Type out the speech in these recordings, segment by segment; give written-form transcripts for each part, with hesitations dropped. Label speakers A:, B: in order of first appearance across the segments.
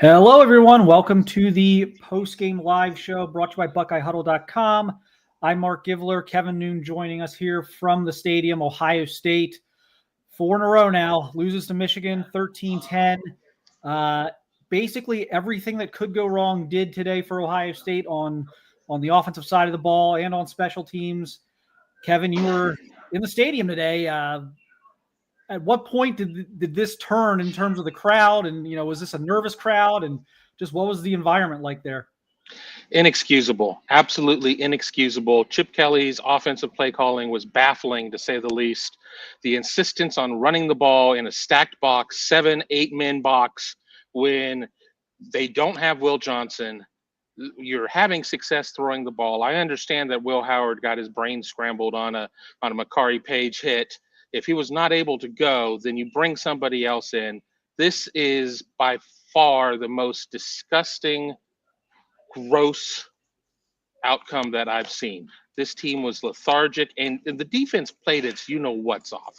A: Hello, everyone. Welcome to the Postgame live show brought to you by BuckeyeHuddle.com. I'm Mark Givler. Kevin Noon joining us here from the stadium. Ohio State, 4 in a row now, loses to Michigan 13-10. Basically, everything that could go wrong did today for Ohio State on the offensive side of the ball and on special teams. Kevin, you were in the stadium today. At what point did this turn in terms of the crowd? And, was this a nervous crowd? And just what was the environment like there?
B: Inexcusable, absolutely inexcusable. Chip Kelly's offensive play calling was baffling, to say the least. The insistence on running the ball in a stacked box, 7-8 men box, when they don't have Will Johnson. You're having success throwing the ball. I understand that Will Howard got his brain scrambled on a Makari Page hit. If he was not able to go, then you bring somebody else in. This is by far the most disgusting, gross outcome that I've seen. This team was lethargic, and the defense played its what's off.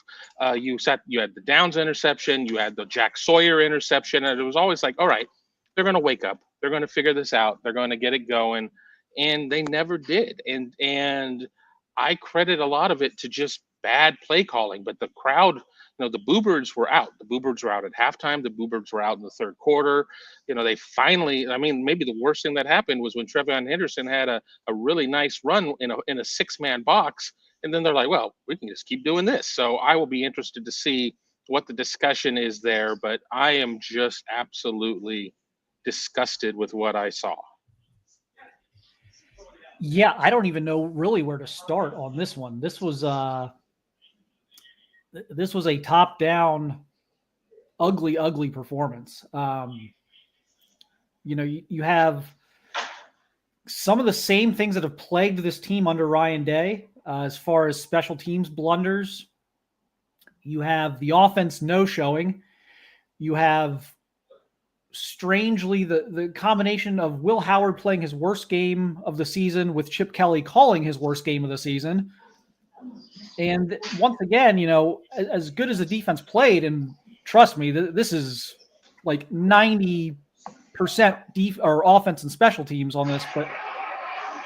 B: You had the Downs interception, you had the Jack Sawyer interception, and it was always like, all right, they're going to wake up, they're going to figure this out, they're going to get it going, and they never did. And I credit a lot of it to just bad play calling, but the crowd, the Boo-Birds were out. The Boo-Birds were out at halftime. The Boo-Birds were out in the third quarter. They finally, maybe the worst thing that happened was when Trevion Henderson had a really nice run in a 6-man box. And then they're like, well, we can just keep doing this. So I will be interested to see what the discussion is there. But I am just absolutely disgusted with what I saw.
A: Yeah, I don't even know really where to start on this one. This was a top-down, ugly performance. You have some of the same things that have plagued this team under Ryan Day, as far as special teams blunders. You have the offense no-showing. You have, strangely, the combination of Will Howard playing his worst game of the season with Chip Kelly calling his worst game of the season. And once again, as good as the defense played, and trust me, this is like 90% or offense and special teams on this, but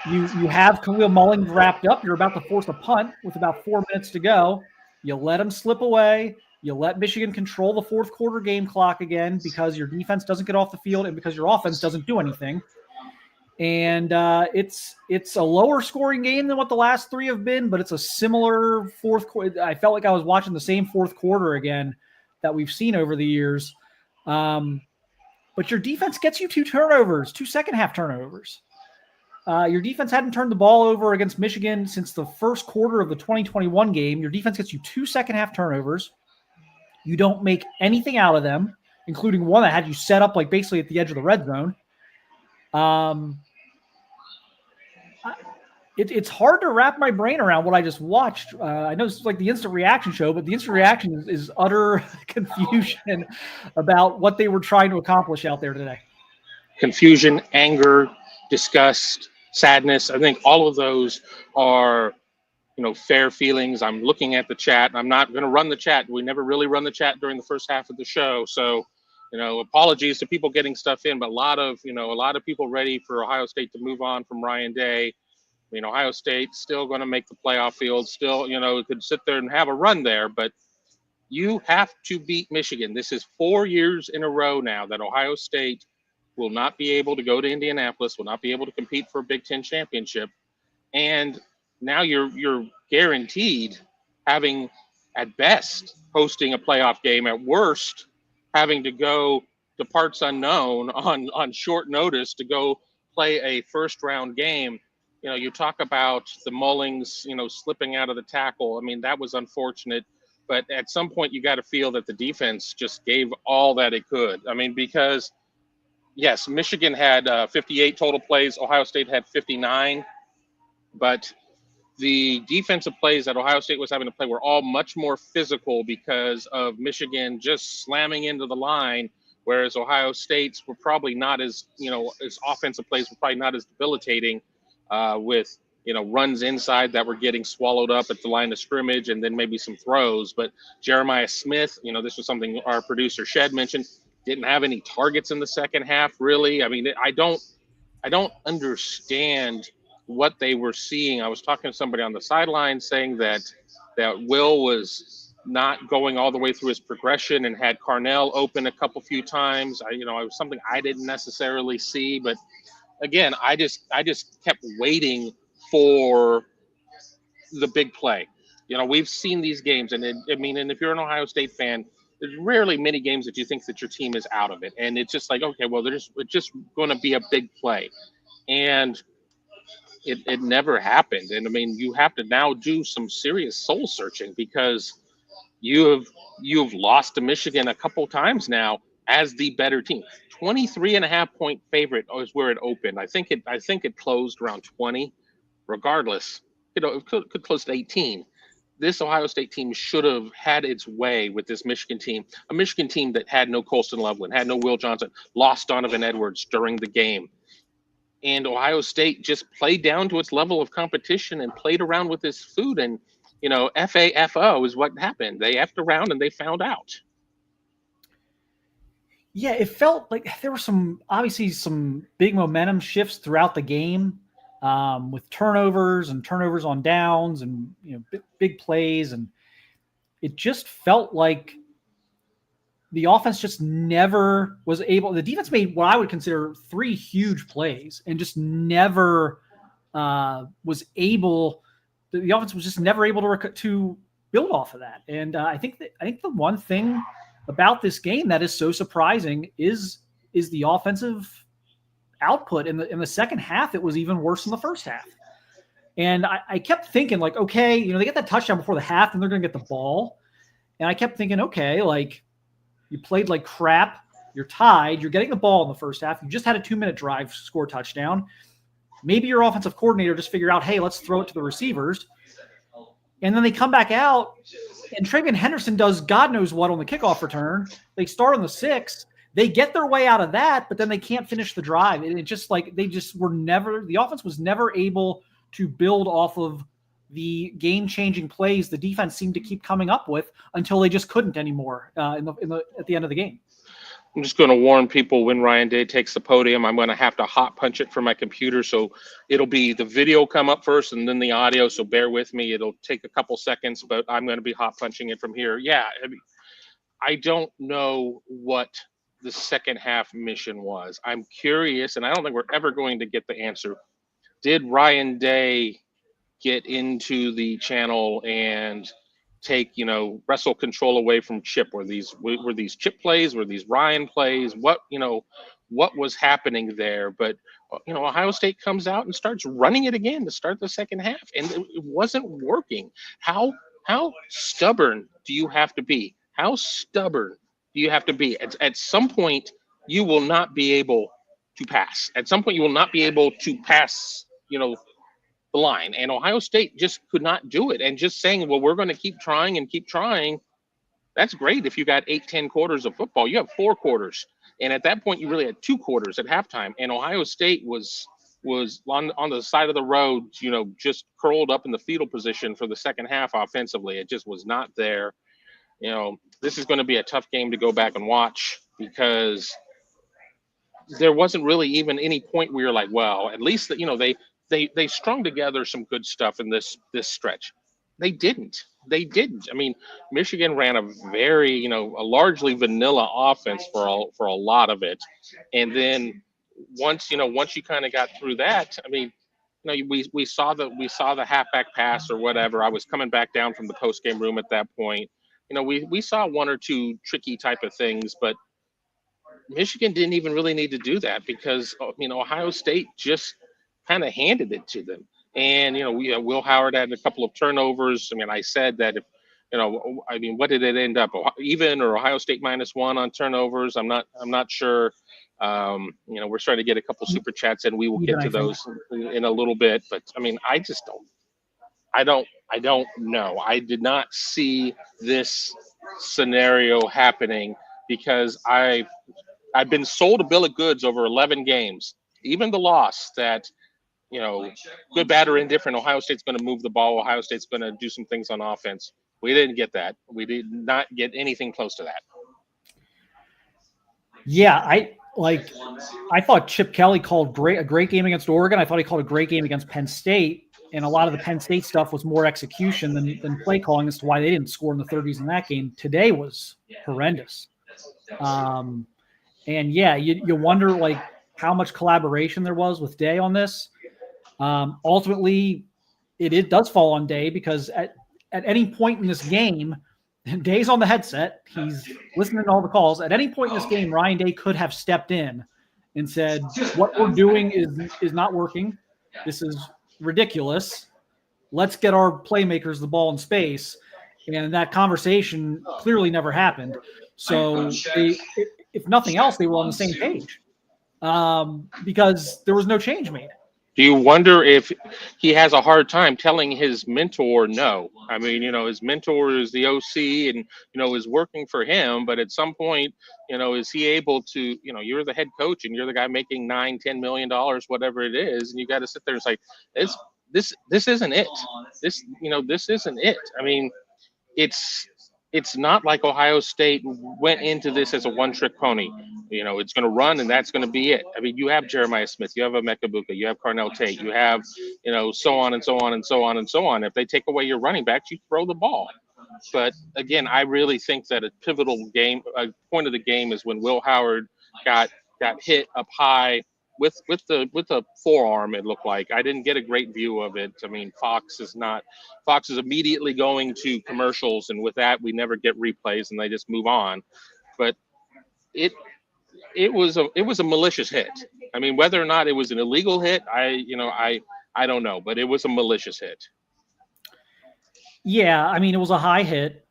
A: you have Khalil Mullins wrapped up. You're about to force a punt with about 4 minutes to go. You let him slip away. You let Michigan control the fourth quarter game clock again because your defense doesn't get off the field and because your offense doesn't do anything. And it's a lower scoring game than what the last three have been, but it's a similar fourth quarter. I felt like I was watching the same fourth quarter again that we've seen over the years. But your defense gets you 2 second-half turnovers. Your defense hadn't turned the ball over against Michigan since the first quarter of the 2021 game. Your defense gets you 2 second-half turnovers. You don't make anything out of them, including one that had you set up like basically at the edge of the red zone. It's hard to wrap my brain around what I just watched. I know it's like the instant reaction show, but the instant reaction is utter confusion about what they were trying to accomplish out there today.
B: Confusion, anger, disgust, sadness. I think all of those are, fair feelings. I'm looking at the chat. I'm not going to run the chat. We never really run the chat during the first half of the show. So, apologies to people getting stuff in, but a lot of people ready for Ohio State to move on from Ryan Day. Ohio State still going to make the playoff field, still, could sit there and have a run there, but you have to beat Michigan. This is 4 years in a row now that Ohio State will not be able to go to Indianapolis, will not be able to compete for a Big Ten championship. And now you're guaranteed having, at best, hosting a playoff game, at worst, having to go to parts unknown on short notice to go play a first-round game. You talk about the Mullings, slipping out of the tackle. That was unfortunate. But at some point, you got to feel that the defense just gave all that it could. Because, yes, Michigan had 58 total plays. Ohio State had 59. But the defensive plays that Ohio State was having to play were all much more physical because of Michigan just slamming into the line, whereas Ohio State's were probably not as, as offensive plays were probably not as debilitating. With runs inside that were getting swallowed up at the line of scrimmage, and then maybe some throws. But Jeremiah Smith, this was something our producer Shed mentioned. didn't have any targets in the second half, really. I mean, I don't understand what they were seeing. I was talking to somebody on the sideline saying that Will was not going all the way through his progression and had Carnell open a few times. It was something I didn't necessarily see, but again, I just kept waiting for the big play. We've seen these games, and and if you're an Ohio State fan, there's rarely many games that you think that your team is out of it, and it's just like, okay, well, it's just going to be a big play, and it never happened. And I mean, you have to now do some serious soul searching, because you've lost to Michigan a couple times now as the better team. 23.5-point favorite is where it opened. I think it closed around 20. Regardless, it could close to 18. This Ohio State team should have had its way with this Michigan team, a Michigan team that had no Colston Loveland, had no Will Johnson, lost Donovan Edwards during the game. And Ohio State just played down to its level of competition and played around with this food. And, FAFO is what happened. They effed around and they found out.
A: Yeah, it felt like there were obviously some big momentum shifts throughout the game, with turnovers on downs and big plays, and it just felt like the offense just never was able. The defense made what I would consider 3 huge plays and just never was able. The offense was just never able to build off of that. And I think the one thing about this game that is so surprising is the offensive output. In the second half, it was even worse than the first half. And I kept thinking, like, okay, they get that touchdown before the half and they're going to get the ball. And I kept thinking, okay, like, you played like crap. You're tied. You're getting the ball in the first half. You just had a 2-minute drive, score a touchdown. Maybe your offensive coordinator just figured out, hey, let's throw it to the receivers. And then they come back out, and TreVeyon Henderson does God knows what on the kickoff return. They start on the 6. They get their way out of that, but then they can't finish the drive. And it just like the offense was never able to build off of the game-changing plays the defense seemed to keep coming up with until they just couldn't anymore at the end of the game.
B: I'm just going to warn people, when Ryan Day takes the podium, I'm going to have to hot punch it from my computer. So it'll be the video come up first and then the audio. So bear with me. It'll take a couple seconds, but I'm going to be hot punching it from here. Yeah. I don't know what the second half mission was. I'm curious, and I don't think we're ever going to get the answer. Did Ryan Day get into the channel and take, wrestle control away from Chip? Were these Chip plays? Were these Ryan plays? What was happening there? But, Ohio State comes out and starts running it again to start the second half, and it wasn't working. How stubborn do you have to be? How stubborn do you have to be? At some point, you will not be able to pass. At some point, you will not be able to pass, the line. And Ohio State just could not do it. And just saying, well, we're going to keep trying. That's great. If you got 8-10 quarters of football, you have 4 quarters. And at that point, you really had 2 quarters at halftime. And Ohio State was on the side of the road, just curled up in the fetal position for the second half offensively. It just was not there. This is going to be a tough game to go back and watch, because there wasn't really even any point where you're like, well, at least that, they strung together some good stuff in this stretch. They didn't. I mean, Michigan ran a very, a largely vanilla offense for a lot of it. And then once you kind of got through that, I mean, we saw the halfback pass or whatever. I was coming back down from the post-game room at that point. We saw 1 or 2 tricky type of things, but Michigan didn't even really need to do that, because, Ohio State just kind of handed it to them. And, Will Howard had a couple of turnovers. I mean, I said that if, what did it end up? Even, or Ohio State -1 on turnovers? I'm not sure. We're starting to get a couple super chats, and we will get to those in a little bit. But I mean, I don't know. I did not see this scenario happening, because I've been sold a bill of goods over 11 games, even the loss, that, good, bad, or indifferent, Ohio State's going to move the ball. Ohio State's going to do some things on offense. We didn't get that. We did not get anything close to that.
A: Yeah, I thought Chip Kelly called a great game against Oregon. I thought he called a great game against Penn State. And a lot of the Penn State stuff was more execution than play calling as to why they didn't score in the 30s in that game. Today was horrendous. And yeah, you wonder like how much collaboration there was with Day on this. Ultimately, it does fall on Day because at any point in this game, Day's on the headset. He's listening to all the calls. At any point in this game, Ryan Day could have stepped in and said, "What we're doing is not working. This is ridiculous. Let's get our playmakers the ball in space." And that conversation clearly never happened. So if nothing else, they were on the same page because there was no change made.
B: Do you wonder if he has a hard time telling his mentor no? I mean, his mentor is the OC and, is working for him. But at some point, is he able to, you're the head coach and you're the guy making $9-10 million, whatever it is. And you got to sit there and say, this isn't it. This isn't it. I mean, it's not like Ohio State went into this as a one-trick pony. It's going to run and that's going to be it. I mean, you have Jeremiah Smith, you have Emeka Egbuka, you have Carnell Tate, you have, so on and so on and so on and so on. If they take away your running backs, you throw the ball. But again, I really think that a pivotal point of the game is when Will Howard got hit up high with the forearm. It looked like I didn't get a great view of it. I mean, Fox is immediately going to commercials, and with that, we never get replays, and they just move on. But it was a malicious hit. I mean, whether or not it was an illegal hit, I don't know, but it was a malicious hit.
A: Yeah, I mean, it was a high hit.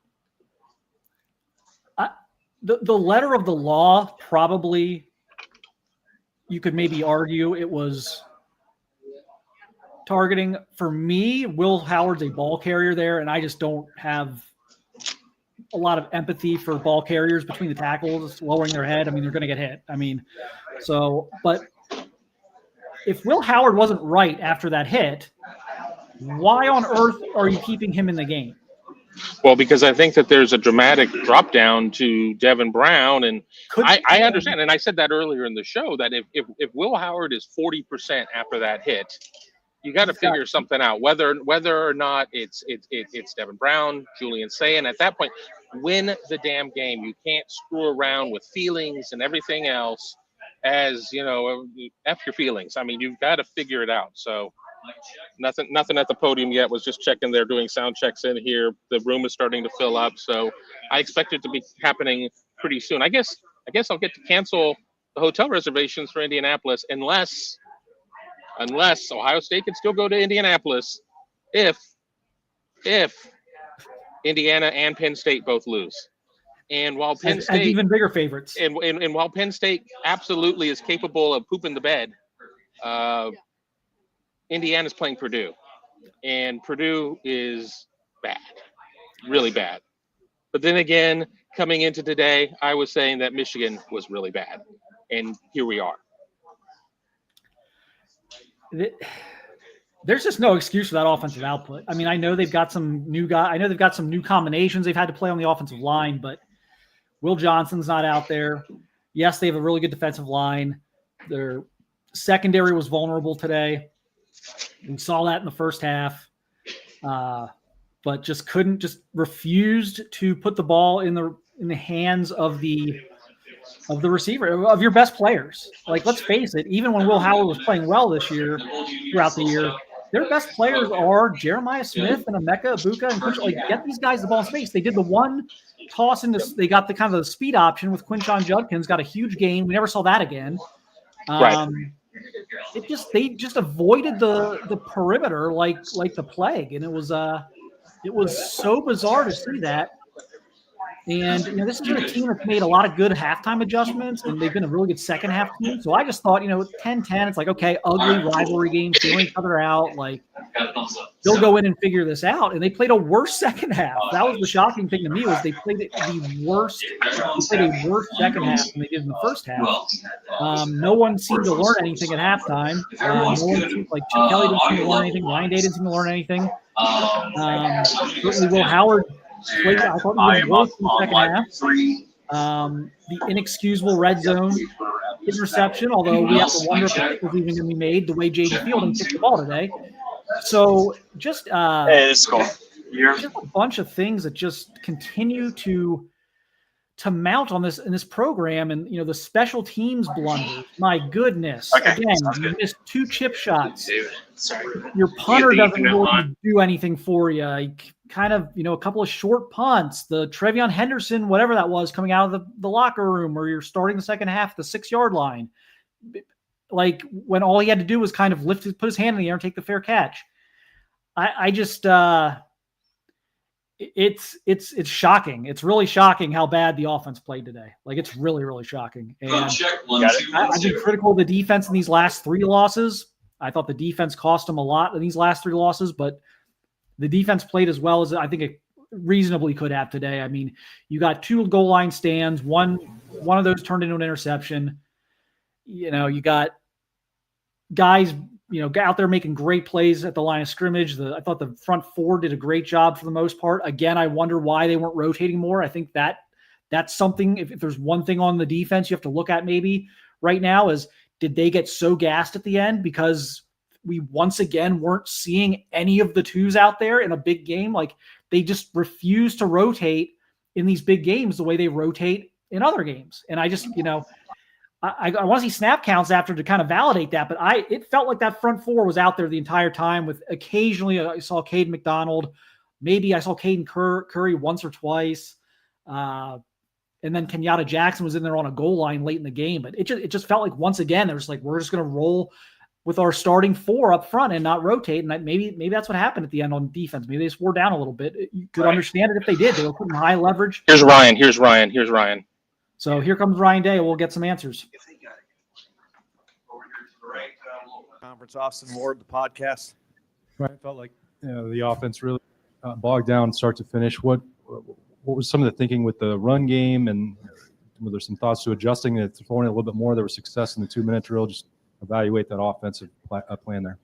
A: The letter of the law probably. You could maybe argue it was targeting. For me, Will Howard's a ball carrier there, and I just don't have a lot of empathy for ball carriers between the tackles, lowering their head. I mean, they're going to get hit. I mean, but if Will Howard wasn't right after that hit, why on earth are you keeping him in the game?
B: Well, because I think that there's a dramatic drop down to Devin Brown, and I understand, and I said that earlier in the show that if Will Howard is 40% after that hit, you got to figure something out. Whether or not it's Devin Brown, Julian Sayin. At that point, win the damn game. You can't screw around with feelings and everything else. F your feelings. I mean, you've got to figure it out. So. Nothing at the podium yet. Was just checking. They're doing sound checks in here. The room is starting to fill up, so I expect it to be happening pretty soon. I guess I'll get to cancel the hotel reservations for Indianapolis unless Ohio State can still go to Indianapolis if Indiana and Penn State both lose. And while Penn State
A: as even bigger favorites,
B: and while Penn State absolutely is capable of pooping the bed, Indiana's playing Purdue, and Purdue is bad, really bad. But then again, coming into today, I was saying that Michigan was really bad, and here we are.
A: There's just no excuse for that offensive output. I mean, I know they've got some new guys. I know they've got some new combinations they've had to play on the offensive line, but Will Johnson's not out there. Yes, they have a really good defensive line. Their secondary was vulnerable today. We saw that in the first half, but just refused to put the ball in the hands of the receiver, of your best players. Like, let's face it, even when Will Howard was playing well this year, throughout the year, their best players are Jeremiah Smith and Emeka Egbuka and Quinshon. Like, get these guys the ball in space. They did the one toss they got the kind of the speed option with Quinshon Judkins, got a huge gain. We never saw that again.
B: Right.
A: They just avoided the perimeter like the plague, and it was so bizarre to see that. And this is a team that's made a lot of good halftime adjustments, and they've been a really good second half team. So I just thought, 10-10, it's like, okay, ugly rivalry games, feeling each other out. Like, they'll go in and figure this out. And they played a worse second half. That was the shocking thing to me, was they played a worse second half than they did in the first half. No one seemed to learn anything at halftime. No one seemed like Chip Kelly didn't seem to learn anything. Ryan Day didn't seem to learn anything. Certainly Will Howard played, I thought he was worse in the second half. The inexcusable red zone interception, although we have to wonder if it was even going to be made the way Jaden Fielding kicked the ball today. So just,
C: Hey, this is cool.
A: just a bunch of things that just continue to mount on this in this program. And the special teams blunders, my goodness.
C: Okay,
A: Again,
C: sounds
A: you
C: good.
A: missed 2 chip shots.
C: Sorry.
A: Your punter
C: You get
A: doesn't
C: the
A: really
C: one.
A: do anything for you. Like, kind of, a couple of short punts, the Trevion Henderson, whatever that was, coming out of the locker room, or you're starting the second half at the 6-yard line. Like, when all he had to do was kind of put his hand in the air and take the fair catch. I just, it's shocking. It's really shocking how bad the offense played today. Like, it's really, really shocking. And I've been critical of the defense in these last 3 losses. I thought the defense cost them a lot in these last 3 losses, but the defense played as well as I think it reasonably could have today. I mean, you got 2 goal line stands. One of those turned into an interception. You got guys, out there making great plays at the line of scrimmage. I thought the front 4 did a great job for the most part. Again, I wonder why they weren't rotating more. I think that's something, if there's one thing on the defense you have to look at maybe right now, is did they get so gassed at the end because we once again weren't seeing any of the 2s out there in a big game? Like, they just refuse to rotate in these big games the way they rotate in other games. And I just, I want to see snap counts after to kind of validate that, but it felt like that front 4 was out there the entire time. With occasionally I saw Caden McDonald, maybe I saw Caden Curry once or twice, and then Kenyatta Jackson was in there on a goal line late in the game. But it just felt like once again there was like, we're just going to roll with our starting 4 up front and not rotate. And that maybe that's what happened at the end on defense. Maybe they just wore down a little bit. You could understand it if they did. They were putting high leverage.
B: Here's Ryan.
A: So here comes Ryan Day. We'll get some answers.
D: Conference, Austin Ward, the podcast.
E: Right, I felt like the offense really bogged down start to finish. What was some of the thinking with the run game, and were there some thoughts to adjusting it, throwing it a little bit more? There was success in the 2-minute drill. Just evaluate that offensive plan there.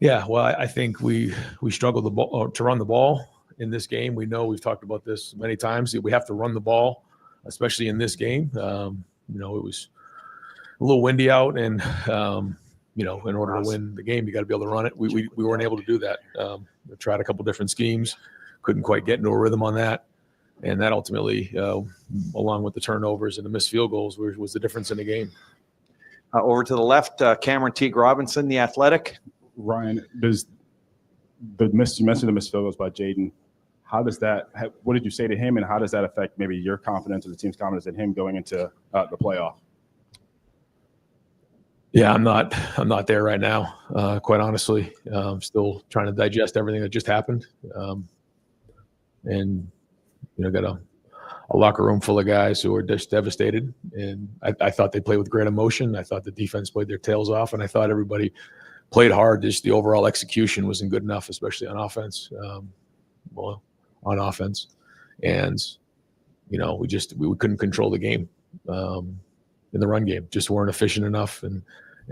D: Yeah, well, I think we struggled to run the ball in this game. We know we've talked about this many times. We have to run the ball, especially in this game. It was a little windy out, and in order to win the game, you got to be able to run it. We weren't able to do that. We tried a couple different schemes, couldn't quite get into a rhythm on that, and that ultimately, along with the turnovers and the missed field goals, was the difference in the game.
C: Over to the left, Cameron Teague Robinson, The Athletic.
F: Ryan, does you mentioned the missed field goals by Jaden. How does that? What did you say to him, and how does that affect maybe your confidence or the team's confidence in him going into the playoff?
D: Yeah, I'm not there right now. Quite honestly, I'm still trying to digest everything that just happened, and got a locker room full of guys who are just devastated. And I thought they played with great emotion. I thought the defense played their tails off, and I thought everybody played hard. Just the overall execution wasn't good enough, especially on offense. And we couldn't control the game in the run game. Just weren't efficient enough, and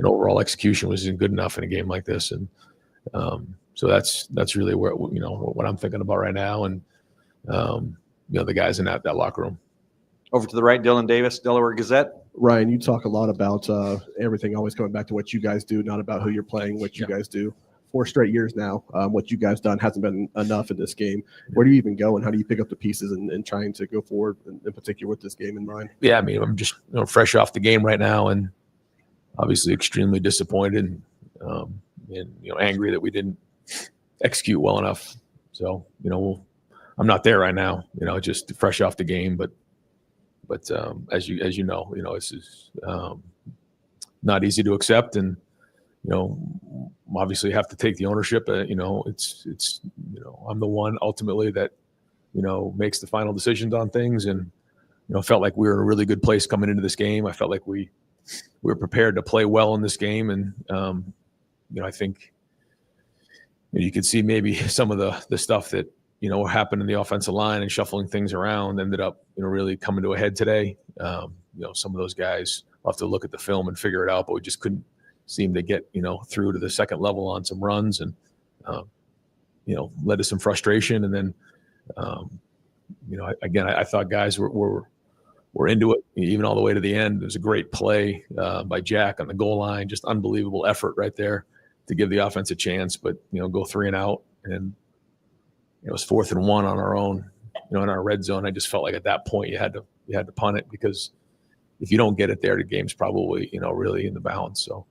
D: overall execution wasn't good enough in a game like this. And so that's really where what I'm thinking about right now. And the guys in that locker room.
C: Over to the right, Dylan Davis, Delaware Gazette.
G: Ryan, you talk a lot about everything always coming back to what you guys do, not about who you're playing, what you guys do. 4 straight years now, what you guys done hasn't been enough in this game. Where do you even go, and how do you pick up the pieces and trying to go forward, in particular with this game in mind?
D: Yeah, I mean, I'm just fresh off the game right now, and obviously extremely disappointed and angry that we didn't execute well enough. So I'm not there right now, just fresh off the game, but as you know, it's just, not easy to accept, and obviously have to take the ownership. It's I'm the one ultimately that makes the final decisions on things, and felt like we were in a really good place coming into this game. I felt like we were prepared to play well in this game, and I think you could see maybe some of the stuff that what happened in the offensive line and shuffling things around ended up really coming to a head today. Some of those guys, will have to look at the film and figure it out, but we just couldn't seem to get through to the second level on some runs, and led to some frustration. And then I thought guys were were into it, even all the way to the end. It was a great play by Jack on the goal line, just unbelievable effort right there to give the offense a chance. But go 3 and out, and it was 4th and 1 on our own, in our red zone. I just felt like at that point you had to punt it, because if you don't get it there, the game's probably really in the balance. So,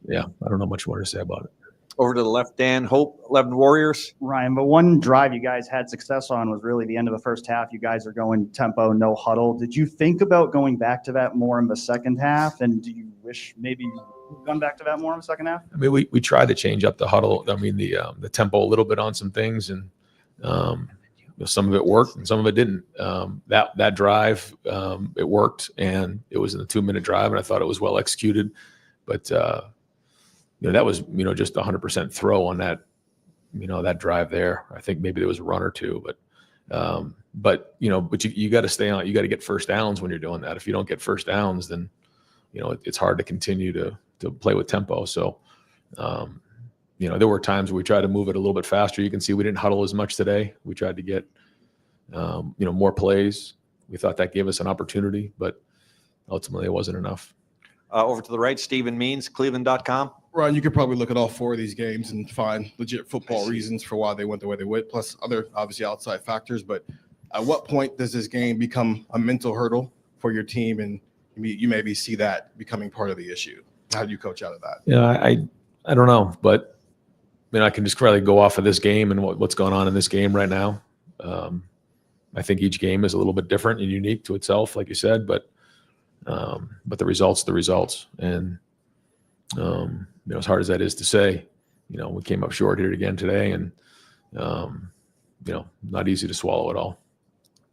D: yeah, I don't know much more to say about it.
C: Over to the left, Dan Hope, 11 Warriors.
H: Ryan, but one drive you guys had success on was really the end of the first half. You guys are going tempo, no huddle. Did you think about going back to that more in the second half? And do you wish maybe you'd gone back to that more in the second half?
D: I mean, we tried to change up the huddle. I mean, the tempo a little bit on some things, and some of it worked and some of it didn't. That drive, it worked, and it was in the 2-minute drive, and I thought it was well executed. But that was just 100% throw on that that drive there. I think maybe there was a run or two, but you got to stay on. You got to get first downs when you're doing that. If you don't get first downs, then it's hard to continue to play with tempo. So there were times where we tried to move it a little bit faster. You can see we didn't huddle as much today. We tried to get more plays. We thought that gave us an opportunity, but ultimately it wasn't enough.
C: Over to the right, Stephen Means, Cleveland.com.
I: Ryan, you could probably look at all 4 of these games and find legit football reasons for why they went the way they went, plus other obviously outside factors. But at what point does this game become a mental hurdle for your team, and you maybe see that becoming part of the issue? How do you coach out of that?
D: Yeah, I don't know, but I can just probably go off of this game and what's going on in this game right now. I think each game is a little bit different and unique to itself, like you said, but the results. And as hard as that is to say, we came up short here again today, and not easy to swallow at all.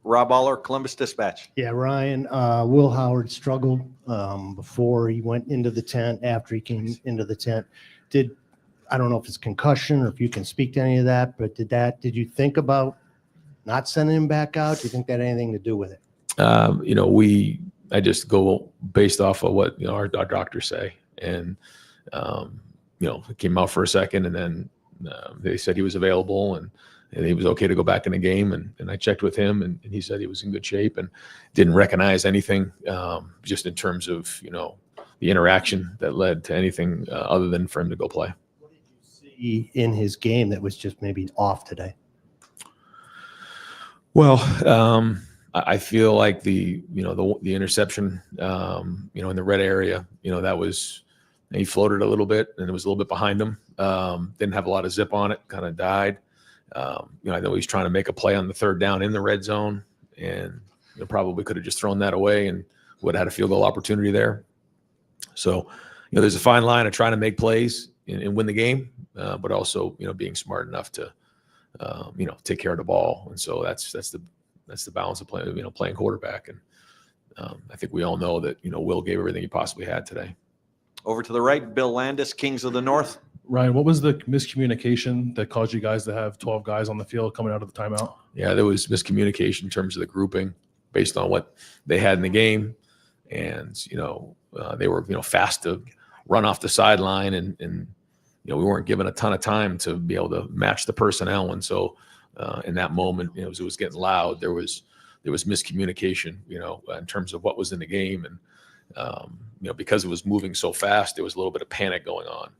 C: Rob Aller, Columbus Dispatch.
J: Yeah, Ryan, Will Howard struggled before he went into the tent, after he came into the tent. I don't know if it's concussion or if you can speak to any of that, but did you think about not sending him back out? Do you think that had anything to do with it?
D: I just go based off of what our doctors say, and it came out for a second, and then they said he was available and he was okay to go back in the game, and I checked with him, and he said he was in good shape and didn't recognize anything, just in terms of the interaction that led to anything other than for him to go play.
J: What did you see in his game that was just maybe off today?
D: Well, I feel like the interception, in the red area, that was, he floated a little bit and it was a little bit behind him. Didn't have a lot of zip on it, kind of died. I know he's trying to make a play on the 3rd down in the red zone, and probably could have just thrown that away and would have had a field goal opportunity there. So, there's a fine line of trying to make plays and win the game, but also, being smart enough to, take care of the ball. And so that's the balance of playing quarterback. And I think we all know that, Will gave everything he possibly had today.
C: Over to the right, Bill Landis, Kings of the North.
E: Ryan, what was the miscommunication that caused you guys to have 12 guys on the field coming out of the timeout?
D: Yeah, there was miscommunication in terms of the grouping based on what they had in the game. And, they were, fast to run off the sideline, and we weren't given a ton of time to be able to match the personnel. And so in that moment, as it was getting loud, there was miscommunication, in terms of what was in the game. And, because it was moving so fast, there was a little bit of panic going on.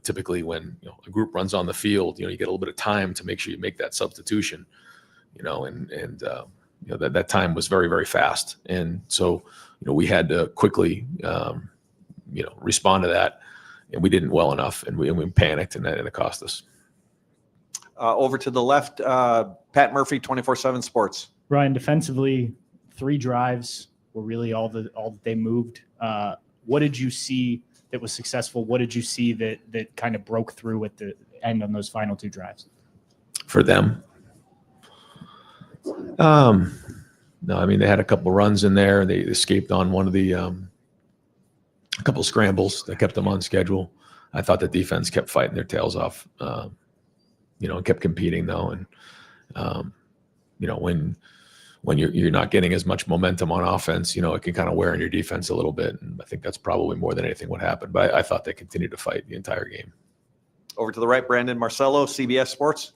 D: Typically when a group runs on the field, you get a little bit of time to make sure you make that substitution, that time was very, very fast. And so, we had to quickly, respond to that, and we didn't well enough, and we panicked, and it cost us.
C: Over to the left, Pat Murphy, 24/7 Sports.
K: Ryan, defensively, 3 drives were really all that they moved. What did you see that was successful? What did you see that kind of broke through at the end on those final 2 drives?
D: For them? No, I mean, they had a couple runs in there. They escaped on one of the a couple scrambles that kept them on schedule. I thought the defense kept fighting their tails off, and kept competing though. And when you're not getting as much momentum on offense, it can kind of wear on your defense a little bit. And I think that's probably more than anything what happened. But I thought they continued to fight the entire game.
C: Over to the right, Brandon Marcello, CBS Sports.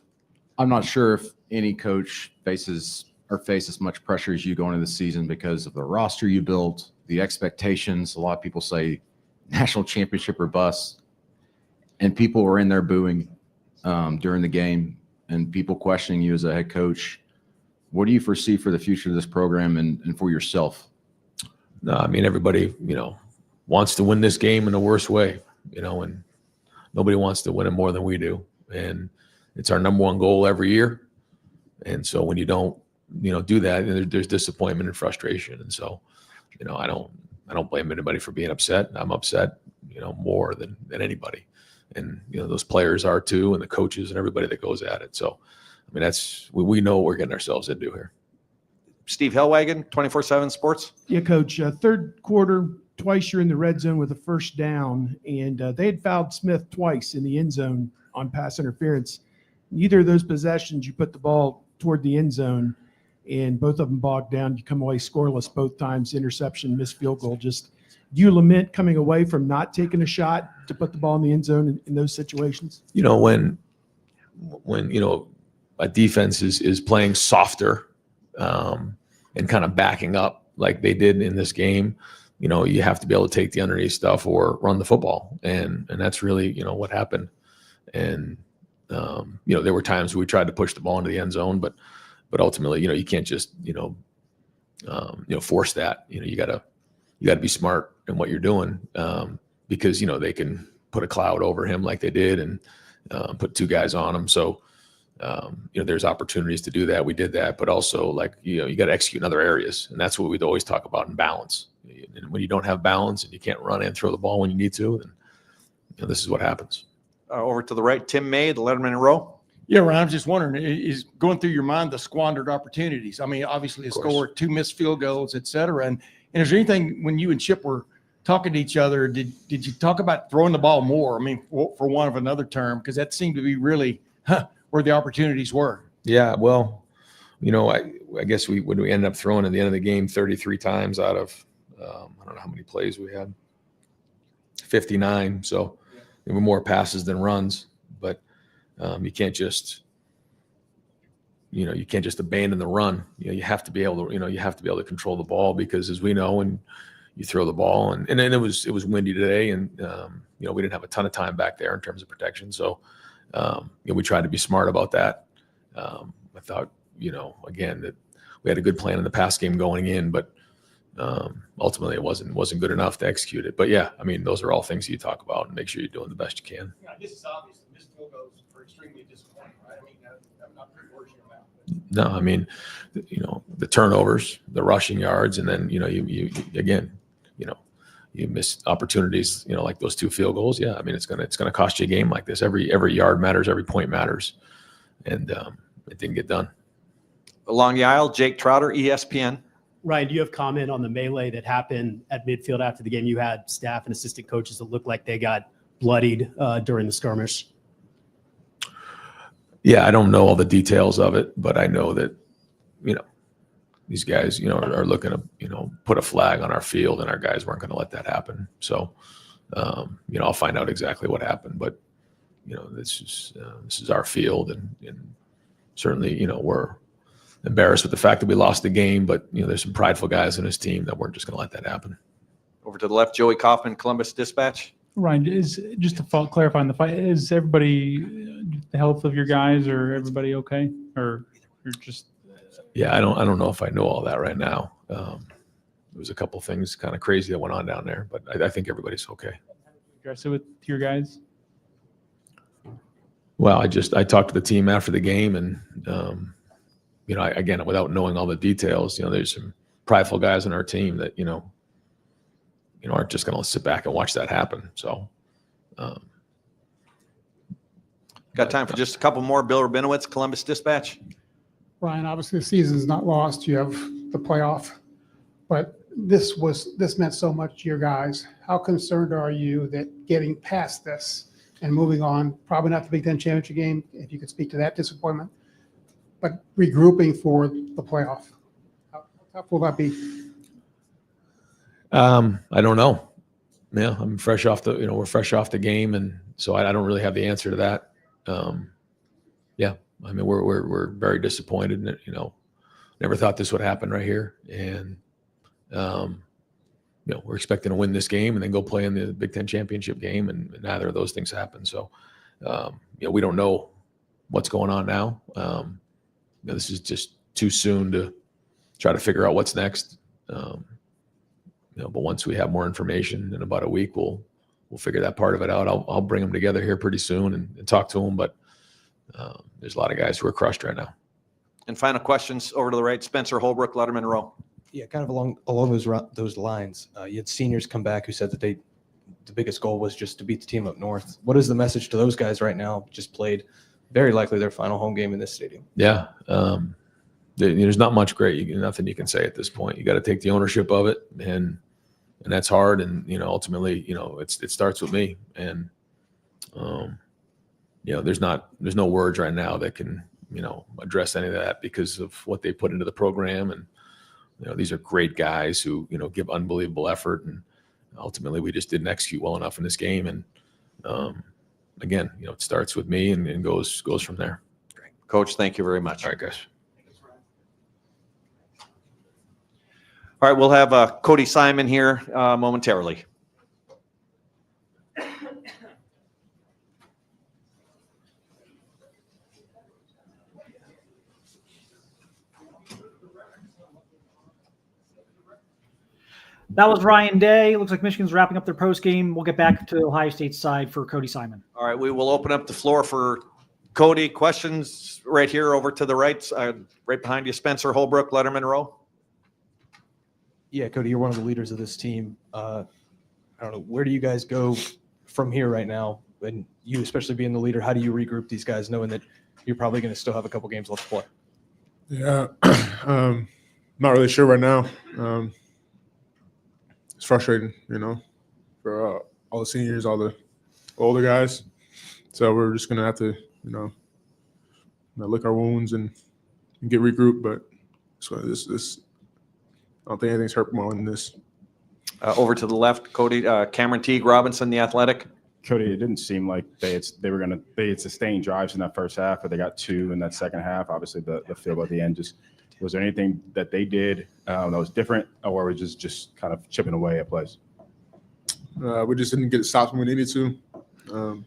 L: I'm not sure if any coach faces or face as much pressure as you going into the season because of the roster you built, the expectations. A lot of people say national championship or bust, and people were in there booing during the game, and people questioning you as a head coach. What do you foresee for the future of this program and for yourself?
D: No, I mean, everybody, wants to win this game in the worst way, and nobody wants to win it more than we do. And it's our number one goal every year. And so when you don't, do that, there's disappointment and frustration. And so, I don't blame anybody for being upset. I'm upset, more than anybody. And, those players are too, and the coaches and everybody that goes at it. So, I mean, we know what we're getting ourselves into here.
C: Steve Hellwagon, 24/7 Sports.
M: Yeah, Coach. Third quarter, twice you're in the red zone with a first down, and they had fouled Smith twice in the end zone on pass interference. Neither of those possessions, you put the ball toward the end zone, and both of them bogged down. You come away scoreless both times, interception, missed field goal. Just do you lament coming away from not taking a shot to put the ball in the end zone in those situations?
D: When a defense is playing softer and kind of backing up like they did in this game, you have to be able to take the underneath stuff or run the football. And that's really, what happened. And, there were times we tried to push the ball into the end zone, but ultimately, you can't just, force that. You gotta be smart in what you're doing because, they can put a cloud over him like they did and put two guys on him. So, there's opportunities to do that. We did that, but also you got to execute in other areas. And that's what we'd always talk about in balance. And when you don't have balance and you can't run and throw the ball when you need to, then this is what happens.
C: Over to the right, Tim May, the Letterman and Row.
N: Yeah, Ryan, I was just wondering, is going through your mind the squandered opportunities? I mean, obviously a score, 2 missed field goals, et cetera. And is there anything when you and Chip were talking to each other, did you talk about throwing the ball more? I mean, for one of another term, because that seemed to be really where the opportunities were.
D: Yeah, well, I guess when we ended up throwing at the end of the game 33 times out of, I don't know how many plays we had, 59. So there were more passes than runs, but you can't just, abandon the run. You have to be able to, control the ball because as we know, when you throw the ball and then it was windy today and, we didn't have a ton of time back there in terms of protection. So, we tried to be smart about that. I thought, again, that we had a good plan in the pass game going in, but ultimately it wasn't good enough to execute it. But yeah, I mean, those are all things you talk about and make sure you're doing the best you can.
N: Yeah, this is obvious. Missed field goals are extremely disappointing, right? I mean, I'm not pretty worried about it.
D: No, I mean, the turnovers, the rushing yards, and then, you miss opportunities, like those 2 field goals. Yeah, I mean, it's gonna cost you a game like this. Every yard matters, every point matters, and it didn't get done.
C: Along the aisle, Jake Trotter, ESPN.
O: Ryan, do you have comment on the melee that happened at midfield after the game? You had staff and assistant coaches that looked like they got bloodied during the skirmish.
D: Yeah, I don't know all the details of it, but I know that, these guys, are looking to, put a flag on our field, and our guys weren't going to let that happen. So, I'll find out exactly what happened, but, this is our field, and certainly, we're embarrassed with the fact that we lost the game, but, there's some prideful guys in his team that weren't just going to let that happen.
C: Over to the left, Joey Kaufman, Columbus Dispatch.
P: Ryan, just to clarify on the fight, is everybody, the health of your guys, or everybody okay, or you're just?
D: Yeah, I don't know if I know all that right now. There was a couple things kind of crazy that went on down there, but I think everybody's okay.
P: Aggressive with your guys?
D: Well, I talked to the team after the game, and again, without knowing all the details, there's some prideful guys on our team that aren't just going to sit back and watch that happen. So,
C: got time for just a couple more. Bill Rabinowitz, Columbus Dispatch.
Q: Ryan, obviously the season's not lost. You have the playoff, but this meant so much to your guys. How concerned are you that getting past this and moving on, probably not the Big Ten championship game, if you could speak to that disappointment, but regrouping for the playoff? How tough will that be?
D: I don't know. Yeah, I'm fresh off we're fresh off the game, and so I don't really have the answer to that. Yeah, I mean, we're very disappointed, never thought this would happen right here. And, we're expecting to win this game and then go play in the Big Ten championship game, and neither of those things happen. So, we don't know what's going on now. This is just too soon to try to figure out what's next. But once we have more information in about a week, we'll figure that part of it out. I'll bring them together here pretty soon and talk to them. But there's a lot of guys who are crushed right now.
C: And final questions over to the right, Spencer Holbrook, Letterman Row.
R: Yeah, kind of along those lines. You had seniors come back who said that the biggest goal was just to beat the team up north. What is the message to those guys right now? Just played very likely their final home game in this stadium.
D: Yeah, there's not much nothing you can say at this point. You got to take the ownership of it, and that's hard. And ultimately, it starts with me. And there's no words right now that can address any of that because of what they put into the program. And these are great guys who give unbelievable effort, and ultimately we just didn't execute well enough in this game. And again, it starts with me and goes from there.
C: Great. Coach, thank you very much.
D: All right, guys.
C: All right, we'll have Cody Simon here momentarily.
A: That was Ryan Day. Looks like Michigan's wrapping up their post game. We'll get back to Ohio State's side for Cody Simon.
C: All right, we will open up the floor for Cody. Questions right here over to the right, right behind you, Spencer Holbrook, Letterman Row.
R: Yeah, Cody, you're one of the leaders of this team. I don't know, where do you guys go from here right now? And you, especially being the leader, how do you regroup these guys knowing that you're probably going to still have a couple games left to play?
S: Yeah, not really sure right now. It's frustrating, for all the seniors, all the older guys. So we're just gonna have to, lick our wounds and get regrouped. But this, I don't think anything's hurt more than this.
C: Over to the left, Cody, Cameron Teague Robinson, The Athletic.
F: Cody, it didn't seem like they had sustained drives in that first half, but they got two in that second half. Obviously, the field goal at the end just. Was there anything that they did that was different, or was it just kind of chipping away at plays?
S: We just didn't get stops when we needed to.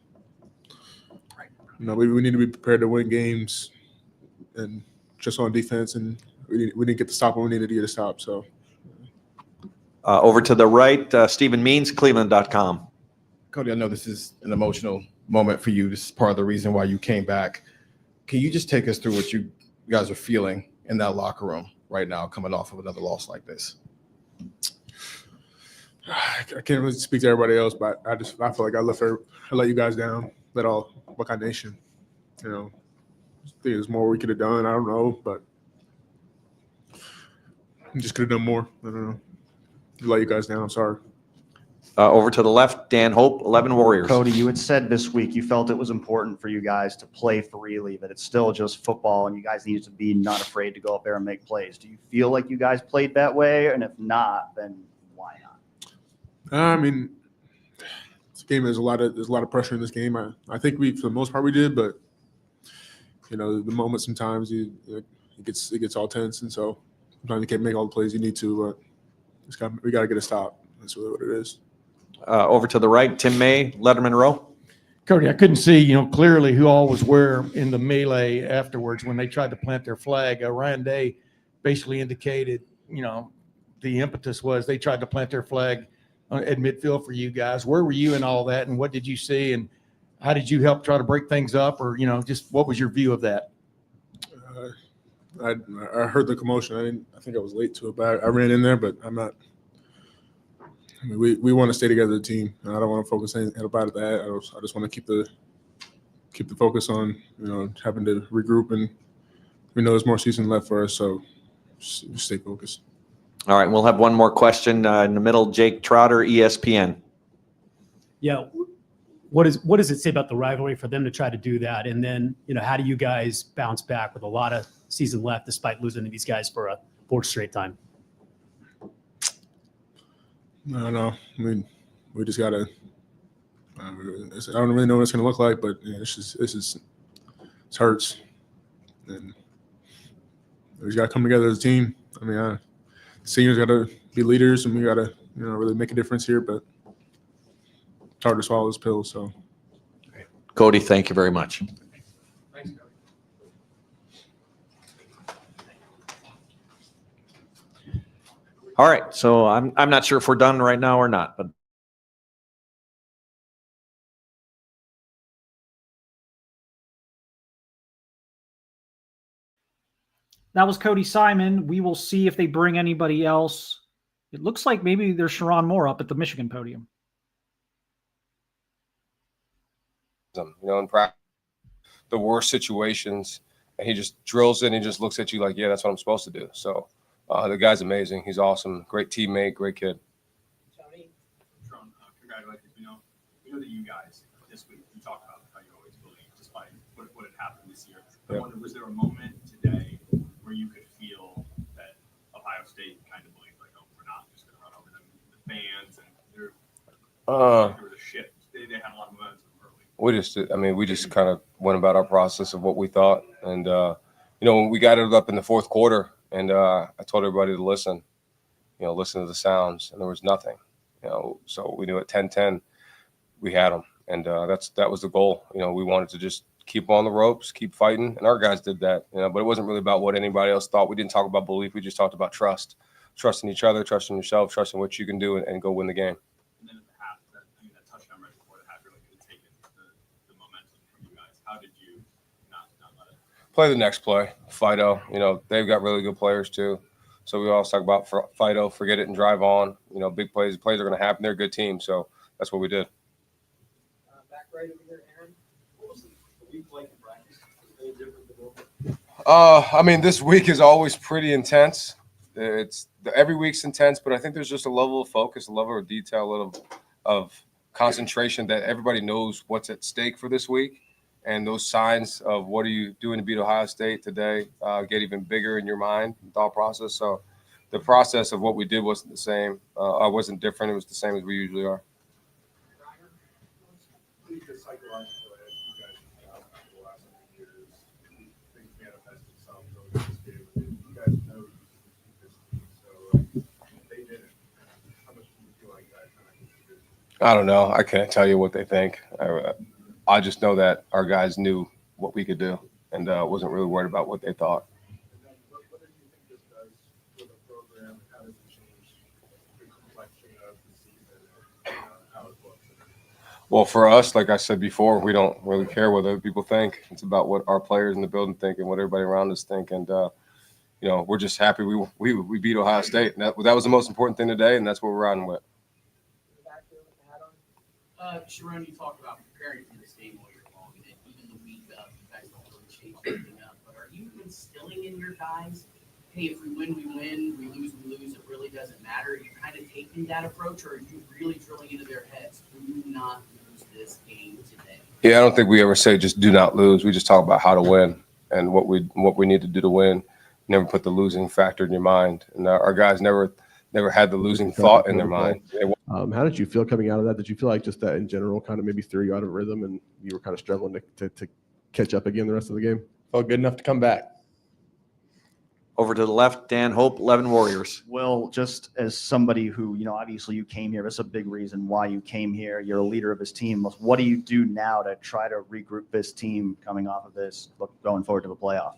S: We need to be prepared to win games, and just on defense, and we didn't get the stop when we needed to get a stop. So,
C: over to the right, Stephen Means, Cleveland.com.
I: Cody, I know this is an emotional moment for you. This is part of the reason why you came back. Can you just take us through what you guys are feeling in that locker room right now, coming off of another loss like this?
S: I can't really speak to everybody else, but I feel like I let you guys down, let all Buckeye Nation. I think there's more we could have done. I don't know, but we just could have done more. I don't know. Let you guys down. I'm sorry.
C: Over to the left, Dan Hope, 11 Warriors.
H: Cody, you had said this week you felt it was important for you guys to play freely, that it's still just football and you guys needed to be not afraid to go up there and make plays. Do you feel like you guys played that way? And if not, then why not?
S: I mean, this game there's a lot of pressure in this game. I think we, for the most part, we did, but the moment sometimes it gets all tense, and so sometimes you can't make all the plays you need to. But we got to get a stop. That's really what it is.
C: Over to the right, Tim May, Letterman Row.
N: Cody, I couldn't see, clearly who all was where in the melee afterwards when they tried to plant their flag. Ryan Day basically indicated, the impetus was they tried to plant their flag at midfield for you guys. Where were you in all that, and what did you see, and how did you help try to break things up, or just what was your view of that?
S: I heard the commotion. I think I was late to it, but I ran in there. But I'm not. I mean, we want to stay together as a team. I don't want to focus anything about that. I just want to keep the focus on having to regroup, and we know there's more season left for us, so just stay focused.
C: All right, we'll have one more question in the middle. Jake Trotter, ESPN.
O: Yeah, what does it say about the rivalry for them to try to do that? And then how do you guys bounce back with a lot of season left despite losing to these guys for a fourth straight time?
S: No. I mean, we just gotta. I don't really know what it's gonna look like, but it hurts, and we just got to come together as a team. I mean, seniors got to be leaders, and we got to really make a difference here. But it's hard to swallow this pill. So,
C: Cody, thank you very much. All right, so I'm not sure if we're done right now or not, but
A: That was Cody Simon. We will see if they bring anybody else. It looks like maybe there's Sharon Moore up at the Michigan podium.
T: In practice, the worst situations, and he just drills it and he just looks at you like, yeah, that's what I'm supposed to do. So the guy's amazing. He's awesome. Great teammate, great kid.
U: Congratulations. We know that you guys this week, you talked about how you always believe despite what had happened this year. I wonder, was there a moment today where you could feel that Ohio State kind of believed, like, oh, we're not just going to run over them, the fans, and there was a shift. They had a lot of momentum early.
T: We just kind of went about our process of what we thought. And, when we got it up in the fourth quarter, and I told everybody to listen to the sounds, and there was nothing. So we knew at 10-10 we had them, and that was the goal. We wanted to just keep on the ropes, keep fighting, and our guys did that. But it wasn't really about what anybody else thought. We didn't talk about belief. We just talked about trusting each other, trusting yourself, trusting what you can do, and go win the game.
U: And then at the half, that touchdown right before the half really could have taken the momentum from you guys. How did you not let it?
T: Play the next play, Fido. They've got really good players too. So we always talk about Fido, forget it and drive on. Big plays are going to happen. They're a good team, so that's what we did.
V: Back right over here, Aaron. What was the week like in practice? Was it any different than normal?
T: This week is always pretty intense. Every week's intense, but I think there's just a level of focus, a level of detail, a level of concentration that everybody knows what's at stake for this week. And those signs of what are you doing to beat Ohio State today get even bigger in your mind and thought process. So the process of what we did wasn't the same. Wasn't different. It was the same as we usually are. I don't know. I can't tell you what they think. I just know that our guys knew what we could do and wasn't really worried about what they thought. Well, for us, like I said before, we don't really care what other people think. It's about what our players in the building think and what everybody around us think. And, we're just happy we beat Ohio State. And that was the most important thing today, and that's what we're riding with.
V: Sharon, you talked about preparing for this game all year long, and even the week up, you guys don't really change anything up. But are you instilling in your guys, hey, if we win, we win, we lose, it really doesn't matter? Are you kind of taking that approach, or are you really drilling into their heads, do not lose this game today?
T: Yeah, I don't think we ever say just do not lose. We just talk about how to win and what we need to do to win. Never put the losing factor in your mind. And our guys never had the losing thought in their mind.
G: How did you feel coming out of that? Did you feel like just that in general kind of maybe threw you out of rhythm and you were kind of struggling to catch up again the rest of the game?
R: Felt good enough to come back.
C: Over to the left, Dan Hope, 11 Warriors.
H: Will, just as somebody who, obviously you came here, that's a big reason why you came here. You're a leader of his team. What do you do now to try to regroup this team coming off of this, going forward to the playoff?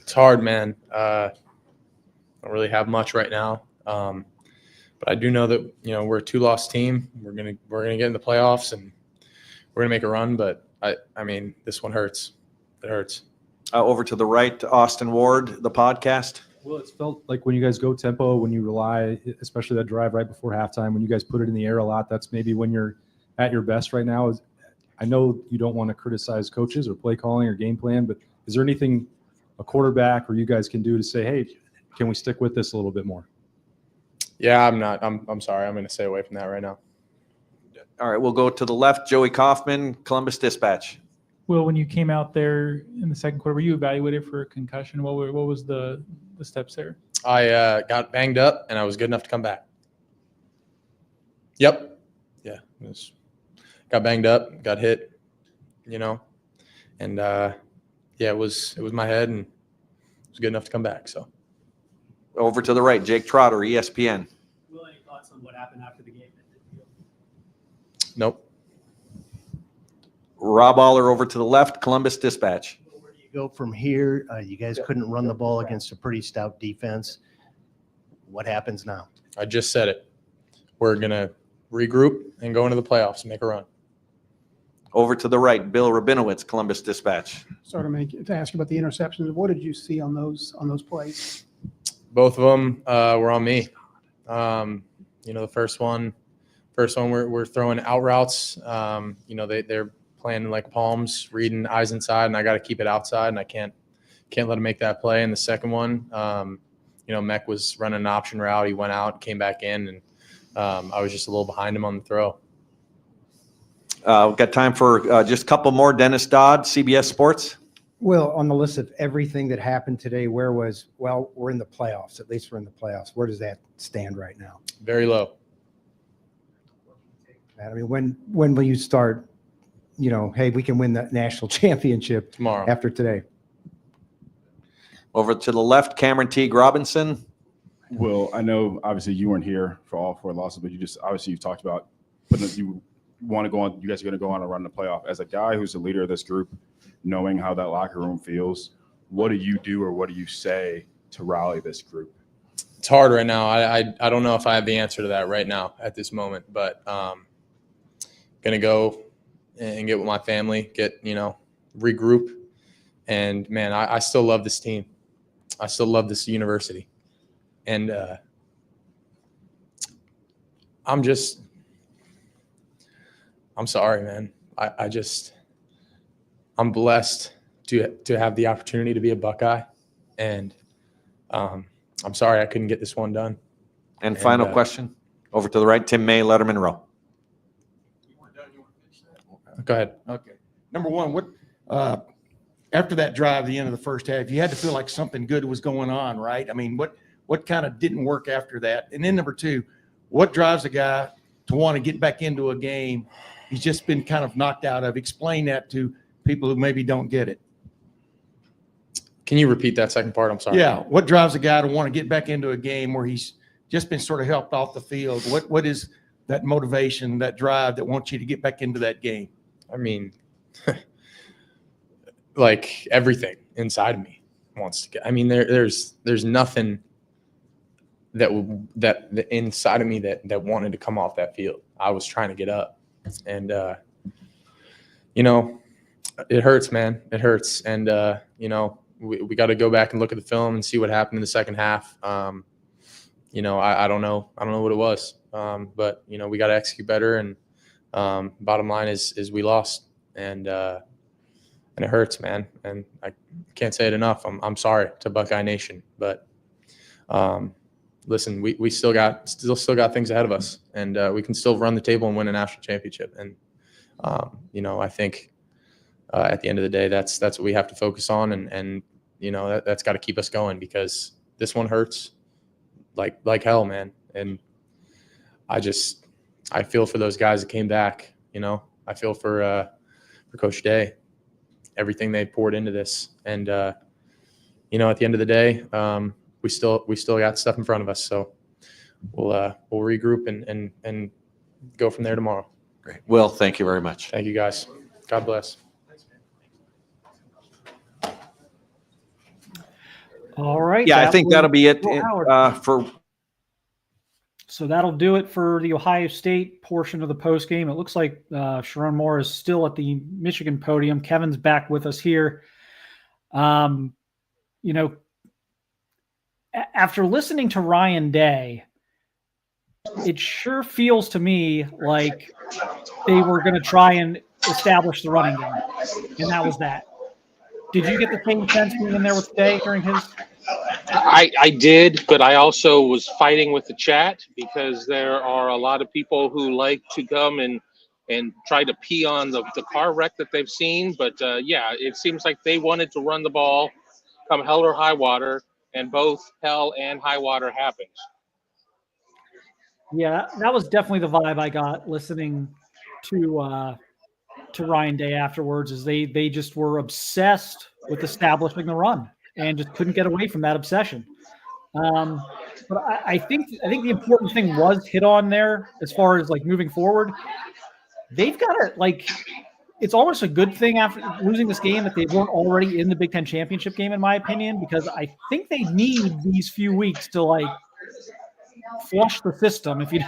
R: It's hard, man. Don't really have much right now. But I do know that, we're a 2-loss team. We're gonna get in the playoffs and we're gonna make a run. But this one hurts. It hurts.
C: Over to the right, Austin Ward, the podcast.
E: Well, it's felt like when you guys go tempo, when you rely, especially that drive right before halftime, when you guys put it in the air a lot, that's maybe when you're at your best right now. I know you don't want to criticize coaches or play calling or game plan, but is there anything a quarterback or you guys can do to say, hey, can we stick with this a little bit more?
R: Yeah, I'm sorry. I'm going to stay away from that right now.
C: All right, we'll go to the left, Joey Kaufman, Columbus Dispatch.
P: Will, when you came out there in the second quarter, were you evaluated for a concussion? What was the steps there?
R: I got banged up, and I was good enough to come back. Yep. Yeah. Got banged up, got hit, and it was my head, and was good enough to come back. So
C: Over to the right, Jake Trotter, ESPN.
O: Will, any thoughts on what happened after the game?
R: nope.
C: Rob Aller over to the left, Columbus Dispatch.
B: Where do you go from here? You guys couldn't run the ball against a pretty stout defense. What happens now?
R: I just said it. We're gonna regroup and go into the playoffs and make a run.
C: Over to the right, Bill Rabinowitz, Columbus Dispatch.
Q: Sort of to ask you about the interceptions. What did you see on those plays?
R: Both of them were on me. The first one we're throwing out routes. They're playing like palms, reading eyes inside, and I got to keep it outside, and I can't let him make that play. And the second one, Mech was running an option route. He went out, came back in, and I was just a little behind him on the throw.
C: We've got time for just a couple more. Dennis Dodd, CBS Sports.
J: Well, on the list of everything that happened today, we're in the playoffs. At least we're in the playoffs. Where does that stand right now?
R: Very low.
J: I mean, when will you start, hey, we can win the national championship
R: tomorrow
J: after today?
C: Over to the left, Cameron Teague Robinson.
F: Well, I know obviously you weren't here for all 4 losses, but you've talked about you want to go on. You guys are going to go on and run the playoff. As a guy who's the leader of this group, knowing how that locker room feels, what do you do or what do you say to rally this group?
R: It's hard right now. I don't know if I have the answer to that right now at this moment, but gonna go and get with my family, regroup, and man, I still love this team. I still love this university, and I'm sorry, man. I'm blessed to have the opportunity to be a Buckeye, and I'm sorry I couldn't get this one done.
C: And final question, over to the right, Tim May, Letterman Row.
R: Go ahead.
N: Okay. Number one, what after that drive, the end of the first half, you had to feel like something good was going on, right? I mean, what kind of didn't work after that? And then number two, what drives a guy to want to get back into a game he's just been kind of knocked out of? Explain that to people who maybe don't get it.
R: Can you repeat that second part? I'm sorry.
N: Yeah. What drives a guy to want to get back into a game where he's just been sort of helped off the field? What is that motivation, that drive that wants you to get back into that game?
R: I mean, like everything inside of me wants to get. I mean, there's nothing that inside of me that wanted to come off that field. I was trying to get up, and it hurts, man. It hurts, and we got to go back and look at the film and see what happened in the second half. I don't know what it was, but we got to execute better. And bottom line is we lost, and it hurts, man. And I can't say it enough. I'm sorry to Buckeye Nation, but listen, we still got things ahead of us, and we can still run the table and win a national championship. And I think at the end of the day, that's what we have to focus on, and that's got to keep us going, because this one hurts like hell, man. And I feel for those guys that came back. I feel for Coach Day, everything they poured into this, and at the end of the day, we still got stuff in front of us. So we'll regroup and go from there tomorrow.
C: Great. Will, thank you very much.
R: Thank you, guys. God bless.
A: All right.
C: Yeah, I think that'll be it for.
A: So that'll do it for the Ohio State portion of the post game. It looks like Sharon Moore is still at the Michigan podium. Kevin's back with us here. After listening to Ryan Day, it sure feels to me like they were going to try and establish the running game, and that was that. Did you get the same sense being in there with Day during his?
W: I did, but I also was fighting with the chat, because there are a lot of people who like to come and try to pee on the car wreck that they've seen. But it seems like they wanted to run the ball come hell or high water, and both hell and high water happened.
A: Yeah, that was definitely the vibe I got listening to Ryan Day afterwards. Is they just were obsessed with establishing the run, and just couldn't get away from that obsession. But I think the important thing was hit on there as far as like moving forward. They've got it like it's almost a good thing after losing this game that they weren't already in the Big Ten championship game, in my opinion, because I think they need these few weeks to like flush the system. If you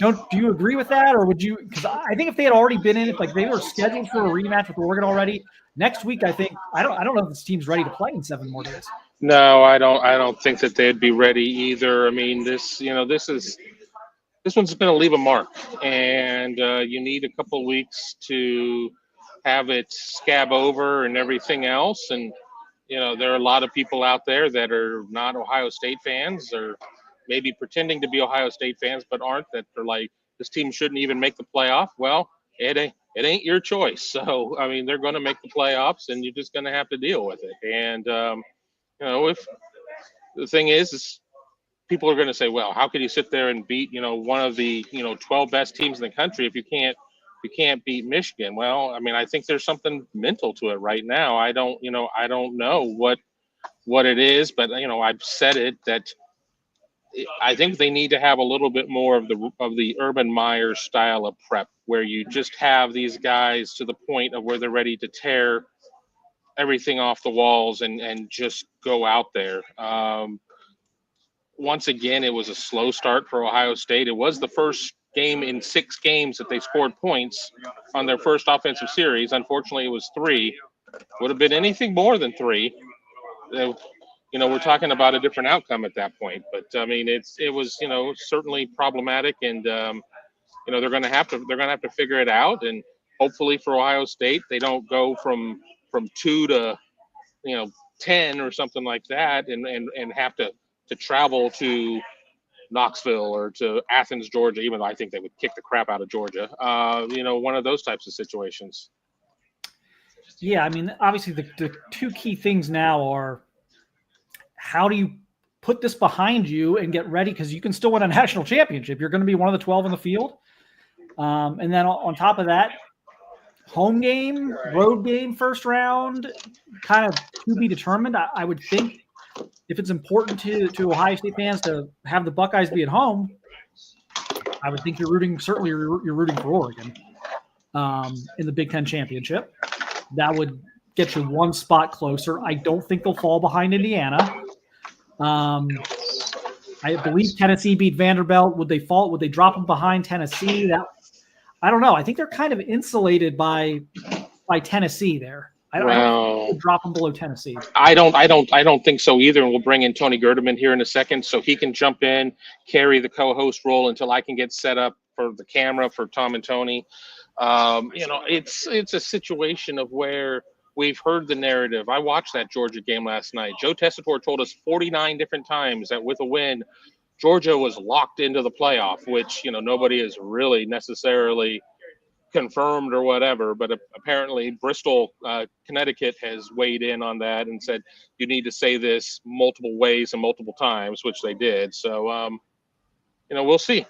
A: do you agree with that, or would you? Because I think if they had already been in it, like they were scheduled for a rematch with Oregon already next week, I think I don't know if this team's ready to play in 7 more days.
W: No, I don't think that they'd be ready either. I mean, this one's going to leave a mark, and you need a couple weeks to have it scab over and everything else. And there are a lot of people out there that are not Ohio State fans, or maybe pretending to be Ohio State fans but aren't. That are like, this team shouldn't even make the playoff. Well, it ain't your choice. So I mean, they're going to make the playoffs, and you're just going to have to deal with it. And if the thing is people are going to say, well, how could you sit there and beat, one of the, 12 best teams in the country if you can't beat Michigan? Well, I mean, I think there's something mental to it right now. I don't know what it is, but I've said it that I think they need to have a little bit more of the Urban Meyer style of prep, where you just have these guys to the point of where they're ready to tear everything off the walls and just go out there. Once again, it was a slow start for Ohio State. It was the first game in 6 games that they scored points on their first offensive series. Unfortunately, it was 3. Would have been anything more than 3. We're talking about a different outcome at that point. But I mean, it was certainly problematic, and they're going to have to figure it out. And hopefully for Ohio State, they don't go from 2 to 10 or something like that, and have to travel to Knoxville or to Athens, Georgia, even though I think they would kick the crap out of Georgia. One of those types of situations.
A: Yeah, I mean, obviously the 2 key things now are how do you put this behind you and get ready, because you can still win a national championship. You're going to be one of the 12 in the field. And then on top of that, home game, road game, first round, kind of to be determined. I would think if it's important to Ohio State fans to have the Buckeyes be at home, I would think you're rooting for Oregon in the Big Ten championship. That would get you 1 spot closer. I don't think they'll fall behind Indiana. I believe Tennessee beat Vanderbilt. Would they drop them behind Tennessee? I don't know. I think they're kind of insulated by Tennessee there. I don't drop them below Tennessee.
W: I don't think so either. And we'll bring in Tony Gerdeman here in a second, so he can jump in, carry the co-host role until I can get set up for the camera for Tom and Tony. It's a situation of where we've heard the narrative. I watched that Georgia game last night. Joe Tessitore told us 49 different times that with a win, Georgia was locked into the playoff, which nobody is really necessarily confirmed or whatever, but apparently Bristol, Connecticut has weighed in on that and said you need to say this multiple ways and multiple times, which they did. So we'll see.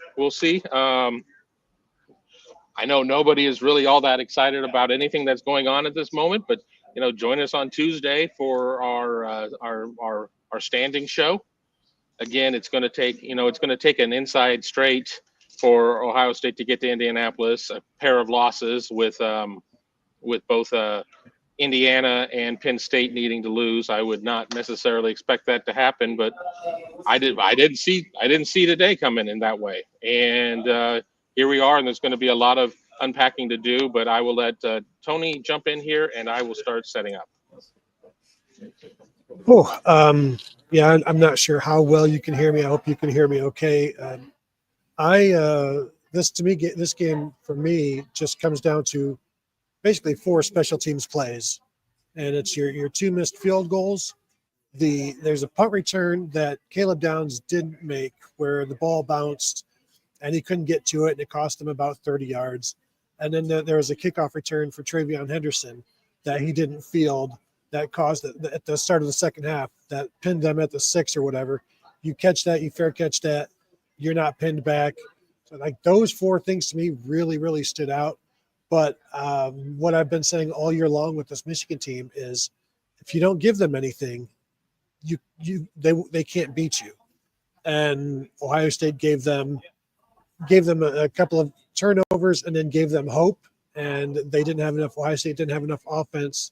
W: I know nobody is really all that excited about anything that's going on at this moment, but join us on Tuesday for our standing show. Again, it's going to take an inside straight for Ohio State to get to Indianapolis, a pair of losses with both Indiana and Penn State needing to lose. I would not necessarily expect that to happen, but I didn't see today coming in that way. And here we are, and there's going to be a lot of unpacking to do, but I will let Tony jump in here, and I will start setting up.
K: Yeah, I'm not sure how well you can hear me. I hope you can hear me okay. This game for me just comes down to basically 4 special teams plays, and it's your 2 missed field goals. There's a punt return that Caleb Downs didn't make where the ball bounced and he couldn't get to it, and it cost him about 30 yards. And then there was a kickoff return for Travion Henderson that he didn't field that caused it at the start of the second half that pinned them at the 6 or whatever. You catch that, you fair catch that, you're not pinned back. So like those 4 things to me really, really stood out. But what I've been saying all year long with this Michigan team is if you don't give them anything, they can't beat you. And Ohio State gave them a couple of turnovers and then gave them hope. And they didn't have enough. Ohio State didn't have enough offense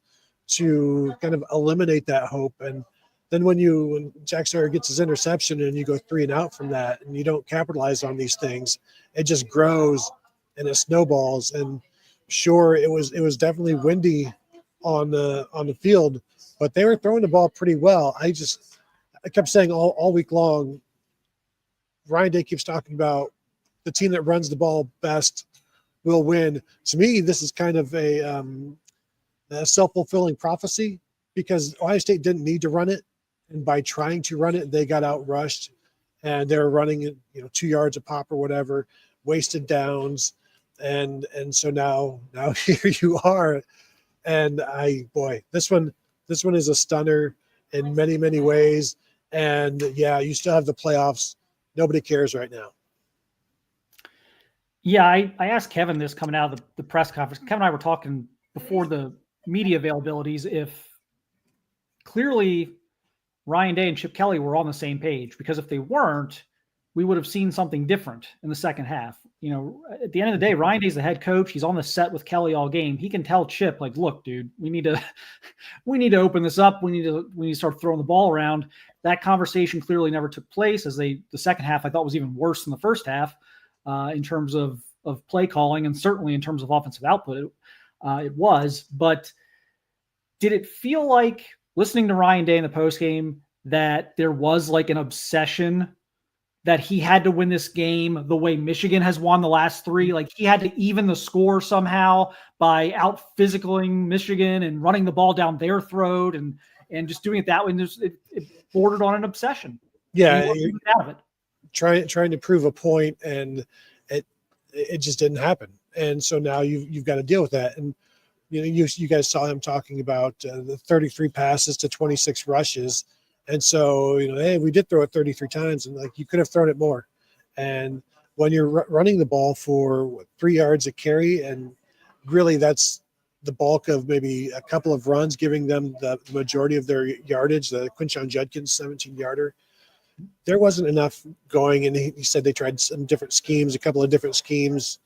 K: to kind of eliminate that hope. And then when Jack Sawyer gets his interception and you go 3 and out from that, and you don't capitalize on these things, it just grows and it snowballs. And sure, it was definitely windy on the field, but they were throwing the ball pretty well. I kept saying all week long, Ryan Day keeps talking about the team that runs the ball best will win. To me, this is kind of a self-fulfilling prophecy, because Ohio State didn't need to run it, and by trying to run it, they got outrushed, and they were running it, 2 yards a pop or whatever, wasted downs, and so now here you are, and this one is a stunner in many, many ways, and yeah, you still have the playoffs. Nobody cares right now.
A: Yeah, I asked Kevin this coming out of the press conference. Kevin and I were talking before the media availabilities if clearly Ryan Day and Chip Kelly were on the same page, because if they weren't, we would have seen something different in the second half. At the end of the day, Ryan Day's the head coach. He's on the set with Kelly all game. He can tell Chip, like, look, dude, we need to open this up. We need to start throwing the ball around. That conversation clearly never took place, as the second half I thought was even worse than the first half in terms of play calling, and certainly in terms of offensive output. It was, but did it feel like, listening to Ryan Day in the postgame, that there was like an obsession that he had to win this game the way Michigan has won the last 3? Like he had to even the score somehow by out physicaling Michigan and running the ball down their throat and just doing it that way. And it bordered on an obsession.
K: Yeah,
A: out of it.
K: Trying to prove a point, and it just didn't happen. And so now you've got to deal with that. And you guys saw him talking about the 33 passes to 26 rushes. And so, hey, we did throw it 33 times, and like you could have thrown it more. And when you're running the ball for 3 yards a carry, and really that's the bulk of maybe a couple of runs, giving them the majority of their yardage, the Quinshon Judkins 17-yarder, there wasn't enough going. And he said they tried some different schemes, a couple of different schemes.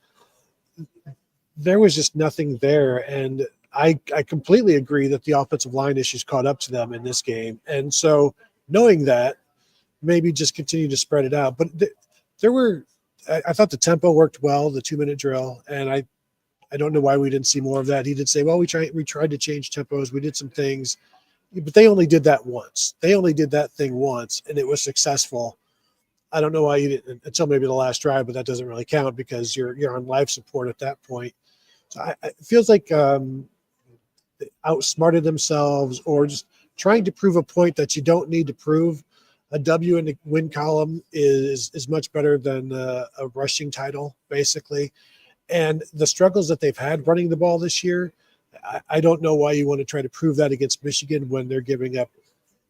K: There was just nothing there. And I completely agree that the offensive line issues caught up to them in this game. And so knowing that, maybe just continue to spread it out. But I thought the tempo worked well, the 2-minute drill. And I don't know why we didn't see more of that. He did say, well, we tried to change tempos. We did some things, but they only did that once. They only did that thing once, and it was successful. I don't know why you didn't until maybe the last drive, but that doesn't really count because you're on life support at that point. So it feels like they outsmarted themselves, or just trying to prove a point that you don't need to prove. A W in the win column is much better than a rushing title, basically. And the struggles that they've had running the ball this year, I don't know why you want to try to prove that against Michigan when they're giving up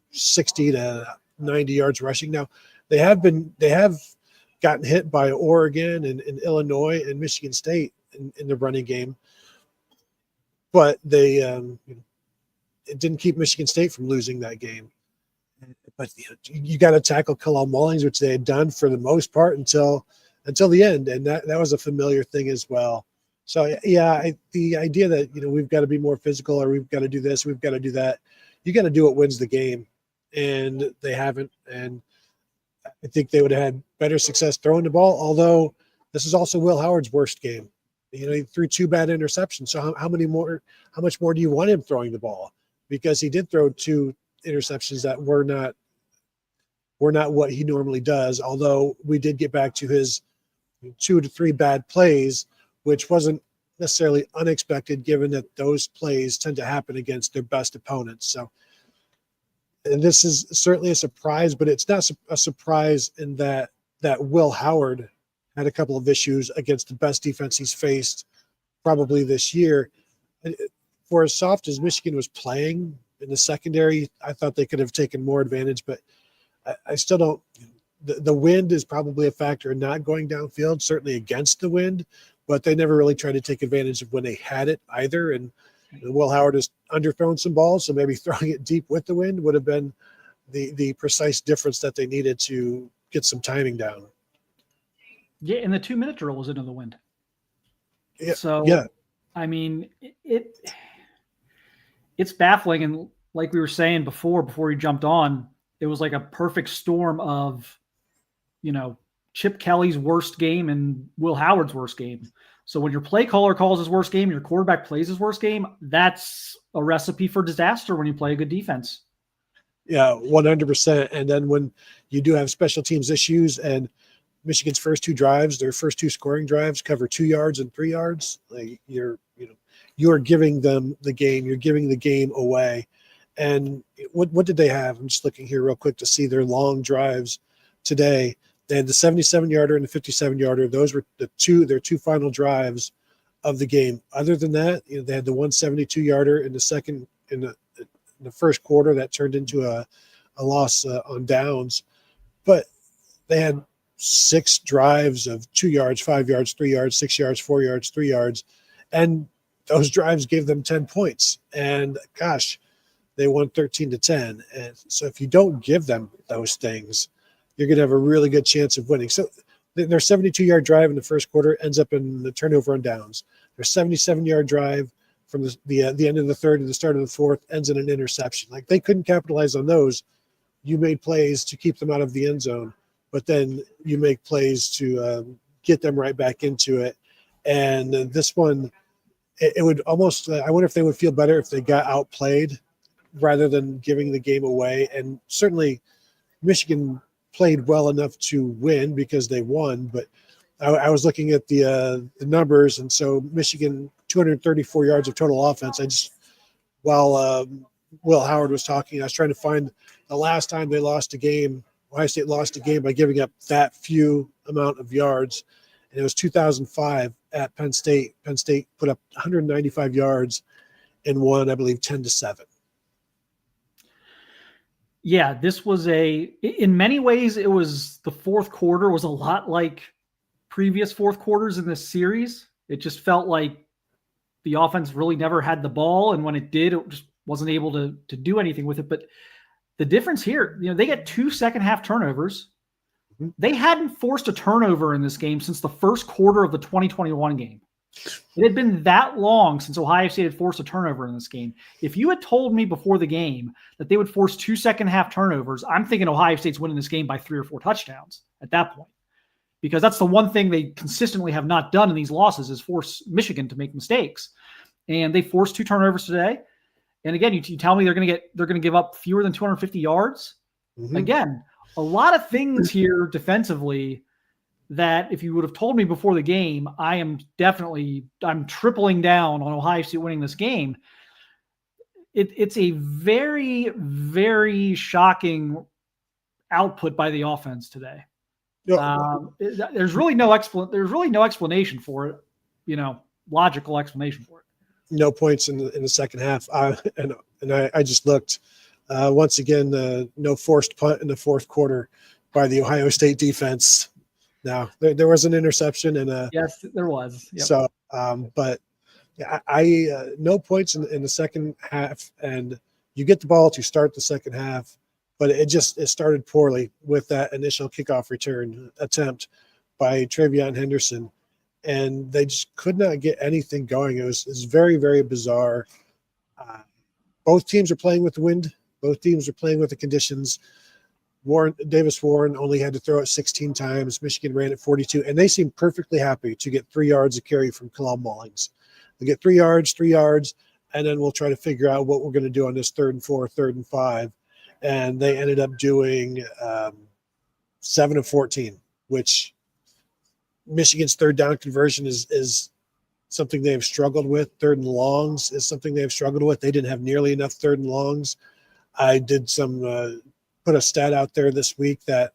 K: 60 to 90 yards rushing. Now, they have gotten hit by Oregon and Illinois and Michigan State in the running game, but it didn't keep Michigan State from losing that game. But you got to tackle Kalal Mullings, which they had done for the most part until the end, and that was a familiar thing as well. So yeah, the idea that we've got to be more physical, or we've got to do this, we've got to do that. You got to do what wins the game, and they haven't. And I think they would have had better success throwing the ball. Although this is also Will Howard's worst game. He threw 2 bad interceptions. So how much more do you want him throwing the ball? Because he did throw 2 interceptions that were not what he normally does. Although we did get back to his 2 to 3 bad plays, which wasn't necessarily unexpected, given that those plays tend to happen against their best opponents. So, and this is certainly a surprise, but it's not a surprise in that Will Howard had a couple of issues against the best defense he's faced probably this year. For as soft as Michigan was playing in the secondary, I thought they could have taken more advantage, but I still don't. The wind is probably a factor in not going downfield, certainly against the wind, but they never really tried to take advantage of when they had it either. And Will Howard has underthrown some balls, so maybe throwing it deep with the wind would have been the precise difference that they needed to get some timing down.
A: Yeah, and the 2-minute drill was into the wind.
K: Yeah,
A: So,
K: yeah.
A: I mean, it's baffling. And like we were saying before you jumped on, it was like a perfect storm of, Chip Kelly's worst game and Will Howard's worst game. So when your play caller calls his worst game, your quarterback plays his worst game, that's a recipe for disaster when you play a good defense.
K: Yeah, 100%. And then when you do have special teams issues and Michigan's first 2 drives, their first 2 scoring drives cover 2 yards and 3 yards, like you're giving them the game. You're giving the game away. And what did they have? I'm just looking here real quick to see their long drives today. They had the 77-yarder and the 57-yarder. Those were their 2 final drives of the game. Other than that, they had the 172-yarder in the first quarter that turned into a loss on downs. But they had 6 drives of 2 yards, 5 yards, 3 yards, 6 yards, 4 yards, 3 yards. And those drives gave them 10 points. And gosh, they won 13-10. And so if you don't give them those things, you're going to have a really good chance of winning. So their 72-yard drive in the first quarter ends up in the turnover on downs. Their 77-yard drive from the end of the third to the start of the fourth ends in an interception. Like, they couldn't capitalize on those. You made plays to keep them out of the end zone, but then you make plays to get them right back into it. And this one, it would almost, I wonder if they would feel better if they got outplayed rather than giving the game away. And certainly Michigan played well enough to win because they won, but I was looking at the numbers, and so Michigan 234 yards of total offense. While Will Howard was talking, I was trying to find the last time they lost a game. Ohio State lost a game by giving up that few amount of yards, and it was 2005 at Penn State. Penn State put up 195 yards and won, I believe, 10-7.
A: Yeah, this was in many ways, it was the fourth quarter was a lot like previous fourth quarters in this series. It just felt like the offense really never had the ball. And when it did, it just wasn't able to do anything with it. But the difference here, they get 2 second half turnovers. They hadn't forced a turnover in this game since the first quarter of the 2021 game. It had been that long since Ohio State had forced a turnover in this game. If you had told me before the game that they would force 2 second half turnovers, I'm thinking Ohio State's winning this game by 3 or 4 touchdowns at that point. Because that's the one thing they consistently have not done in these losses is force Michigan to make mistakes. And they forced 2 turnovers today. And again, you tell me they're going to give up fewer than 250 yards. Mm-hmm. Again, a lot of things here defensively that if you would have told me before the game, I'm tripling down on Ohio State winning this game. It's a very, very shocking output by the offense today. There's really no explanation for it, logical explanation for it.
K: No points in the second half. And I just looked once again, no forced punt in the fourth quarter by the Ohio State defense. Now there was an interception and
A: yes, there was. Yep.
K: So, but yeah, no points in the second half, and you get the ball to start the second half, but it started poorly with that initial kickoff return attempt by Travion Henderson, and they just could not get anything going. It was very, very bizarre. Both teams are playing with the wind. Both teams are playing with the conditions. Davis Warren only had to throw it 16 times. Michigan ran it 42, and they seemed perfectly happy to get 3 yards of carry from Kalal Mullings. They get 3 yards, and then we'll try to figure out what we're going to do on this 3rd and 4, 3rd and 5. And they ended up doing 7 of 14, which Michigan's 3rd down conversion is something they've struggled with. 3rd and longs is something they've struggled with. They didn't have nearly enough 3rd and longs. I did put a stat out there this week that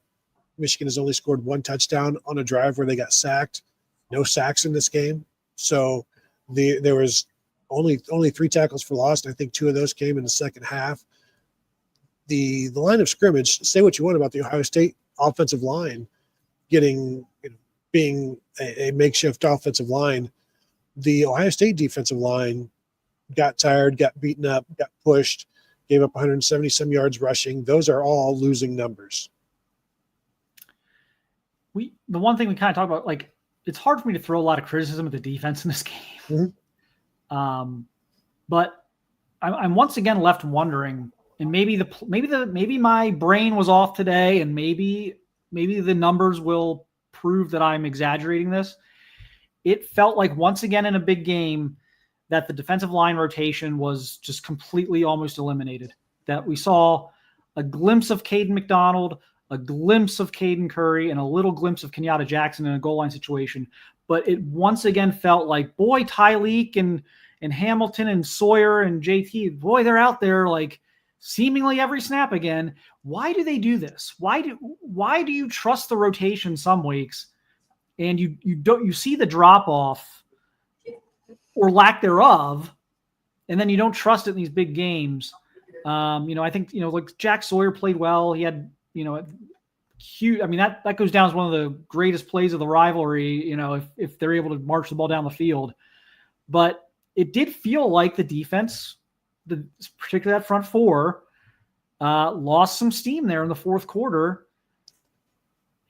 K: Michigan has only scored 1 touchdown on a drive where they got sacked. No sacks in this game. So there was only 3 tackles for loss. And I think 2 of those came in the second half. The line of scrimmage, say what you want about the Ohio State offensive line being a makeshift offensive line. The Ohio State defensive line got tired, got beaten up, got pushed, gave up 170 some yards rushing. Those are all losing numbers.
A: The one thing we kind of talk about, like, it's hard for me to throw a lot of criticism at the defense in this game. But I'm once again left wondering, and maybe my brain was off today, and maybe the numbers will prove that I'm exaggerating this. It felt like once again in a big game that the defensive line rotation was just completely almost eliminated. That we saw a glimpse of Caden McDonald, a glimpse of Caden Curry, and a little glimpse of Kenyatta Jackson in a goal line situation. But it once again felt like, boy, Tyleek and Hamilton and Sawyer and JT, boy, they're out there like seemingly every snap again. Why do they do this? Why do you trust the rotation some weeks and you see the drop off or lack thereof, and then you don't trust it in these big games? I think, like Jack Sawyer played well. He had, huge. I mean, that goes down as one of the greatest plays of the rivalry, if they're able to march the ball down the field. But it did feel like the defense, particularly that front four, lost some steam there in the fourth quarter.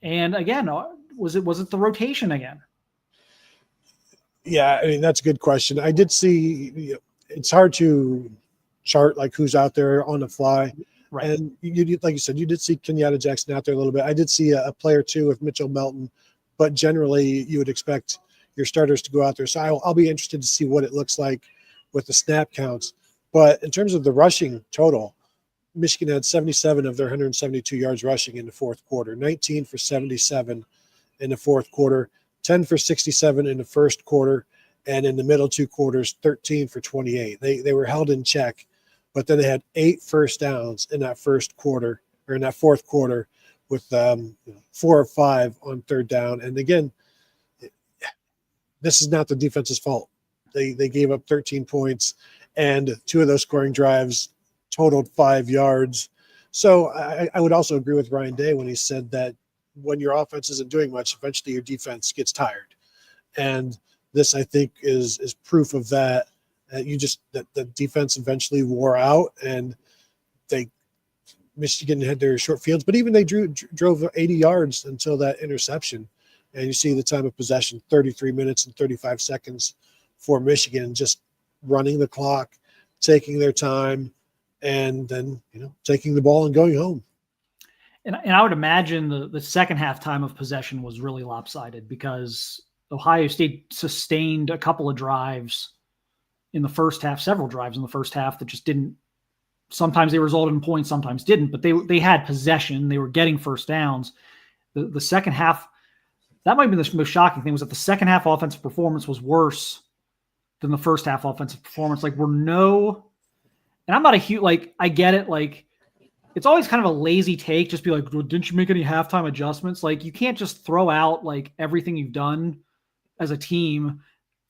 A: And again, was it the rotation again?
K: Yeah, I mean, that's a good question. I did see, it's hard to chart like who's out there on the fly.
A: Right.
K: And you, like you said, you did see Kenyatta Jackson out there a little bit. I did see a player too with Mitchell Melton, but generally you would expect your starters to go out there. So I'll be interested to see what it looks like with the snap counts. But in terms of the rushing total, Michigan had 77 of their 172 yards rushing in the fourth quarter, 19 for 77 in the fourth quarter, 10 for 67 in the first quarter, and in the middle two quarters, 13 for 28. They were held in check, but then they had 8 first downs in that first quarter, or in that fourth quarter, with 4 or 5 on third down. And again, this is not the defense's fault. They gave up 13 points, and 2 of those scoring drives totaled 5 yards. So I would also agree with Ryan Day when he said that when your offense isn't doing much, eventually your defense gets tired. And this, I think, is proof of that. That the defense eventually wore out, and Michigan had their short fields, but even they drove 80 yards until that interception. And you see the time of possession, 33 minutes and 35 seconds for Michigan, just running the clock, taking their time, and then taking the ball and going home.
A: And I would imagine the second half time of possession was really lopsided because Ohio State sustained a couple of drives in the first half, several drives in the first half that just didn't. Sometimes they resulted in points, sometimes didn't. But they had possession. They were getting first downs. The second half, that might have been the most shocking thing, was that the second half offensive performance was worse than the first half offensive performance. And I'm not a huge, I get it. It's always kind of a lazy take. Just be like, well, didn't you make any halftime adjustments? You can't just throw out everything you've done as a team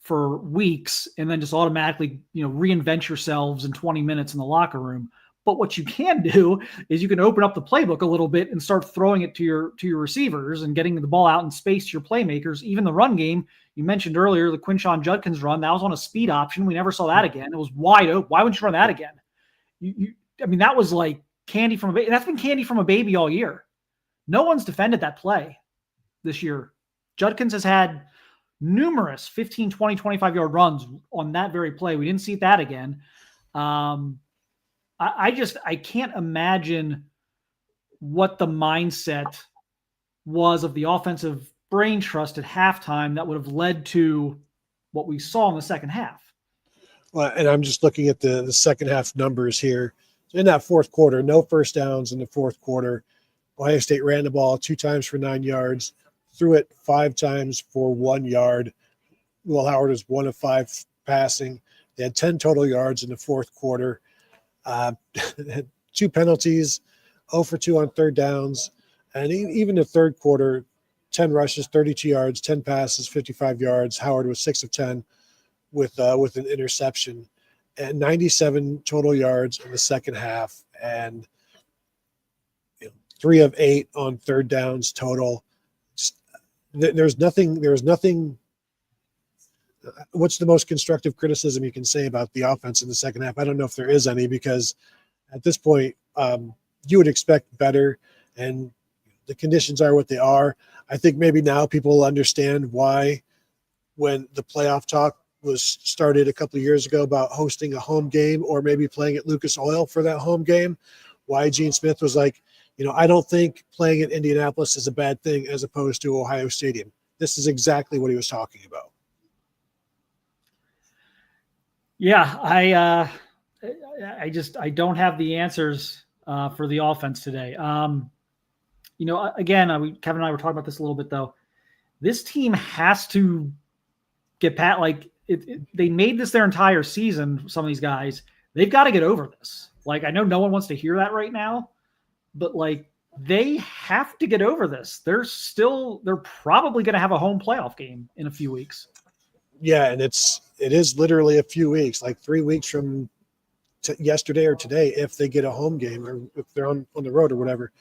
A: for weeks and then just automatically, reinvent yourselves in 20 minutes in the locker room. But what you can do is you can open up the playbook a little bit and start throwing it to your receivers and getting the ball out in space to your playmakers. Even the run game, you mentioned earlier, the Quinshon Judkins run, that was on a speed option. We never saw that again. It was wide open. Why wouldn't you run that again? That was like candy from a baby. That's been candy from a baby all year. No one's defended that play this year. Judkins has had numerous 15, 20, 25-yard runs on that very play. We didn't see that again. I can't imagine what the mindset was of the offensive brain trust at halftime that would have led to what we saw in the second half.
K: Well, and I'm just looking at the second half numbers here. In that fourth quarter, no first downs in the fourth quarter. Ohio State ran the ball 2 times for 9 yards, threw it 5 times for 1 yard. Will Howard was 1 of 5 passing. They had 10 total yards in the fourth quarter. 2 penalties, 0 for 2 on third downs. And even the third quarter, 10 rushes, 32 yards, 10 passes, 55 yards. Howard was 6 of 10 with an interception, and 97 total yards in the second half, and 3 of 8 on third downs total. There's nothing. What's the most constructive criticism you can say about the offense in the second half? I don't know if there is any, because at this point, you would expect better, and the conditions are what they are. I think maybe now people will understand why, when the playoff talk was started a couple of years ago about hosting a home game or maybe playing at Lucas Oil for that home game, why Gene Smith was like, I don't think playing at Indianapolis is a bad thing as opposed to Ohio Stadium. This is exactly what he was talking about.
A: Yeah, I don't have the answers for the offense today. Again, Kevin and I were talking about this a little bit though. This team has to get pat. They made this their entire season. Some of these guys, they've got to get over this. I know no one wants to hear that right now, but they have to get over this. They're probably going to have a home playoff game in a few weeks.
K: Yeah, and it is literally a few weeks, 3 weeks from yesterday or today, if they get a home game or if they're on the road or whatever.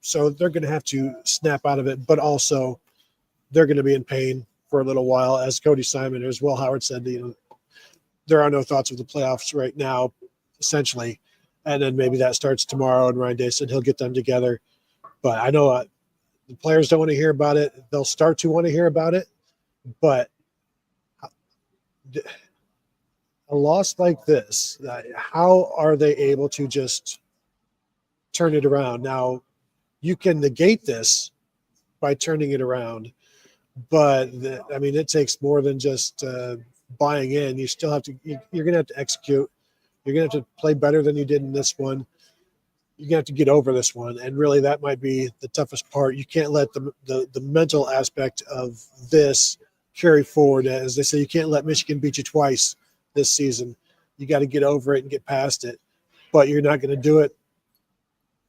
K: So they're going to have to snap out of it, but also they're going to be in pain for a little while. As Cody Simon or as Will Howard said, there are no thoughts of the playoffs right now, essentially. And then maybe that starts tomorrow, and Ryan Day said he'll get them together. But I know the players don't want to hear about it. They'll start to want to hear about it, but a loss like this, how are they able to just turn it around? Now, you can negate this by turning it around, but it takes more than just buying in. You still have to. You're going to have to execute. You're going to have to play better than you did in this one. You're going to have to get over this one, and really, that might be the toughest part. You can't let the mental aspect of this carry forward. As they say, you can't let Michigan beat you twice this season. You got to get over it and get past it, but you're not going to do it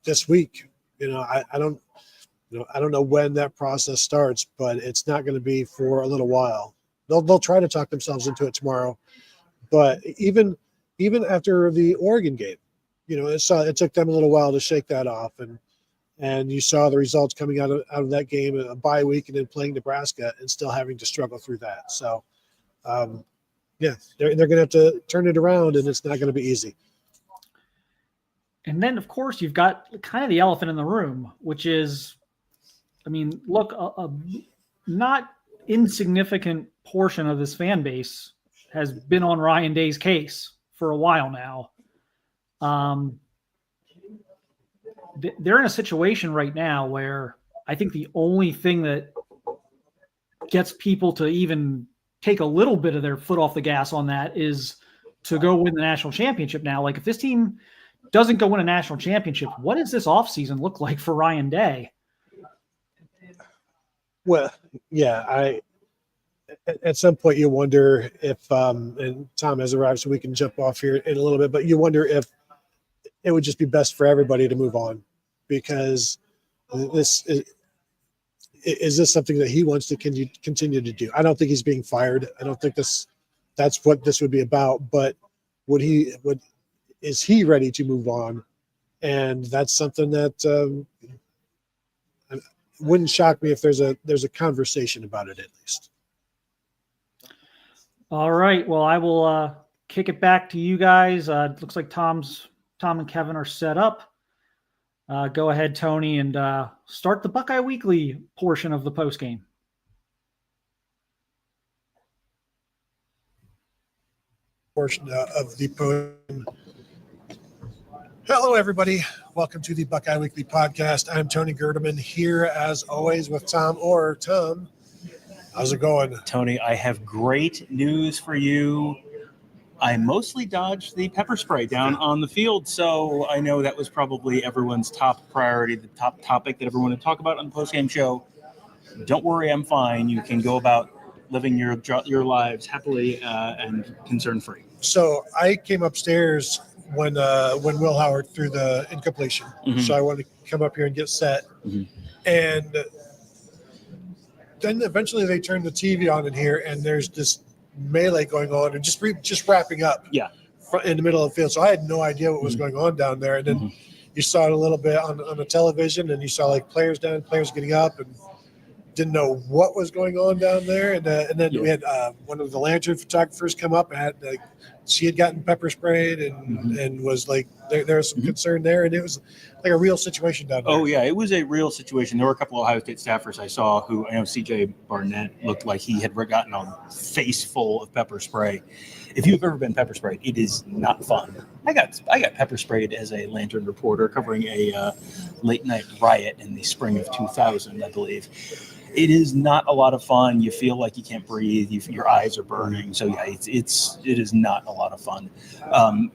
K: this week. I don't know when that process starts, but it's not going to be for a little while. They'll try to talk themselves into it tomorrow, but even after the Oregon game, it took them a little while to shake that off, and you saw the results coming out of that game, a bye week, and then playing Nebraska and still having to struggle through that. So, they're going to have to turn it around, and it's not going to be easy.
A: And then, of course, you've got kind of the elephant in the room, which is, look, a not insignificant portion of this fan base has been on Ryan Day's case for a while now. They're in a situation right now where I think the only thing that gets people to even take a little bit of their foot off the gas on that is to go win the national championship now. If this team doesn't go win a national championship, what does this offseason look like for Ryan Day?
K: Well, yeah, at some point you wonder if, and Tom has arrived, so we can jump off here in a little bit, but you wonder if it would just be best for everybody to move on, because this is this something that he wants to continue to do? I don't think he's being fired. I don't think that's what this would be about, but is he ready to move on? And that's something that wouldn't shock me if there's a conversation about it at least.
A: All right. Well, I will kick it back to you guys. It looks like Tom and Kevin are set up. Go ahead, Tony, and start the Buckeye Weekly portion of the postgame.
K: Portion of the postgame. Hello, everybody. Welcome to the Buckeye Weekly podcast. I'm Tony Gerdeman here, as always, with Tom. Tom, how's it going?
D: Tony, I have great news for you. I mostly dodged the pepper spray down on the field, so I know that was probably everyone's top priority, the top topic that everyone would talk about on the postgame show. Don't worry, I'm fine. You can go about living your lives happily and concern-free.
K: So I came upstairs when Will Howard threw the incompletion.
D: Mm-hmm.
K: So I wanted to come up here and get set.
D: Mm-hmm.
K: And then eventually they turned the TV on in here, and there's this melee going on and just wrapping up in the middle of the field. So I had no idea what was going on down there. And then you saw it a little bit on the television, and you saw players getting up, and didn't know what was going on down there. And then we had one of the lantern photographers come up and had she had gotten pepper sprayed and was like, there was some concern there. And it was like a real situation down there.
D: Oh yeah, it was a real situation. There were a couple of Ohio State staffers I saw who, I know CJ Barnett looked like he had gotten a face full of pepper spray. If you've ever been pepper sprayed, it is not fun. I got pepper sprayed as a Lantern reporter covering a late night riot in the spring of 2000, I believe. It is not a lot of fun. You feel like you can't breathe. Your eyes are burning. So yeah, it is not a lot of fun.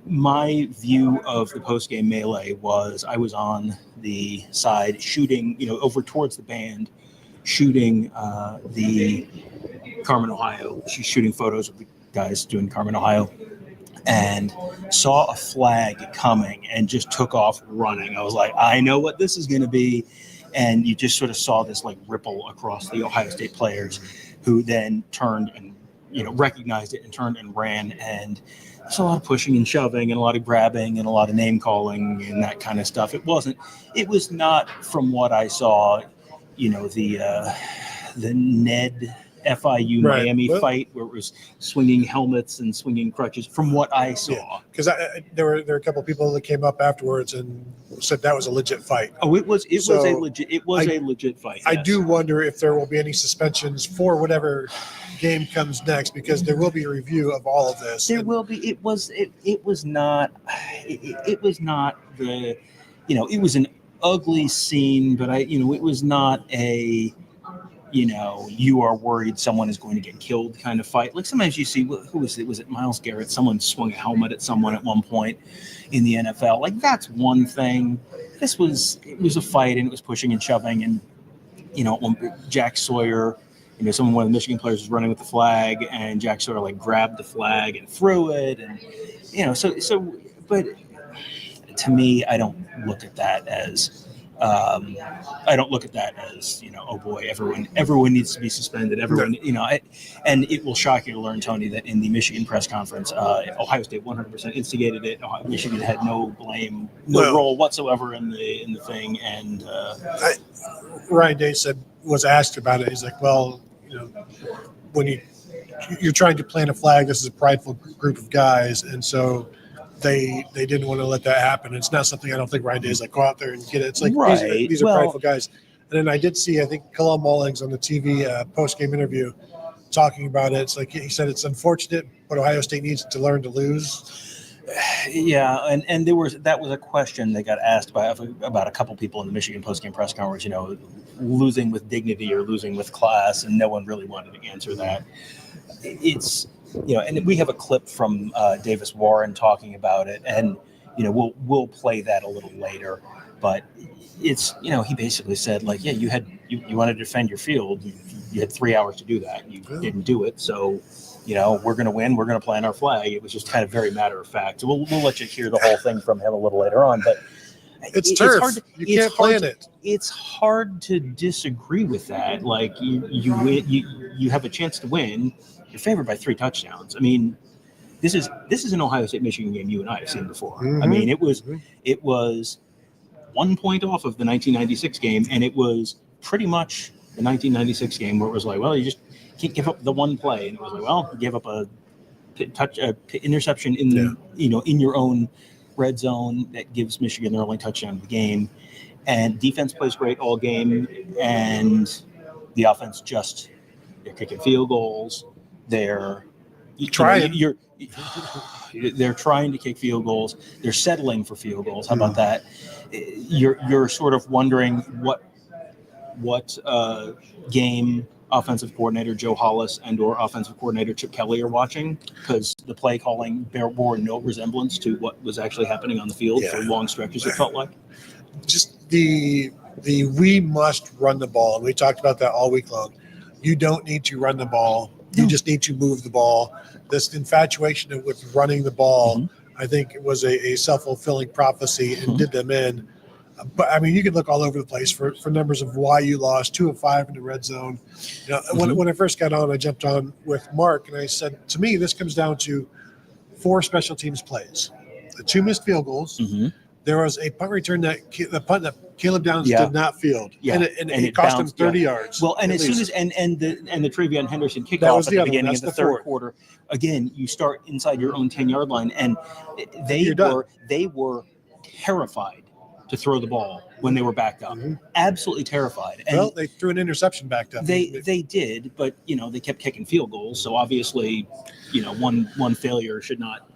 D: My view of the post-game melee was I was on the side shooting, over towards the band, shooting the Carmen, Ohio. She's shooting photos of the guys doing Carmen, Ohio, and saw a flag coming and just took off running. I was like, I know what this is going to be. And you just sort of saw this like ripple across the Ohio State players, who then turned and, recognized it and turned and ran. And there's a lot of pushing and shoving and a lot of grabbing and a lot of name calling and that kind of stuff. It was not, from what I saw, the Ned FIU Miami fight where it was swinging helmets and swinging crutches, from what I saw.
K: Because there were a couple of people that came up afterwards and said that was a legit fight.
D: Oh, it was a legit fight.
K: I do wonder if there will be any suspensions for whatever game comes next, because there will be a review of all of this.
D: There will be. It was not the, it was an ugly scene, but it was not a, you are worried someone is going to get killed kind of fight. Like sometimes you see, who was it? Was it Myles Garrett? Someone swung a helmet at someone at one point in the NFL. Like that's one thing. It was a fight, and it was pushing and shoving, and when Jack Sawyer, one of the Michigan players was running with the flag, and Jack Sawyer like grabbed the flag and threw it, and but to me, I don't look at that as. Oh boy, everyone needs to be suspended. Everyone, and it will shock you to learn, Tony, that in the Michigan press conference, Ohio State 100% instigated it. Michigan had no blame, role whatsoever in the thing. And
K: Ryan Day was asked about it. He's like, well, when you're trying to plant a flag, this is a prideful group of guys, and so. They didn't want to let that happen. It's not something I don't think Ryan Day is like, go out there and get it. It's like, these are prideful guys. And then I did see, I think, Kalel Mullings on the TV post-game interview talking about it. It's like he said it's unfortunate, but Ohio State needs to learn to lose.
D: Yeah, and that was a question that got asked about a couple people in the Michigan post-game press conference, losing with dignity or losing with class, and no one really wanted to answer that. It's and we have a clip from Davis Warren talking about it, and we'll play that a little later. But it's he basically said like, yeah, you wanted to defend your field, you had 3 hours to do that, you didn't do it, so we're going to win, we're going to plant our flag. It was just kind of very matter of fact. So we'll let you hear the whole thing from him a little later on. But
K: it's turf. You can't plant it.
D: It's hard to disagree with that. Like you win, you have a chance to win. You're favored by 3 touchdowns. I mean, this is an Ohio State Michigan game you and I have seen before. I mean, it was 1 point off of the 1996 game, and it was pretty much the 1996 game where it was like, well, you just can't give up the one play, and it was like, well, you gave up a interception in in your own red zone that gives Michigan their only touchdown of the game, and defense plays great all game, and the offense they're kicking field goals. They're
K: trying.
D: They're trying to kick field goals. They're settling for field goals. How about that? You're sort of wondering what game offensive coordinator Joe Hollis and/or offensive coordinator Chip Kelly are watching, because the play calling bore no resemblance to what was actually happening on the field for long stretches. It felt like
K: just the we must run the ball, and we talked about that all week long. You don't need to run the ball. You just need to move the ball. This infatuation with running the ball, I think it was a self-fulfilling prophecy and did them in. But, I mean, you can look all over the place for numbers of why you lost. 2 of 5 in the red zone. When I first got on, I jumped on with Mark, and I said, to me, this comes down to 4 special teams plays. The 2 missed field goals. There was a punt return the punt that Caleb Downs
D: Yeah.
K: did not field.
D: Yeah.
K: And it cost him
D: bounced,
K: 30
D: yeah.
K: yards.
D: Well, and
K: at
D: as soon
K: least.
D: as and the Travion Henderson
K: That
D: kickoff
K: was
D: at
K: the
D: the
K: other one.
D: beginning
K: That's
D: of the
K: the
D: third
K: fourth.
D: quarter, again, you start inside your own 10-yard line, and
K: You're done.
D: they were terrified to throw the ball when they were backed up. Absolutely terrified. And
K: Well, they threw an interception backed up.
D: they did, but they kept kicking field goals. So obviously, one failure should not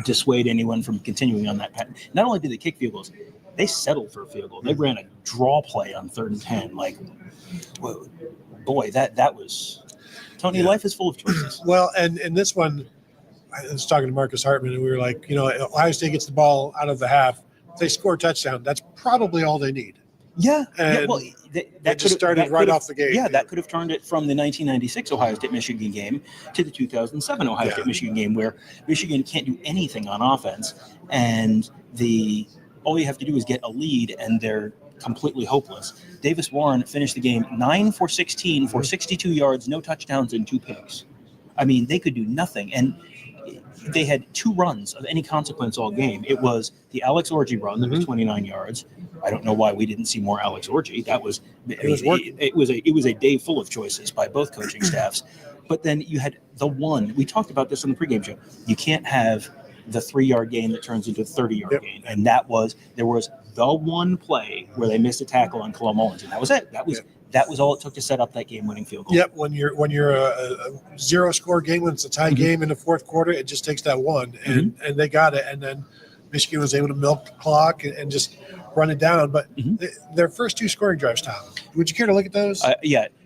D: dissuade anyone from continuing on that path. Not only did they kick field goals, they settled for a field goal. They ran a draw play on 3rd and 10. Like, boy, that was Tony.
K: Yeah.
D: Life is full of choices.
K: Well, and this one, I was talking to Marcus Hartman, and we were like, Ohio State gets the ball out of the half. If they score a touchdown, that's probably all they need.
D: Yeah.
K: And
D: well,
K: that just started right off the gate.
D: Yeah, that could have turned it from the 1996 Ohio State-Michigan game to the 2007 Ohio State-Michigan game, where Michigan can't do anything on offense, and all you have to do is get a lead, and they're completely hopeless. Davis Warren finished the game 9 for 16 for 62 yards, no touchdowns, and 2 picks. I mean, they could do nothing, and they had 2 runs of any consequence all game. It was the Alex Orji run that was 29 yards. I don't know why we didn't see more Alex Orji. That was it was a day full of choices by both coaching staffs. But then you had the one. We talked about this on the pregame show. You can't have the 3-yard gain that turns into a 30-yard gain, and there was the one play where they missed a tackle on Khalil Mullins, and that was it. That was all it took to set up that game-winning field goal.
K: Yep. When you're a 0-score game, when it's a tie game in the fourth quarter, it just takes that one, and they got it. And then Michigan was able to milk the clock and just run it down. But their first 2 scoring drives, Tom, would you care to look at those?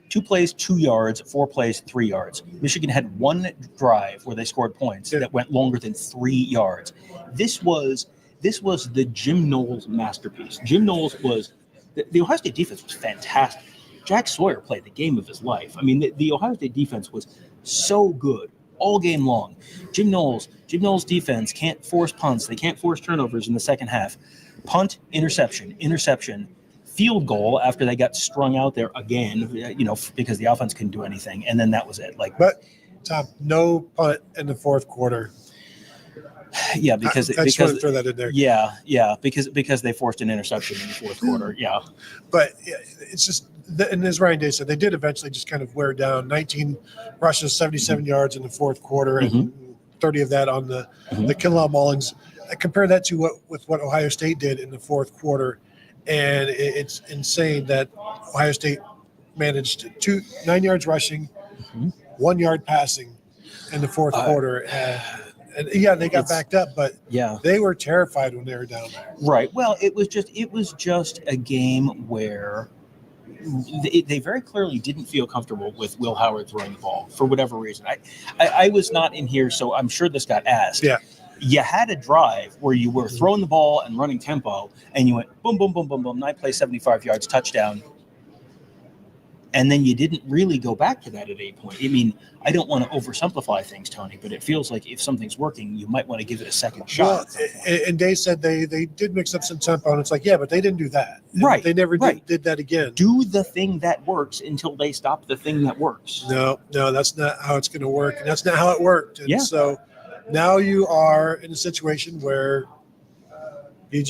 D: 2 plays, 2 yards, 4 plays, 3 yards. Michigan had 1 drive where they scored points that went longer than 3 yards. This was the Jim Knowles masterpiece. Jim Knowles was the Ohio State defense was fantastic. Jack Sawyer played the game of his life. I mean, the Ohio State defense was so good all game long. Jim Knowles' defense can't force punts. They can't force turnovers in the second half. Punt, interception, field goal after they got strung out there again, because the offense couldn't do anything. And then that was it.
K: But Tom, no punt in the fourth quarter.
D: Yeah, because
K: I just want to throw that in there.
D: Yeah, because they forced an interception in the fourth quarter. Yeah,
K: but it's just, and as Ryan Day said, they did eventually just kind of wear down. 19 rushes, 77 yards in the fourth quarter, and 30 of that on the Khalil Mullins. I compare that to what Ohio State did in the fourth quarter, and it's insane that Ohio State managed 9 yards rushing, 1 yard passing in the fourth quarter. And they got backed up, but they were terrified when they were down there.
D: Right. Well, it was just a game where they very clearly didn't feel comfortable with Will Howard throwing the ball for whatever reason. I was not in here, so I'm sure this got asked.
K: Yeah.
D: You had a drive where you were throwing the ball and running tempo, and you went boom, boom, boom, boom, boom, 9 plays, 75 yards, touchdown. And then you didn't really go back to that at any point. I mean, I don't want to oversimplify things, Tony, but it feels like if something's working, you might want to give it a second shot.
K: Well, and Dave said they did mix up some tempo, and it's like, but they didn't do that.
D: Right.
K: They never did that again.
D: Do the thing that works until they stop the thing that works.
K: No, that's not how it's going to work, and that's not how it worked. And so now you are in a situation where you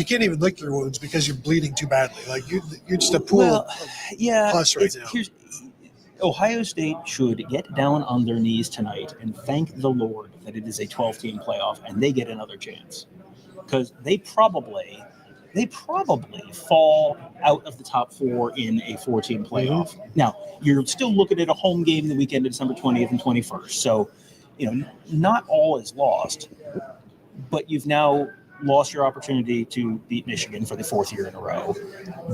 K: can't even lick your wounds because you're bleeding too badly. Like you're just a pool of pus right now.
D: Ohio State should get down on their knees tonight and thank the Lord that it is a 12-team playoff and they get another chance, because they probably fall out of the top 4 in a 4-team playoff. Now you're still looking at a home game the weekend of December 20th and 21st, so not all is lost, but you've now lost your opportunity to beat Michigan for the 4th year in a row.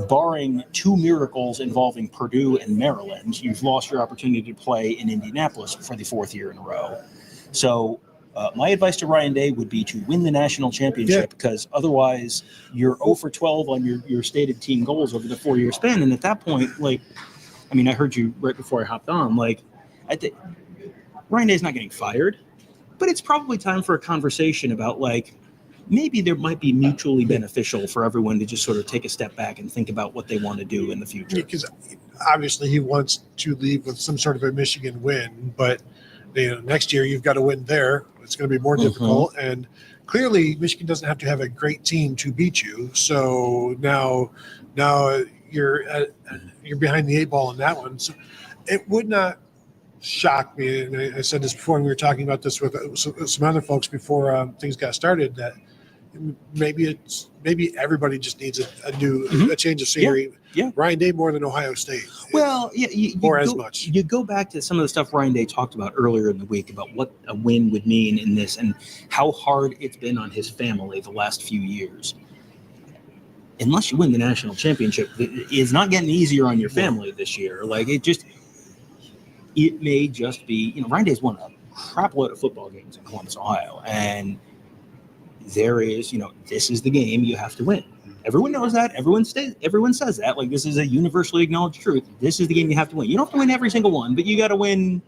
D: Barring 2 miracles involving Purdue and Maryland, you've lost your opportunity to play in Indianapolis for the 4th year in a row. So my advice to Ryan Day would be to win the national championship, because otherwise you're 0 for 12 on your stated team goals over the 4-year span. And at that point, I heard you right before I hopped on, Ryan Day's not getting fired, but it's probably time for a conversation about maybe there might be mutually beneficial for everyone to just sort of take a step back and think about what they want to do in the future.
K: Because obviously he wants to leave with some sort of a Michigan win, but next year you've got to win there. It's going to be more difficult. And clearly Michigan doesn't have to have a great team to beat you. So now you're behind the 8 ball on that one. So it would not shock me, and I said this before, and we were talking about this with some other folks before things got started, that maybe everybody just needs a change of scenery.
D: Yeah.
K: Ryan Day more than Ohio State.
D: Well, yeah,
K: as much.
D: You go back to some of the stuff Ryan Day talked about earlier in the week about what a win would mean in this and how hard it's been on his family the last few years. Unless you win the national championship, it's not getting easier on your family this year. Like it may just be, Ryan Day's won a crap load of football games in Columbus, Ohio, and there is, this is the game you have to win. Everyone knows that. Everyone says that. Like, this is a universally acknowledged truth. This is the game you have to win. You don't have to win every single one, but you got to win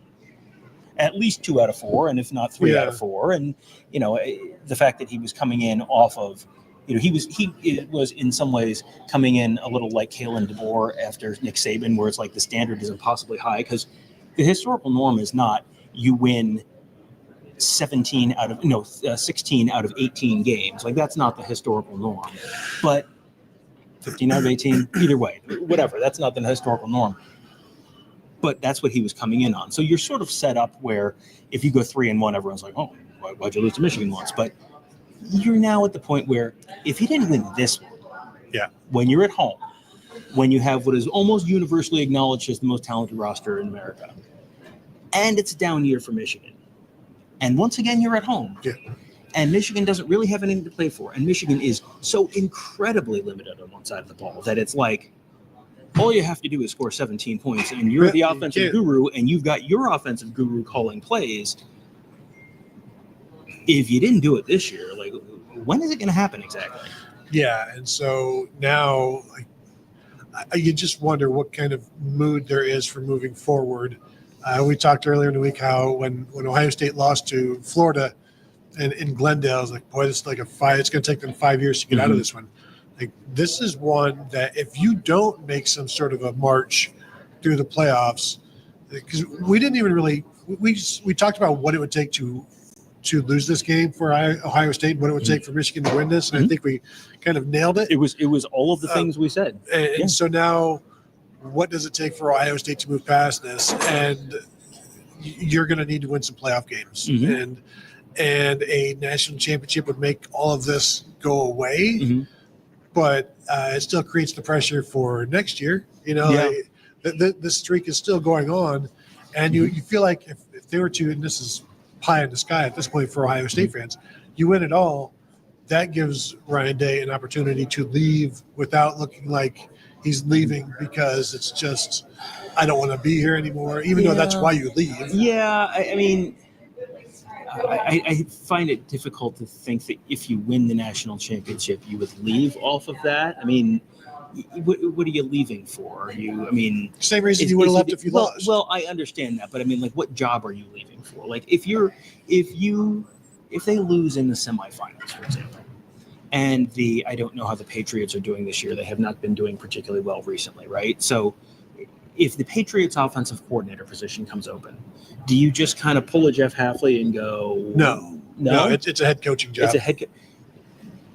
D: at least 2 out of 4, and if not 3 out of 4. And the fact that he was coming in off of, he was in some ways coming in a little like Kalen DeBoer after Nick Saban, where it's like the standard is impossibly high, because the historical norm is not you win 16 out of 18 games. Like, that's not the historical norm. But 15 out of 18, either way, whatever. That's not the historical norm. But that's what he was coming in on. So you're sort of set up where if you go 3-1, everyone's like, oh, why'd you lose to Michigan once? But you're now at the point where if you didn't win this one, when you're at home, when you have what is almost universally acknowledged as the most talented roster in America, and it's a down year for Michigan, and once again, you're at home.
K: Yeah.
D: And Michigan doesn't really have anything to play for. And Michigan is so incredibly limited on one side of the ball that it's like, all you have to do is score 17 points, and you're the offensive guru, and you've got your offensive guru calling plays. If you didn't do it this year, like, when is it going to happen exactly?
K: Yeah, and so now you just wonder what kind of mood there is for moving forward. We talked earlier in the week how when Ohio State lost to Florida and in Glendale, I was like, boy, it's like it's going to take them 5 years to get out of this one. Like, this is one that if you don't make some sort of a march through the playoffs, because we didn't even really we talked about what it would take to lose this game for Ohio State, what it would take for Michigan to win this, and I think we kind of nailed it.
D: It was all of the things we said.
K: And so now, what does it take for Ohio State to move past this? And you're going to need to win some playoff games, and a national championship would make all of this go away. But it still creates the pressure for next year. The streak is still going on, and you feel like if they were to, and this is pie in the sky at this point for Ohio State fans, you win it all, that gives Ryan Day an opportunity to leave without looking like he's leaving because it's just, I don't want to be here anymore, even though that's why you leave.
D: Yeah, I mean, I find it difficult to think that if you win the national championship, you would leave off of that. I mean, what are you leaving for?
K: Same reason you would have left if you lost.
D: Well, I understand that, but I mean, like, what job are you leaving for? Like, if they lose in the semifinals, for example, and I don't know how the Patriots are doing this year. They have not been doing particularly well recently, right? So if the Patriots offensive coordinator position comes open, do you just kind of pull a Jeff Hafley and go,
K: No, it's a head coaching job.
D: It's a head.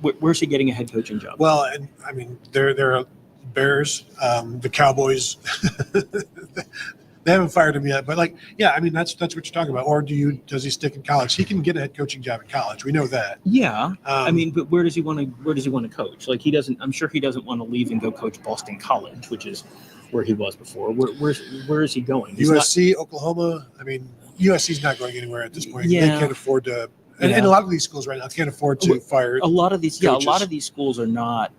D: Where's he getting a head coaching job?
K: Well, and I mean, they're Bears, the Cowboys. They haven't fired him yet, but that's what you're talking about. Or does he stick in college? He can get a head coaching job in college. We know that.
D: Yeah, I mean, but where does he want to coach? Like, he doesn't. I'm sure he doesn't want to leave and go coach Boston College, which is where he was before. Where is he going? He's
K: USC, Oklahoma. I mean, USC's not going anywhere at this point.
D: Yeah.
K: They can't afford to. And a lot of these schools right now can't afford to fire.
D: A lot of these schools are not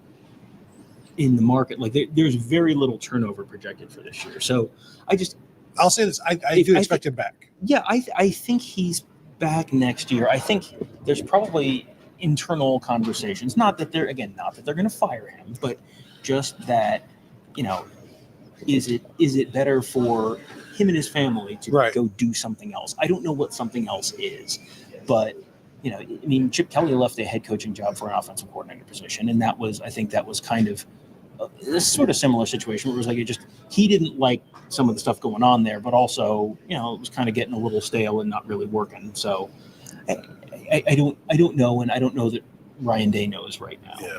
D: in the market. Like, there's very little turnover projected for this year. So
K: I'll say this: I do expect him back.
D: Yeah, I think he's back next year. I think there's probably internal conversations. Not that they're going to fire him, but just that, is it better for him and his family to go do something else? I don't know what something else is, but Chip Kelly left a head coaching job for an offensive coordinator position, and I think that was kind of a sort of similar situation where it was like he didn't like some of the stuff going on there, but also it was kind of getting a little stale and not really working. So I don't know, and I don't know that Ryan Day knows right now.
K: Yeah,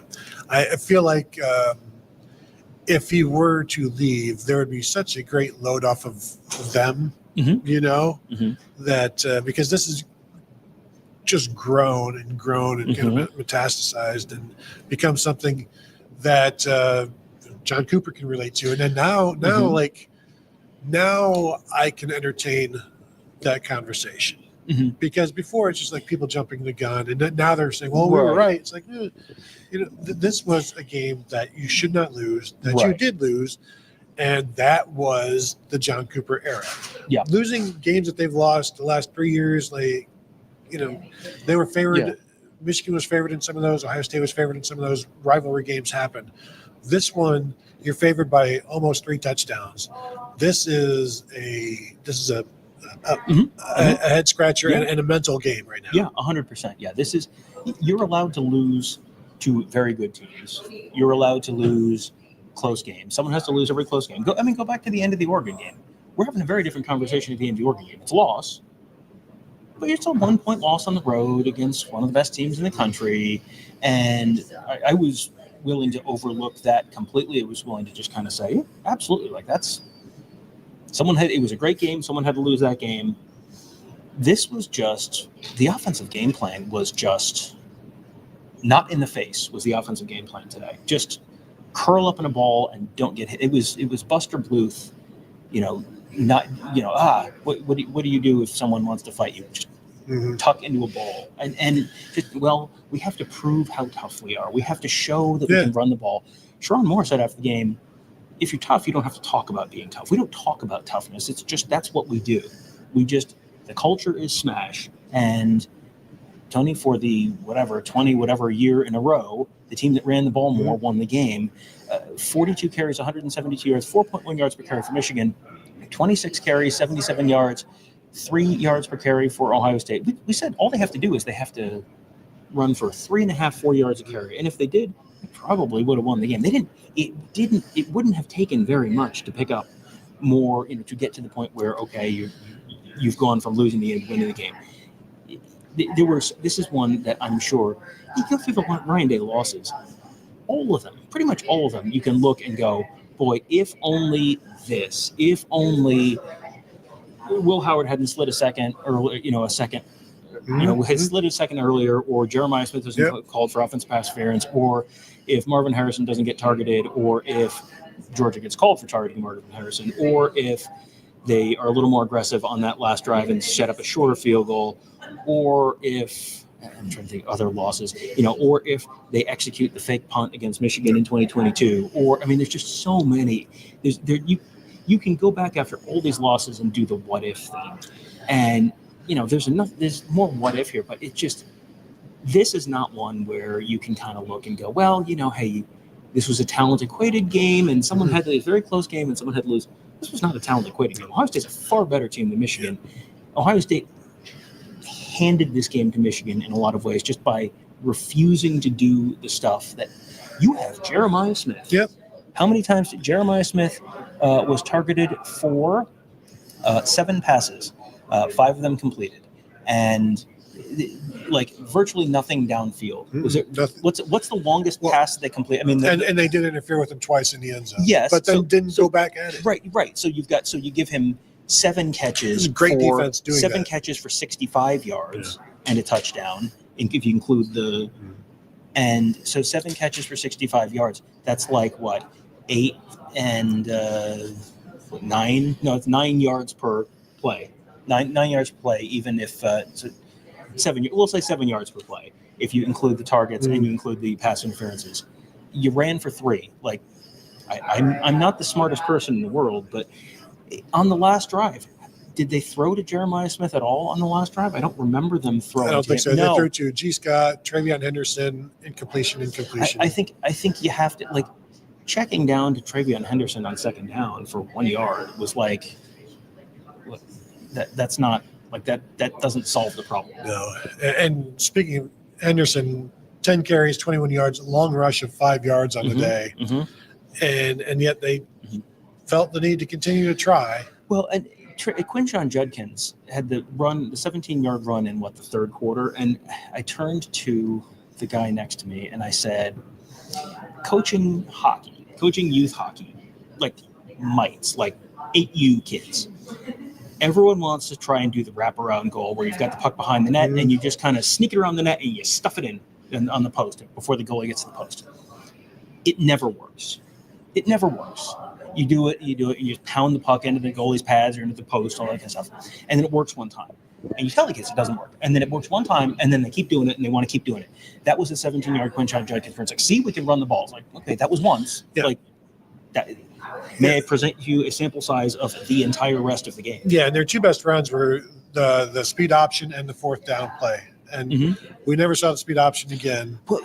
K: I feel like if he were to leave, there would be such a great load off of them, that because this is just grown and kind of metastasized and become something that John Cooper can relate to. And then now I can entertain that conversation. Because before it's just like people jumping the gun, and then now they're saying, "Well, we were right." It's like, this was a game that you should not lose, that you did lose, and that was the John Cooper era.
D: Yeah,
K: losing games that they've lost the last 3 years, they were favored.
D: Yeah.
K: Michigan was favored in some of those. Ohio State was favored in some of those. Rivalry games happened. This one, you're favored by almost 3 touchdowns. This is a head scratcher and a mental game right now.
D: Yeah, 100%. Yeah, you're allowed to lose to very good teams. You're allowed to lose close games. Someone has to lose every close game. Go back to the end of the Oregon game. We're having a very different conversation at the end of the Oregon game. It's a loss, but it's a 1-point loss on the road against one of the best teams in the country. And I was willing to overlook that completely. I was willing to just kind of say, yeah, absolutely. Like it was a great game. Someone had to lose that game. This was just, the offensive game plan was just not in the face was the offensive game plan today. Just curl up in a ball and don't get hit. It was Buster Bluth, what do you do if someone wants to fight you? Just tuck into a ball. And just, we have to prove how tough we are. We have to show that we can run the ball. Sharon Moore said after the game, if you're tough, you don't have to talk about being tough. We don't talk about toughness. It's just, that's what we do. The culture is smash. And Tony, for the 20 year in a row, the team that ran the ball more won the game. 42 carries, 172 yards, 4.1 yards per carry for Michigan, 26 carries, 77 yards, 3 yards per carry for Ohio State. We said all they have to do is they have to run for 3.5, 4 yards a carry. And if they did, they probably would have won the game. It wouldn't have taken very much to pick up more, to get to the point where, you've gone from losing the game to winning the game. This is one that I'm sure, you go through the Ryan Day losses, all of them, pretty much all of them, you can look and go, boy, if only this, if only Will Howard hadn't slid a second, had slid a second earlier, or Jeremiah Smith wasn't called for offensive pass interference, or if Marvin Harrison doesn't get targeted, or if Georgia gets called for targeting Marvin Harrison, or if they are a little more aggressive on that last drive and set up a shorter field goal, or if, I'm trying to think other losses, or if they execute the fake punt against Michigan in 2022, there's just so many. You can go back after all these losses and do the what if thing. And, there's more what if here, but this is not one where you can kind of look and go, hey, this was a talent equated game and someone had a very close game and someone had to lose. This was not a talent equated game. Ohio State's a far better team than Michigan. Ohio State handed this game to Michigan in a lot of ways just by refusing to do the stuff that you have. Jeremiah Smith.
K: Yep.
D: How many times did Jeremiah Smith was targeted for 7 passes, 5 of them completed, and virtually nothing downfield. Was it what's the longest pass they complete?
K: And they did interfere with him twice in the end zone.
D: Yes,
K: but then didn't go back at it.
D: Right. So you give him 7 catches.
K: Great
D: for
K: defense doing
D: 7
K: that.
D: catches for 65 yards and a touchdown. If you include and so 7 catches for 65 yards. That's 8 and 9. No, it's 9 yards per play. 9 yards per play, even if 7. We'll say 7 yards per play if you include the targets and you include the pass interferences. You ran for 3. I'm not the smartest person in the world, but on the last drive, did they throw to Jeremiah Smith at all on the last drive? I don't remember them throwing.
K: I don't
D: to
K: think
D: him.
K: so.
D: No.
K: They threw to G. Scott, Travion Henderson, incompletion.
D: I think you have to checking down to Travion Henderson on 2nd down for 1 yard was that's not that doesn't solve the problem.
K: No. And speaking of Henderson, 10 carries, 21 yards, long rush of 5 yards on the day. And yet they felt the need to continue to try.
D: Well, and Quinshon Judkins had the 17-yard run in the third quarter, and I turned to the guy next to me and I said, coaching youth hockey, like mites, like 8U kids. Everyone wants to try and do the wraparound goal where you've got the puck behind the net and you just kind of sneak it around the net and you stuff it in on the post before the goalie gets to the post. It never works. It never works. You do it, you pound the puck into the goalie's pads or into the post, all that kind of stuff. And then it works one time. And you tell the kids it doesn't work. And then it works one time, and then they keep doing it, and they want to keep doing it. That was a 17-yard Quinshon Judkins. It's like, see, we can run the ball. It's like, okay, that was once.
K: Yeah.
D: Like, that. May I present you a sample size of the entire rest of the game?
K: Yeah, and their two best runs were the speed option and the fourth down play. And we never saw the speed option again.
D: Well,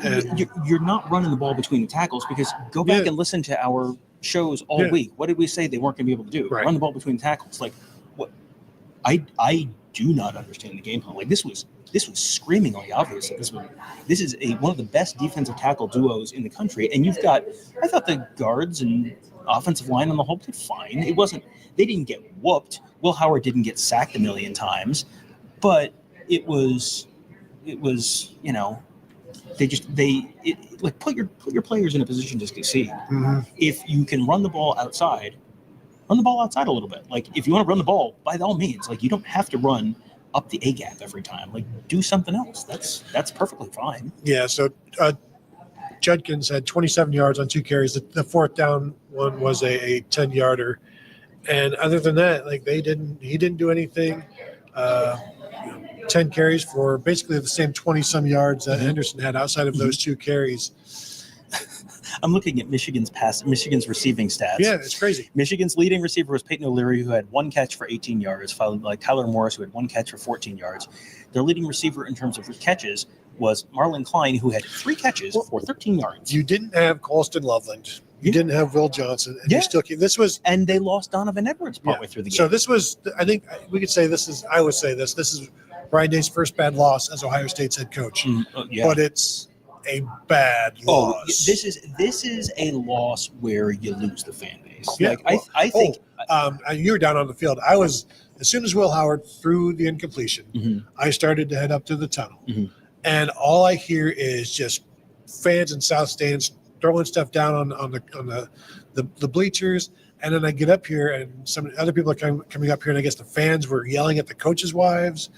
D: you're not running the ball between the tackles because go back and listen to our shows all week. What did we say they weren't going to be able to do?
K: Right.
D: Run the ball between tackles. Like, what? I do not understand the game plan. Like this was screamingly obvious. This is one of the best defensive tackle duos in the country, and you've got. I thought the guards and offensive line on the whole did fine. It wasn't. They didn't get whooped. Will Howard didn't get sacked a million times, but it was put your players in a position to succeed. If you can run the ball outside a little bit. Like if you want to run the ball, by all means, like you don't have to run up the A gap every time. Like do something else. That's perfectly fine.
K: Yeah. So Judkins had 27 yards on 2 carries. The fourth down one was a 10-yarder, and other than that, like he didn't do anything. 10 carries for basically the same 20-some yards that Henderson had outside of those 2 carries.
D: I'm looking at Michigan's receiving stats.
K: Yeah, it's crazy.
D: Michigan's leading receiver was Peyton O'Leary, who had 1 catch for 18 yards, followed by Tyler Morris, who had 1 catch for 14 yards. Their leading receiver in terms of catches was Marlon Klein, who had 3 catches for 13 yards.
K: You didn't have Colston Loveland. You didn't have Will Johnson. And you still keep,
D: and they lost Donovan Edwards partway through the game.
K: So this was, I think we could say I would say this is Ryan Day's first bad loss as Ohio State's head coach. But it's a bad loss.
D: This is a loss where you lose the fan base.
K: Yeah,
D: I think
K: you were down on the field. I was, as soon as Will Howard threw the incompletion, I started to head up to the tunnel. And all I hear is just fans in South Stands throwing stuff down on the bleachers. And then I get up here, and some other people are coming up here, and I guess the fans were yelling at the coaches' wives,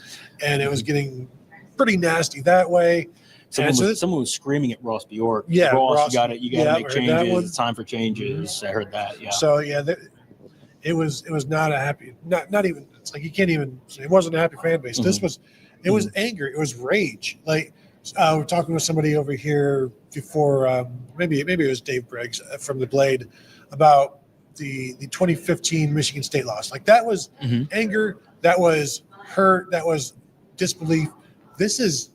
K: and it was getting pretty nasty that way.
D: Someone was screaming at Ross Bjork.
K: Yeah,
D: Ross, you got to make changes. It's time for changes. I heard that. Yeah.
K: So it was not a happy. Not even. It's like you can't even. It wasn't a happy fan base. This was. It was anger. It was rage. Like we're talking with somebody over here before. Maybe it was Dave Briggs from the Blade about the 2015 Michigan State loss. Like that was anger. That was hurt. That was disbelief. This is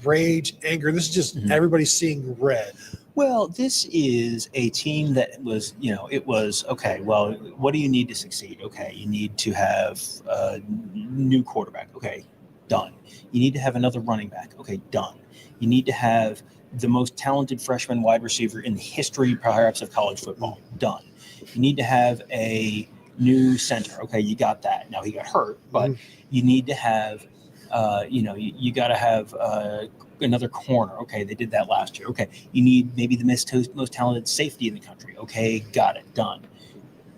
K: rage, anger. This is just everybody seeing red.
D: Well, this is a team that was, it was, okay, well, what do you need to succeed? Okay, you need to have a new quarterback. Okay, done. You need to have another running back. Okay, done. You need to have the most talented freshman wide receiver in the history, perhaps, of college football. Done. You need to have a new center. Okay, you got that. Now he got hurt, but you need to have, you got to have another corner. Okay, they did that last year. Okay, you need maybe the most talented safety in the country. Okay, got it, done.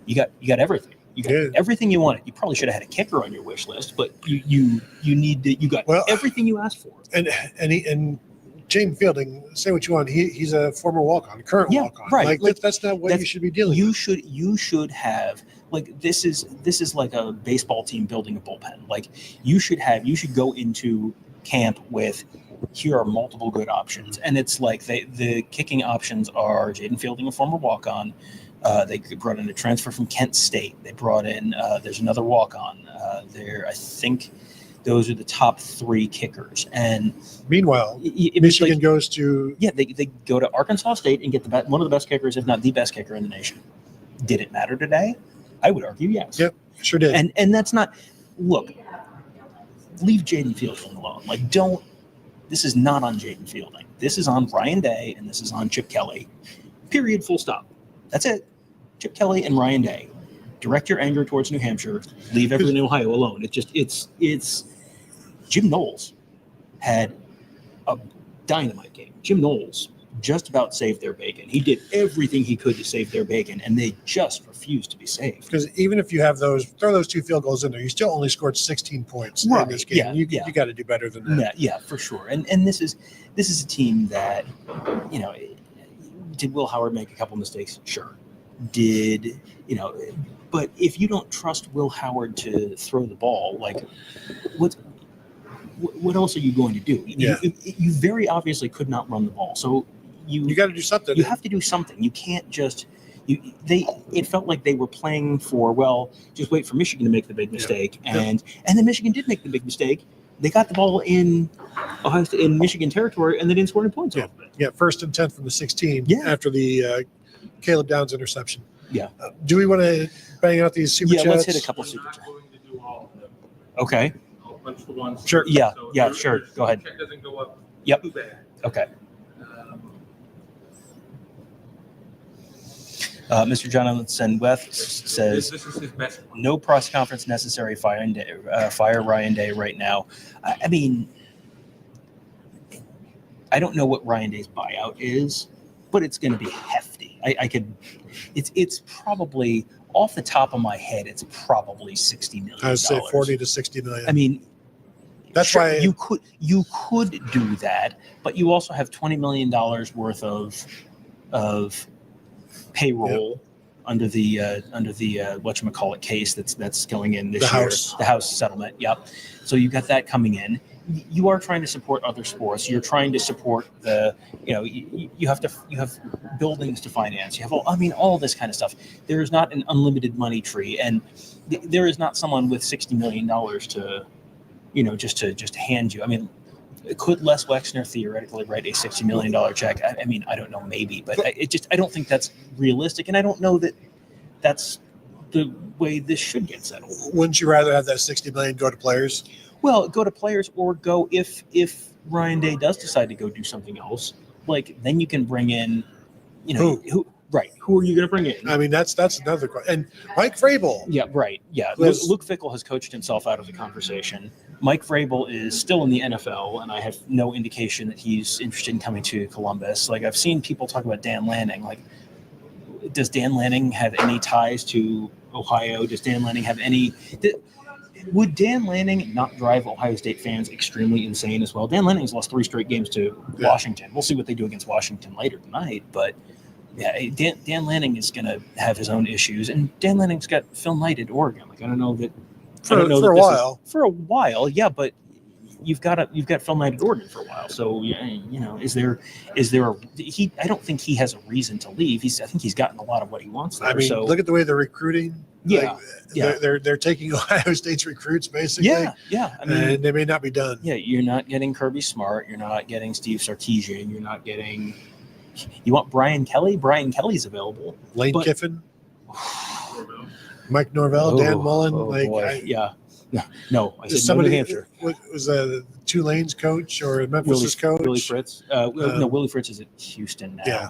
D: You got everything. You got everything you wanted. You probably should have had a kicker on your wish list, but you got everything you asked for.
K: And Jaden Fielding, say what you want. He's a former walk-on, current walk-on.
D: Right.
K: Like that's not what you should be dealing with.
D: You should have, like, this is like a baseball team building a bullpen. Like you should go into camp with, here are multiple good options. And it's like the kicking options are Jaden Fielding, a former walk-on. They brought in a transfer from Kent State. They brought in, there's another walk-on there. I think those are the top 3 kickers. And
K: meanwhile, Michigan goes to...
D: Yeah, they go to Arkansas State and get one of the best kickers, if not the best kicker in the nation. Did it matter today? I would argue yes.
K: Yep, sure did.
D: And that's not... Look, leave Jaden Fielding alone. Like, this is not on Jaden Fielding. This is on Ryan Day, and this is on Chip Kelly. Period, full stop. That's it. Chip Kelly and Ryan Day. direct your anger towards New Hampshire, leave everyone in Ohio alone. It's Jim Knowles had a dynamite game. Jim Knowles just about saved their bacon. He did everything he could to save their bacon, and they just refused to be saved.
K: Because even if you have throw those 2 field goals in there, you still only scored 16 points in this game. You got to do better than that.
D: Yeah, for sure. And this is a team that, did Will Howard make a couple mistakes? Sure. But if you don't trust Will Howard to throw the ball, like what else are you going to do?
K: Yeah.
D: You very obviously could not run the ball. So you
K: got to do something.
D: You have to do something. You can't just it felt like they were playing for, well, just wait for Michigan to make the big mistake. And then Michigan did make the big mistake. They got the ball in Michigan territory, and they didn't score any points off of it.
K: Yeah, 1st and 10 from the 16 after the Caleb Downs interception.
D: Yeah.
K: Do we want to bang out these super chats?
D: Yeah, let's hit a couple super chats. Okay.
I: I'll punch the ones.
D: Sure. Yeah. Yeah. Sure. Go ahead.
I: Check doesn't go up
D: Yep.
I: too bad.
D: Okay. Mr. Jonathan West says,
I: This is his best one.
D: no press conference necessary. Fire Ryan Day right now. I mean, I don't know what Ryan Day's buyout is, but it's going to be hefty. It's probably, off the top of my head, it's probably $60 million.
K: I would say 40 to 60 million.
D: I mean,
K: that's
D: sure,
K: why
D: you could do that, but you also have $20 million worth of payroll under the whatchamacallit case that's going in this year. The House settlement. Yep. So you got that coming in. You are trying to support other sports. You're trying to support you have buildings to finance. You have all this kind of stuff. There is not an unlimited money tree, and there is not someone with $60 million to, just hand you. I mean, could Les Wexner theoretically write a $60 million check? I mean, I don't know, maybe, but I don't think that's realistic, and I don't know that that's the way this should get settled.
K: Wouldn't you rather have that 60 million go to players?
D: Well, go to players, or go if Ryan Day does decide to go do something else, like then you can bring in, who are you going to bring in?
K: I mean, that's another question. And Mike Vrabel.
D: Yeah, right. Yeah, Luke Fickell has coached himself out of the conversation. Mike Vrabel is still in the NFL, and I have no indication that he's interested in coming to Columbus. Like, I've seen people talk about Dan Lanning. Like, does Dan Lanning have any ties to Ohio? Does Dan Lanning have any? Would Dan Lanning not drive Ohio State fans extremely insane as well? Dan Lanning's lost 3 straight games to Washington. We'll see what they do against Washington later tonight, but yeah, Dan Lanning is going to have his own issues, and Dan Lanning's got Phil Knight at Oregon. Like, I don't know that for a while, yeah, but you've got Phil Knight at Oregon for a while. So is there I don't think he has a reason to leave. I think he's gotten a lot of what he wants there.
K: I mean, look at the way they're recruiting.
D: Yeah,
K: They're taking Ohio State's recruits basically.
D: Yeah. I mean,
K: and they may not be done.
D: Yeah, you're not getting Kirby Smart. You're not getting Steve Sarkisian. You're not getting. You want Brian Kelly? Brian Kelly's available.
K: Lane Kiffin, Mike Norvell, Dan Mullen.
D: No, I said New Hampshire.
K: Was Tulane's coach or Memphis's coach?
D: Willie Fritz. No, Willie Fritz is at Houston now.
K: Yeah.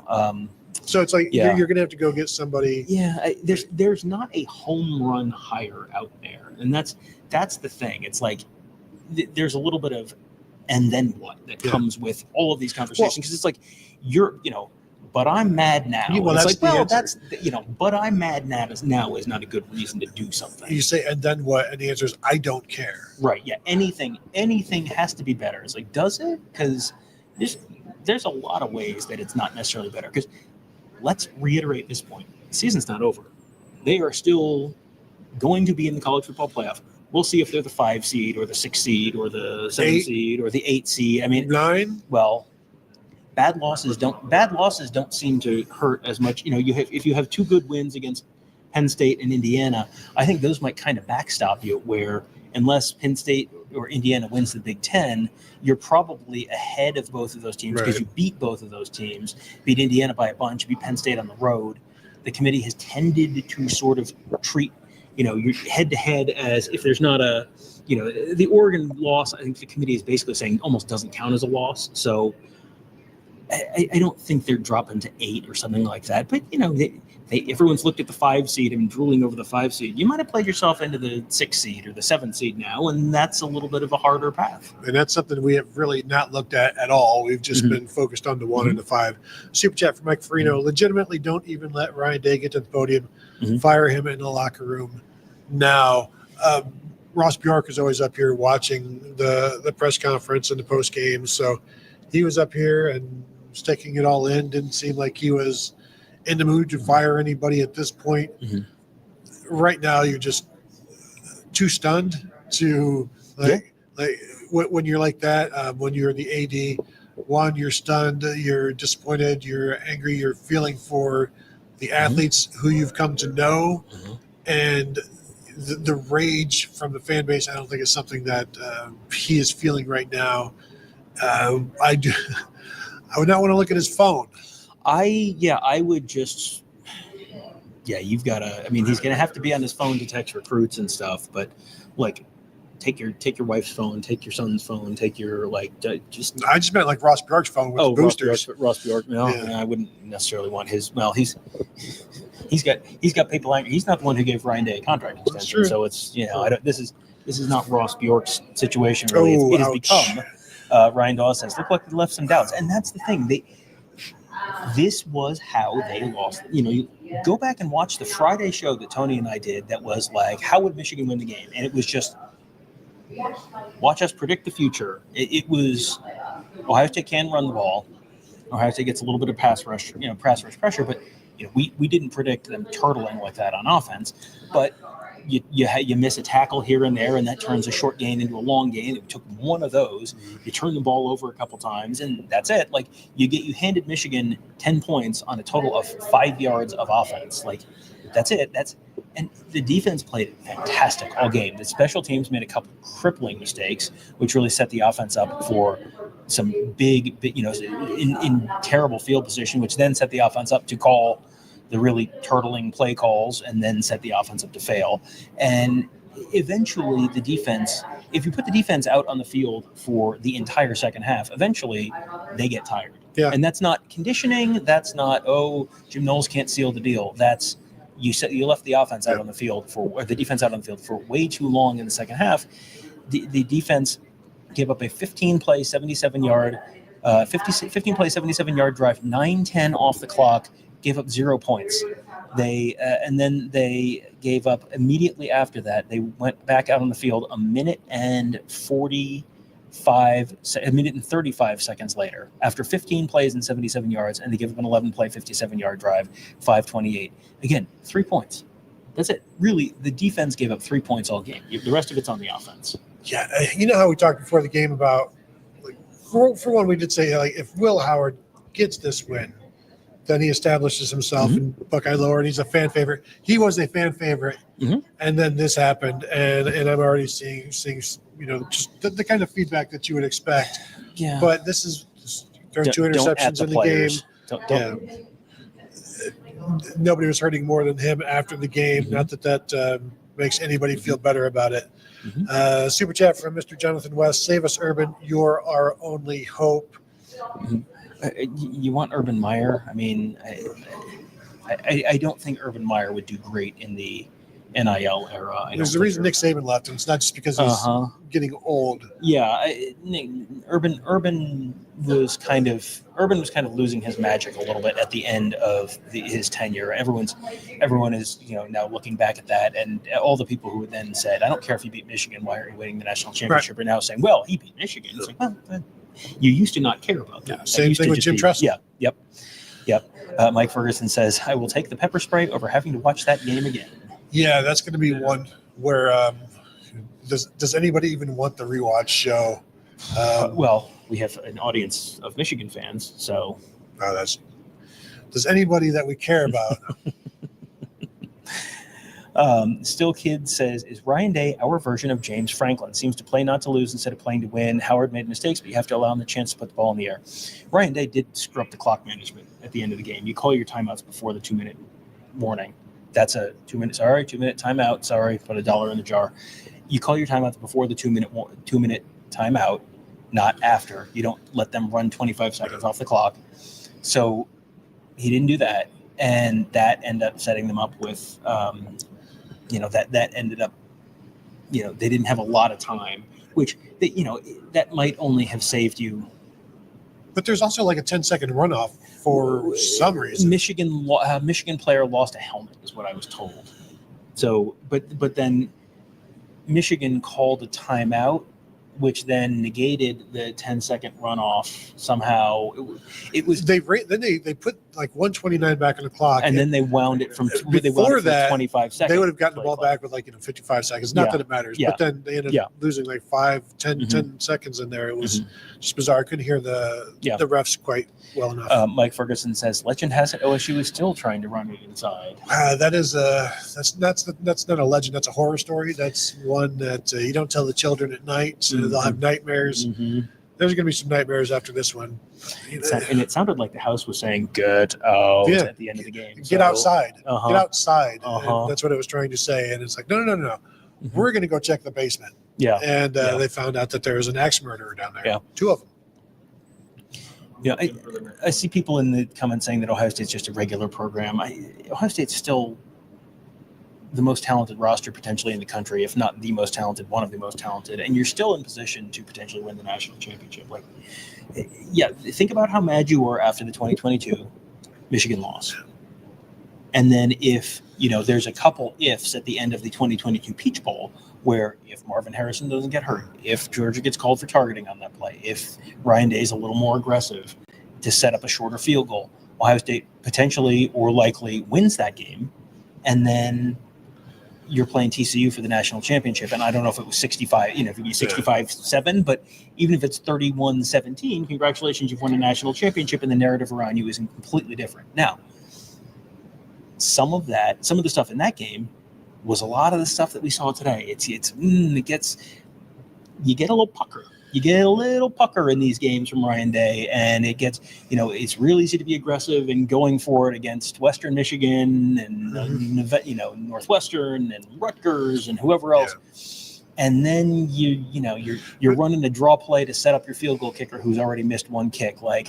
K: So it's like you're going to have to go get somebody.
D: Yeah, there's not a home run hire out there, and that's the thing. It's like there's a little bit of, and then what that comes with all of these conversations, because it's like but I'm mad now. But I'm mad now is not a good reason to do something.
K: You say, and then what? And the answer is, I don't care.
D: Right. Yeah. Anything has to be better. It's like, does it? Because there's a lot of ways that it's not necessarily better. Because let's reiterate this point. The season's not over. They are still going to be in the college football playoff. We'll see if they're the 5 seed or the 6 seed or the 7 seed or the 8 seed. I mean,
K: 9.
D: Well, bad losses don't seem to hurt as much. If you have 2 good wins against Penn State and Indiana, I think those might kind of backstop you, where unless Penn State or Indiana wins the Big Ten, you're probably ahead of both of those teams because you beat both of those teams, beat Indiana by a bunch, beat Penn State on the road. The committee has tended to sort of treat, your head-to-head as if there's not the Oregon loss, I think the committee is basically saying almost doesn't count as a loss. So I don't think they're dropping to 8 or something like that. But everyone's looked at the 5 seed and drooling over the 5 seed. You might have played yourself into the 6 seed or the 7 seed now, and that's a little bit of a harder path.
K: And that's something we have really not looked at all. We've just been focused on the 1 and the 5. Super chat from Mike Farino. Legitimately, don't even let Ryan Day get to the podium. Fire him in the locker room now. Ross Bjork is always up here watching the press conference and the post game. So he was up here and was taking it all in. Didn't seem like he was in the mood to fire anybody at this point. Right now, you're just too stunned to like when you're like that. When you're the AD, one, you're stunned, you're disappointed, you're angry, you're feeling for the athletes who you've come to know, and the rage from the fan base. I don't think is something that he is feeling right now. I would not want to look at his phone.
D: I would just, you've got to, I mean, he's going to have to be on his phone to text recruits and stuff, but like, take your wife's phone, take your son's phone, take your, just.
K: I just meant like Ross Bjork's phone with the boosters.
D: Ross Bjork. No, I wouldn't necessarily want his, he's got people angry. He's not the one who gave Ryan Day a contract extension. So it's, this is not Ross Bjork's situation really. It has become, Ryan Dawson says, look like they left some doubts. And that's the thing. This was how they lost. You go back and watch the Friday show that Tony and I did that was like, how would Michigan win the game? And it was just, watch us predict the future. It was Ohio State can run the ball. Ohio State gets a little bit of pass rush pressure, but we didn't predict them turtling like that on offense. But you miss a tackle here and there, and that turns a short gain into a long gain. It took one of those. You turn the ball over a couple times, and that's it. Like you handed Michigan 10 points on a total of 5 yards of offense. Like that's it. And the defense played fantastic all game. The special teams made a couple crippling mistakes, which really set the offense up for some big in terrible field position, which then set the offense up to call the really turtling play calls and then set the offense up to fail. And eventually the defense, if you put the defense out on the field for the entire second half, eventually they get tired.
K: Yeah.
D: And that's not conditioning. That's not, Jim Knowles can't seal the deal. That's you left the offense out on the field or the defense out on the field for way too long in the second half. The defense gave up a 15-play, 77-yard drive, 9-10 off the clock, gave up 0 points. And then they gave up immediately after that. They went back out on the field a minute and 35 seconds later, after 15 plays and 77 yards, and they give up an 11-play, 57-yard drive, 5:28. Again, 3 points. That's it. Really, the defense gave up 3 points all game. The rest of it's on the offense.
K: Yeah, you know how we talked before the game about, for one, we did say if Will Howard gets this win, then he establishes himself in Buckeye lore, and he's a fan favorite. He was a fan favorite, and then this happened, and I'm already seeing just the kind of feedback that you would expect.
D: Yeah.
K: But this is there are 2 interceptions in the game. Nobody was hurting more than him after the game. Not that makes anybody feel better about it. Super chat from Mr. Jonathan West. Save us, Urban. You're our only hope.
D: You want Urban Meyer? I mean, I don't think Urban Meyer would do great in the NIL era.
K: There's a reason Nick Saban left, and it's not just because he's getting old.
D: Yeah, Urban was kind of losing his magic a little bit at the end of his tenure. Everyone is now looking back at that, and all the people who then said, "I don't care if you beat Michigan, why are you winning the national championship?" Are now saying, "Well, he beat Michigan." It's like, well, you used to not care about that.
K: Same thing with Jim Tressel.
D: Yeah, yep. Mike Ferguson says, "I will take the pepper spray over having to watch that game again."
K: Yeah, that's going to be one where does anybody even want the rewatch show?
D: Well, we have an audience of Michigan fans, so.
K: Does anybody that we care about?
D: Still Kid says, is Ryan Day our version of James Franklin? Seems to play not to lose instead of playing to win. Howard made mistakes, but you have to allow him the chance to put the ball in the air. Ryan Day did screw up the clock management at the end of the game. You call your timeouts before the 2-minute warning. That's a 2-minute timeout. Sorry, put $1 in the jar. You call your timeouts before the 2-minute timeout. not after. You don't let them run 25 seconds off the clock. So he didn't do that. And that ended up setting them up with, that ended up, they didn't have a lot of time, which, that might only have saved you.
K: But there's also like a 10-second runoff for some reason.
D: Michigan player lost a helmet, is what I was told. So, but then Michigan called a timeout, which then negated the 10-second runoff somehow. It was
K: they put like 129 back on the clock,
D: and then they wound it from
K: before that
D: 25 seconds.
K: They would have gotten the ball back with 55 seconds. Not that it matters, but then they ended up losing like 10 seconds in there. It was just bizarre. I couldn't hear the refs quite well enough.
D: Mike Ferguson says legend has it OSU is still trying to run it inside.
K: That's not a legend. That's a horror story. That's one that you don't tell the children at night, so they'll have nightmares. There's going to be some nightmares after this one.
D: And it sounded like the house was saying "good" at the end of the game.
K: Get outside. Get outside.
D: Uh-huh.
K: And that's what it was trying to say. And it's like, no. We're going to go check the basement.
D: Yeah.
K: And they found out that there was an axe murderer down there.
D: Yeah.
K: 2 of them.
D: I see people in the comments saying that Ohio State's just a regular program. Ohio State's still the most talented roster potentially in the country, if not the most talented, one of the most talented, and you're still in position to potentially win the national championship. Think about how mad you were after the 2022 Michigan loss. And then if, there's a couple ifs at the end of the 2022 Peach Bowl, where if Marvin Harrison doesn't get hurt, if Georgia gets called for targeting on that play, if Ryan Day's a little more aggressive to set up a shorter field goal, Ohio State potentially or likely wins that game. And then you're playing TCU for the national championship. And I don't know if it was 65, if it would be 65-7, but even if it's 31-17, congratulations, you've won a national championship, and the narrative around you isn't completely different. Now, some of the stuff in that game was a lot of the stuff that we saw today. You get a little pucker. You get a little pucker in these games from Ryan Day, and it gets, it's real easy to be aggressive and going for it against Western Michigan and Northwestern and Rutgers and whoever else. Yeah. And then you're running a draw play to set up your field goal kicker who's already missed one kick. I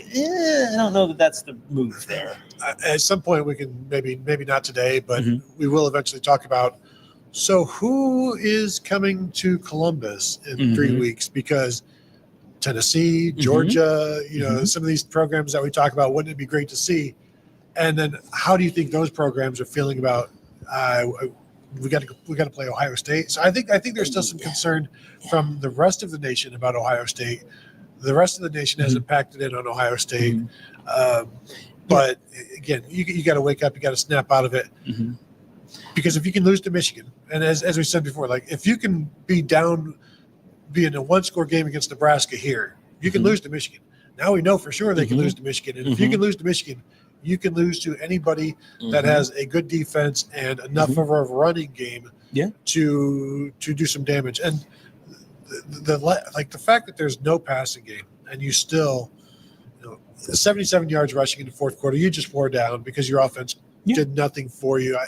D: don't know that that's the move there.
K: At some point, we can maybe not today, but we will eventually talk about. So who is coming to Columbus in 3 weeks? Because Tennessee, Georgia, some of these programs that we talk about, wouldn't it be great to see? And then how do you think those programs are feeling about we got to play Ohio State? So I think there's still some concern from the rest of the nation about Ohio State. The rest of the nation has impacted in on Ohio State. But again, you got to wake up, you got to snap out of it. Because if you can lose to Michigan, and as we said before, if you can be in a 1-score game against Nebraska here, you can lose to Michigan. Now we know for sure they can lose to Michigan. And if you can lose to Michigan, you can lose to anybody that has a good defense and enough of a running game to do some damage. And the fact that there's no passing game and you still 77 yards rushing in the fourth quarter, you just wore down because your offense did nothing for you.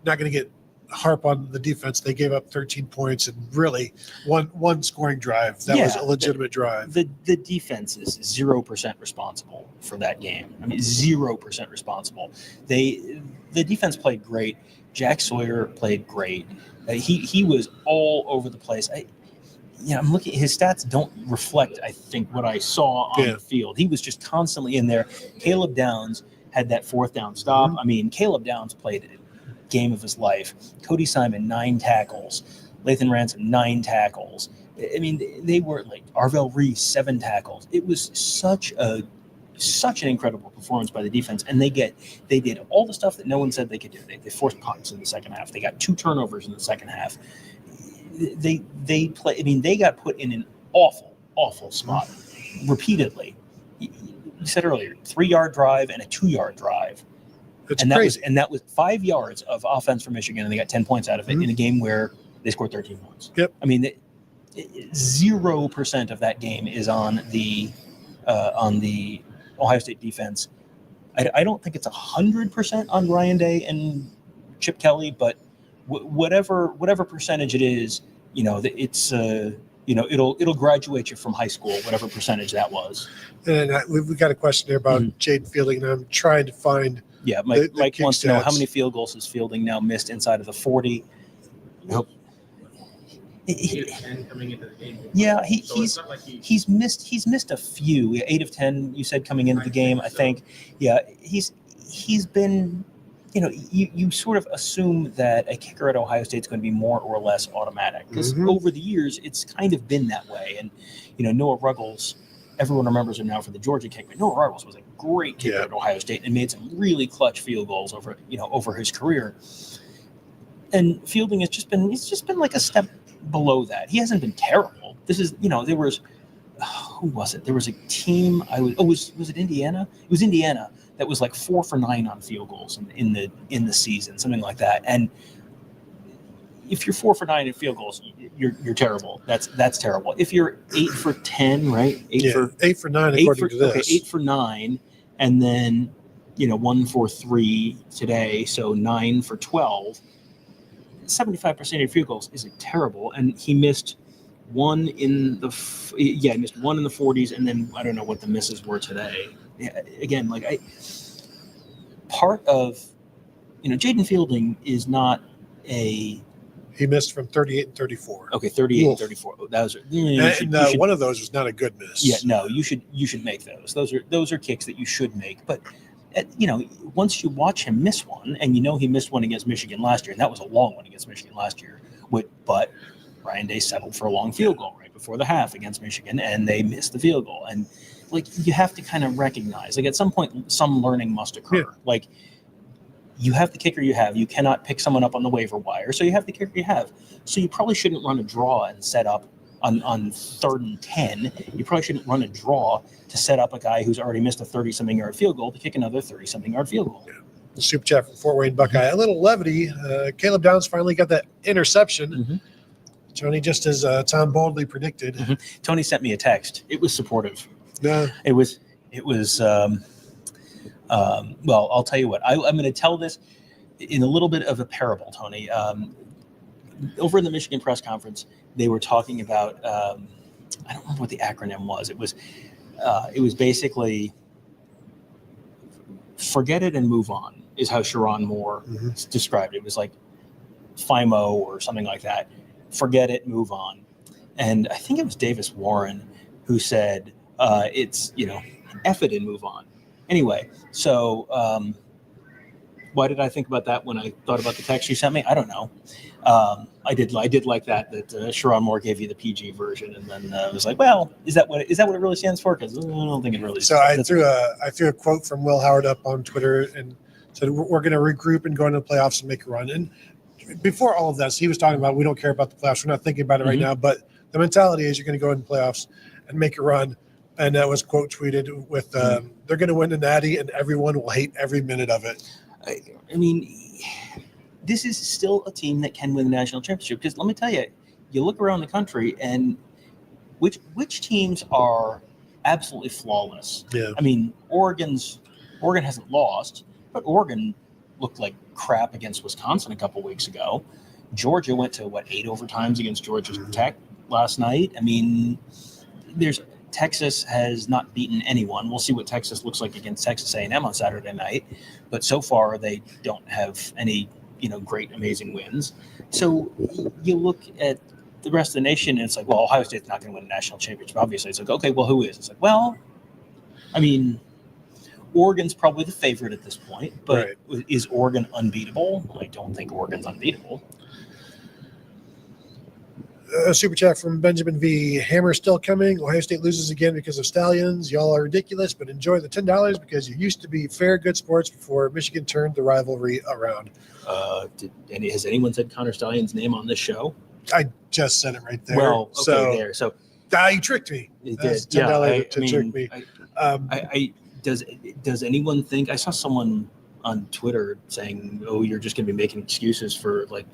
K: Not going to get harp on the defense. They gave up 13 points and really one scoring drive. That was a legitimate drive.
D: The defense is 0% responsible for that game. I mean, 0% responsible. The defense played great. Jack Sawyer played great. He was all over the place. I'm looking. His stats don't reflect, I think, what I saw on the field. He was just constantly in there. Caleb Downs had that 4th down stop. I mean, Caleb Downs played game of his life. Cody Simon, 9 tackles. Lathan Ransom, 9 tackles. I mean, they were Arvell Reese, 7 tackles. It was such an incredible performance by the defense, and they did all the stuff that no one said they could do. They forced punts in the second half. They got 2 turnovers in the second half. They got put in an awful spot repeatedly. You said earlier, 3-yard drive and a 2-yard drive. That was 5 yards of offense for Michigan, and they got 10 points out of it in a game where they scored 13 points.
K: Yep.
D: I mean, 0% of that game is on the Ohio State defense. I don't think it's 100% on Ryan Day and Chip Kelly, but whatever percentage it is, it'll graduate you from high school, whatever percentage that was.
K: And we've got a question here about Jaden Fielding, and I'm trying to find.
D: Yeah, Mike
K: kick
D: wants to know how
K: stats.
D: many field goals has Fielding now missed inside of the 40. Nope.
I: 8 of 10 coming into the game.
D: Yeah,
I: So it's not like
D: he's missed a few. 8 of 10, you said, coming into the game. I think. Yeah, he's been. You sort of assume that a kicker at Ohio State is going to be more or less automatic because over the years it's kind of been that way. And Noah Ruggles, everyone remembers him now for the Georgia kick, but Noah Ruggles was a great kicker at Ohio State and made some really clutch field goals over his career. And Fielding has just been like a step below that. He hasn't been terrible. This is there was who was it? There was a team was it Indiana? It was Indiana that was like 4 for 9 on field goals in the season, something like that. And if you're 4 for 9 in field goals, you're terrible. That's terrible. If you're 8 for 10, right? 8
K: for 9 according to this.
D: Okay, 8 for 9, and then 1 for 3 today, so 9 for 12. 75% of your field goals isn't terrible, and he missed one in the 40s, and then I don't know what the misses were today. Again, part of Jaden Fielding is not a.
K: He missed from 38 and 34.
D: Okay, 38 and 34. Those are
K: one of those was not a good miss.
D: Yeah, no, you should make those. Those are kicks that you should make. But once you watch him miss one, and he missed one against Michigan last year, and that was a long one against Michigan last year. But Ryan Day settled for a long field goal right before the half against Michigan, and they missed the field goal. And you have to kind of recognize, at some point, some learning must occur. Yeah. You have the kicker you have. You cannot pick someone up on the waiver wire, so you have the kicker you have. So you probably shouldn't run a draw and set up on 3rd and 10. You probably shouldn't run a draw to set up a guy who's already missed a 30-something yard field goal to kick another 30-something yard field goal.
K: Yeah. The super chat from Fort Wayne Buckeye. A little levity. Caleb Downs finally got that interception. Tony, just as Tom boldly predicted.
D: Tony sent me a text. It was supportive.
K: Yeah.
D: It was. Well, I'll tell you what. I'm going to tell this in a little bit of a parable, Tony. Over in the Michigan press conference, they were talking about. I don't remember what the acronym was. It was basically "forget it and move on" is how Sharon Moore described it. It was like FIMO or something like that. Forget it, move on. And I think it was Davis Warren who said, it's, F it and move on. Anyway, so why did I think about that when I thought about the text you sent me? I don't know. I did like that Sharon Moore gave you the PG version, and then I was like, well, is that what it really stands for? Because I don't think it really.
K: So I threw a quote from Will Howard up on Twitter and said we're going to regroup and go into the playoffs and make a run. And before all of this, he was talking about we don't care about the playoffs. We're not thinking about it right now, but the mentality is you're going to go in the playoffs and make a run. And that was quote tweeted with they're going to win the Natty and everyone will hate every minute of it.
D: I mean, this is still a team that can win the national championship. Because let me tell you, you look around the country and which teams are absolutely flawless.
K: Yeah.
D: I mean, Oregon hasn't lost, but Oregon looked like crap against Wisconsin a couple weeks ago. Georgia went to 8 overtimes against Georgia Tech last night. I mean, Texas has not beaten anyone. We'll see what Texas looks like against Texas A&M on Saturday night. But so far, they don't have any, great, amazing wins. So you look at the rest of the nation, and it's like, well, Ohio State's not going to win a national championship. Obviously, it's like, okay, well, who is? It's like, well, I mean, Oregon's probably the favorite at this point. But is Oregon unbeatable? I don't think Oregon's unbeatable.
K: Super chat from Benjamin V. Hammer still coming. Ohio State loses again because of Stallions. Y'all are ridiculous, but enjoy the $10 because you used to be fair, good sports before Michigan turned the rivalry around.
D: Has anyone said Connor Stallion's name on this show?
K: I just said it right there.
D: Well, okay, there. So
K: you tricked me.
D: It
K: That's
D: did.
K: $10 to trick me.
D: Does anyone think? I saw someone on Twitter saying, "Oh, you're just going to be making excuses for like."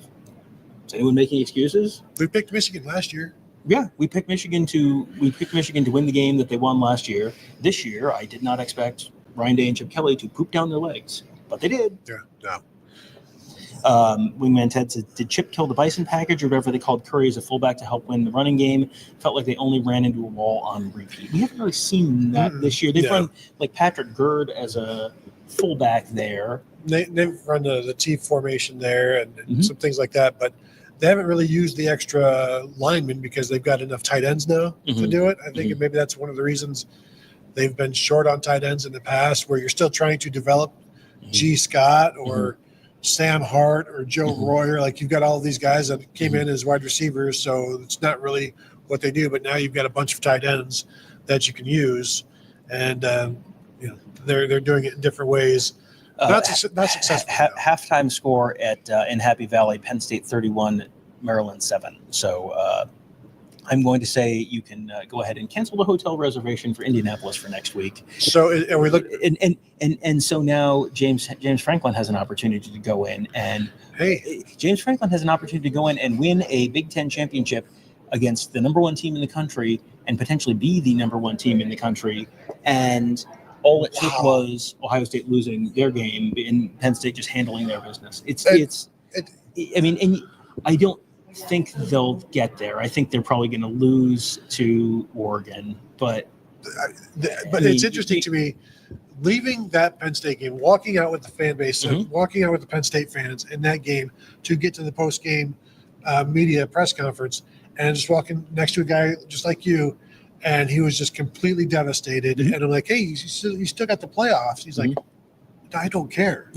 D: Is anyone making excuses?
K: We picked Michigan last year.
D: Yeah, we picked Michigan to win the game that they won last year. This year, I did not expect Ryan Day and Chip Kelly to poop down their legs, but they did.
K: Yeah, no.
D: Wingman Ted said, did Chip kill the Bison package or whatever they called Curry as a fullback to help win the running game? Felt like they only ran into a wall on repeat. We haven't really seen that this year. They've run like Patrick Gerd as a fullback there.
K: They've run the T formation there and some things like that, but they haven't really used the extra linemen because they've got enough tight ends now to do it. I think maybe that's one of the reasons they've been short on tight ends in the past, where you're still trying to develop G. Scott or Sam Hart or Joe Royer. Like, you've got all these guys that came in as wide receivers, so it's not really what they do. But now you've got a bunch of tight ends that you can use, and they're doing it in different ways. Not successful.
D: Halftime score at in Happy Valley, Penn State 31, Maryland 7. So I'm going to say you can go ahead and cancel the hotel reservation for Indianapolis for next week.
K: So are we looking?
D: And so now James Franklin has an opportunity to go in and James Franklin has an opportunity to go in and win a Big Ten championship against the number one team in the country and potentially be the number one team in the country. And all it took was Ohio State losing their game and Penn State just handling their business. I don't think they'll get there. I think they're probably going to lose to Oregon, but
K: it's interesting to me, leaving that Penn State game, walking out with the fan base, walking out with the Penn State fans in that game to get to the post-game media press conference, and just walking next to a guy just like you, and he was just completely devastated. And I'm like, hey, you still got the playoffs. He's like, I don't care.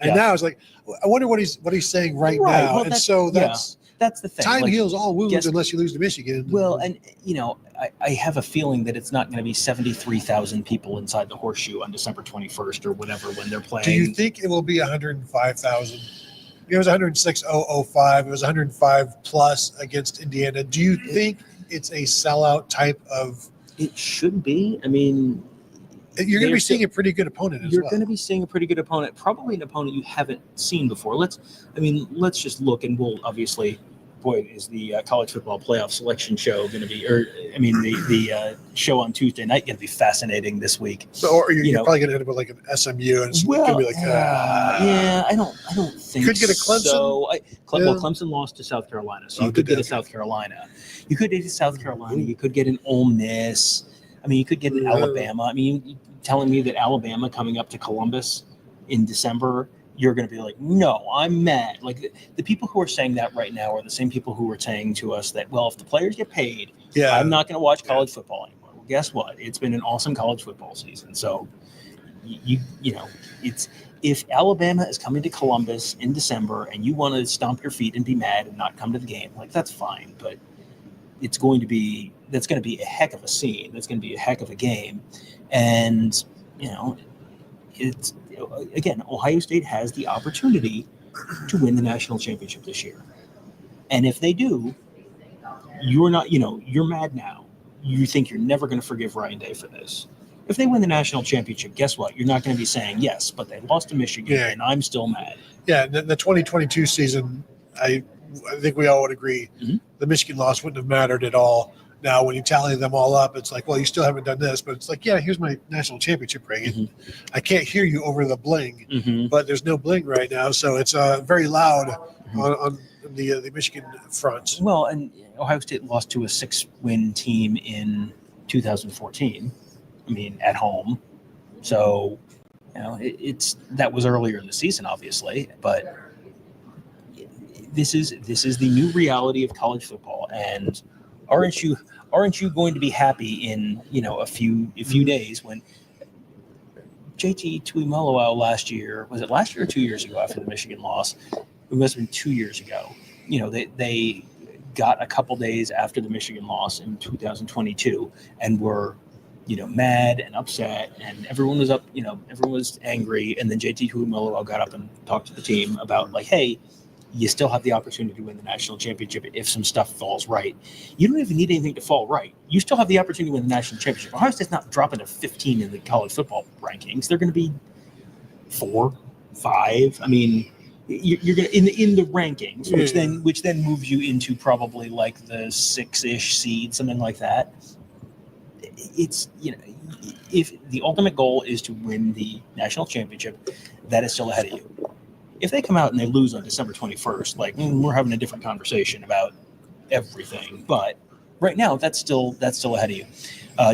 K: And now it's like, I wonder what he's saying right now.
D: Well,
K: and so that's
D: the thing.
K: Time
D: Like,
K: heals all wounds unless you lose to Michigan.
D: Well, and I have a feeling that it's not going to be 73,000 people inside the Horseshoe on December 21st or whatever when they're playing.
K: Do you think it will be 105,000? It was 106,005. It was 105 plus against Indiana. Do you think it's a sellout type of?
D: It should be. I mean,
K: you're going to be seeing a pretty good opponent as well.
D: You're going to be seeing a pretty good opponent, probably an opponent you haven't seen before. Let's just look, and we'll obviously, is the college football playoff selection show going to be, the show on Tuesday night going to be fascinating this week.
K: So, or you're probably going to end up with like an SMU, and it's going to be like,
D: I don't think
K: could get a Clemson.
D: So, Clemson lost to South Carolina, so you could get a South Carolina. You could get a South Carolina. You could get an Ole Miss. You could get an Alabama. You telling me that Alabama coming up to Columbus in December, you're going to be like, no, I'm mad. Like the people who are saying that right now are the same people who were saying to us that, well, if the players get paid, I'm not going to watch college football anymore. Well, guess what? It's been an awesome college football season. So, it's if Alabama is coming to Columbus in December and you want to stomp your feet and be mad and not come to the game, like that's fine. But that's going to be a heck of a scene. That's going to be a heck of a game. And, it's, again, Ohio State has the opportunity to win the national championship this year. And if they do, you're not, you're mad now. You think you're never going to forgive Ryan Day for this. If they win the national championship, guess what? You're not going to be saying, yes, but they lost to Michigan and I'm still mad.
K: Yeah, the 2022 season, I think we all would agree the Michigan loss wouldn't have mattered at all. Now, when you tally them all up, it's like, well, you still haven't done this, but it's like, yeah, here's my national championship ring. I can't hear you over the bling, but there's no bling right now, so it's very loud on the Michigan front.
D: Well, and Ohio State lost to a 6-win team in 2014. At home. So, that was earlier in the season, obviously, but this is the new reality of college football. And aren't you going to be happy in a few days when JT Tuimoloau last year, was it last year or 2 years ago after the Michigan loss? It must have been 2 years ago. They got a couple days after the Michigan loss in 2022 and were mad and upset, and everyone was everyone was angry. And then JT Tuimoloau got up and talked to the team about like, hey, you still have the opportunity to win the national championship if some stuff falls right. You don't even need anything to fall right. You still have the opportunity to win the national championship. Ohio State's not dropping to 15 in the college football rankings. They're going to be 4, 5. You're going to in the rankings, which then moves you into probably like the 6-ish seed, something like that. It's if the ultimate goal is to win the national championship, that is still ahead of you. If they come out and they lose on December 21st, like we're having a different conversation about everything. But right now, that's still ahead of you.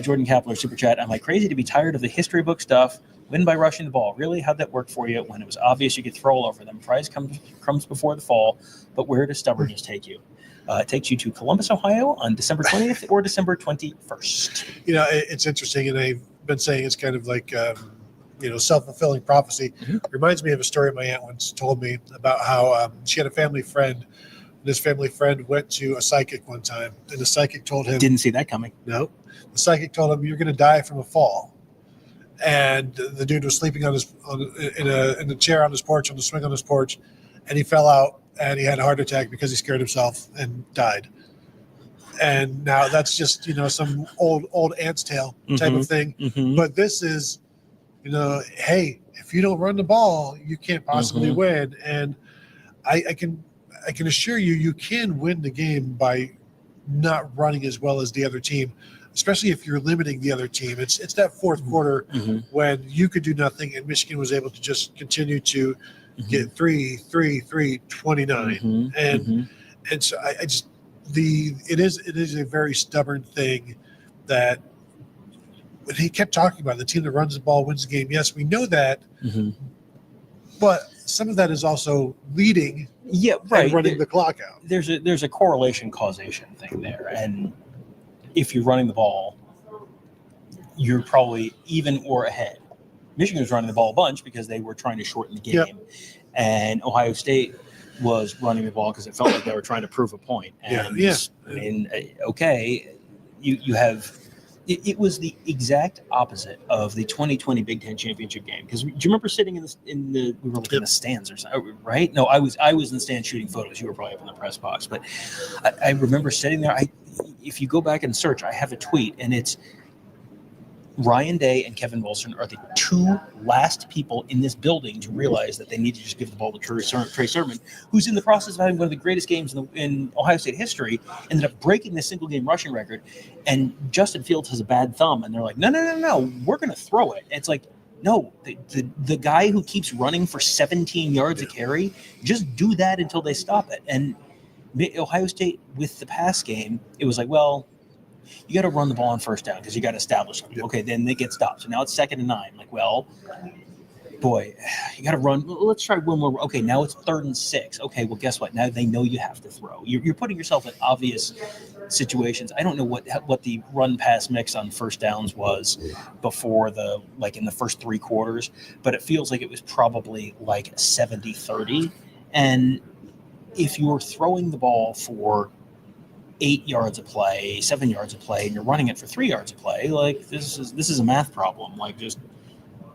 D: Jordan Kapler, Super Chat. Am I crazy to be tired of the history book stuff? Win by rushing the ball. Really? How'd that work for you when it was obvious you could throw all over them? Prize comes before the fall, but where does stubbornness take you? It takes you to Columbus, Ohio on December 20th or December 21st.
K: You know, it's interesting, and I've been saying it's kind of like, self-fulfilling prophecy. Reminds me of a story my aunt once told me about how she had a family friend. This family friend went to a psychic one time, and the psychic told him,
D: Didn't see that coming.
K: No. The psychic told him, you're going to die from a fall. And the dude was sleeping in a chair on his porch, on the swing on his porch, and he fell out and he had a heart attack because he scared himself and died. And now that's just, some old ant's tale type of thing. But this is, hey, if you don't run the ball, you can't possibly win. And I can assure you, you can win the game by not running as well as the other team, especially if you're limiting the other team. It's that fourth quarter when you could do nothing and Michigan was able to just continue to get 29. And so it is a very stubborn thing that when he kept talking about the team that runs the ball wins the game. Yes, we know that, but some of that is also leading and running the clock out.
D: There's a correlation causation thing there. And if you're running the ball, you're probably even or ahead. Michigan was running the ball a bunch because they were trying to shorten the game. And Ohio State was running the ball because it felt like they were trying to prove a point. And I mean, okay, you have it was the exact opposite of the 2020 Big Ten championship game. Because do you remember sitting we were looking in the stands or something, right? No, I was in the stand shooting photos. You were probably up in the press box, but I remember sitting there. If you go back and search, I have a tweet, and it's Ryan Day and Kevin Wilson are the two last people in this building to realize that they need to just give the ball to Trey Sermon, who's in the process of having one of the greatest games in Ohio State history, ended up breaking the single-game rushing record, and Justin Fields has a bad thumb, and they're like, no, we're going to throw it. And it's like, no, the guy who keeps running for 17 yards a carry, just do that until they stop it. And Ohio State, with the pass game, it was like, well, you got to run the ball on first down because you got to establish something. Okay, then they get stopped. So now it's 2nd and 9. Like, well, boy, you got to run. Let's try one more. Okay, now it's 3rd and 6. Okay, well, guess what? Now they know you have to throw. You're putting yourself in obvious situations. I don't know what the run pass mix on first downs was before in the first 3 quarters, but it feels like it was probably like 70-30. And if you're throwing the ball for 8 yards of play, 7 yards of play, and you're running it for 3 yards of play, like this is a math problem. Like, just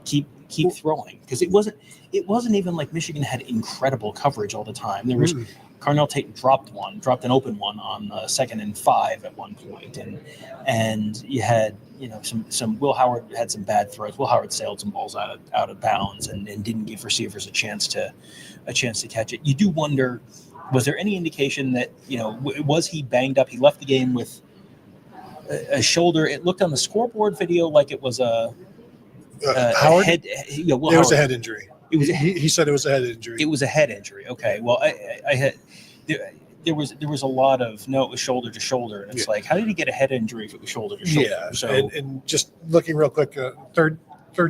D: keep throwing, because it wasn't even like Michigan had incredible coverage all the time. There was Carnell Tate dropped an open one on 2nd and 5 at one point, and you had some Will Howard had some bad throws. Will Howard sailed some balls out of bounds and didn't give receivers a chance to catch it. You do wonder, was there any indication that, was he banged up? He left the game with a shoulder. It looked on the scoreboard video like it was a
K: Howard?
D: head.
K: It was a head injury. He said it was a head injury.
D: It was a head injury. Okay. Well, I had there was a lot of no, it was shoulder to shoulder, and it's like, how did he get a head injury if it was shoulder to shoulder?
K: Yeah.
D: So
K: and just looking real quick, third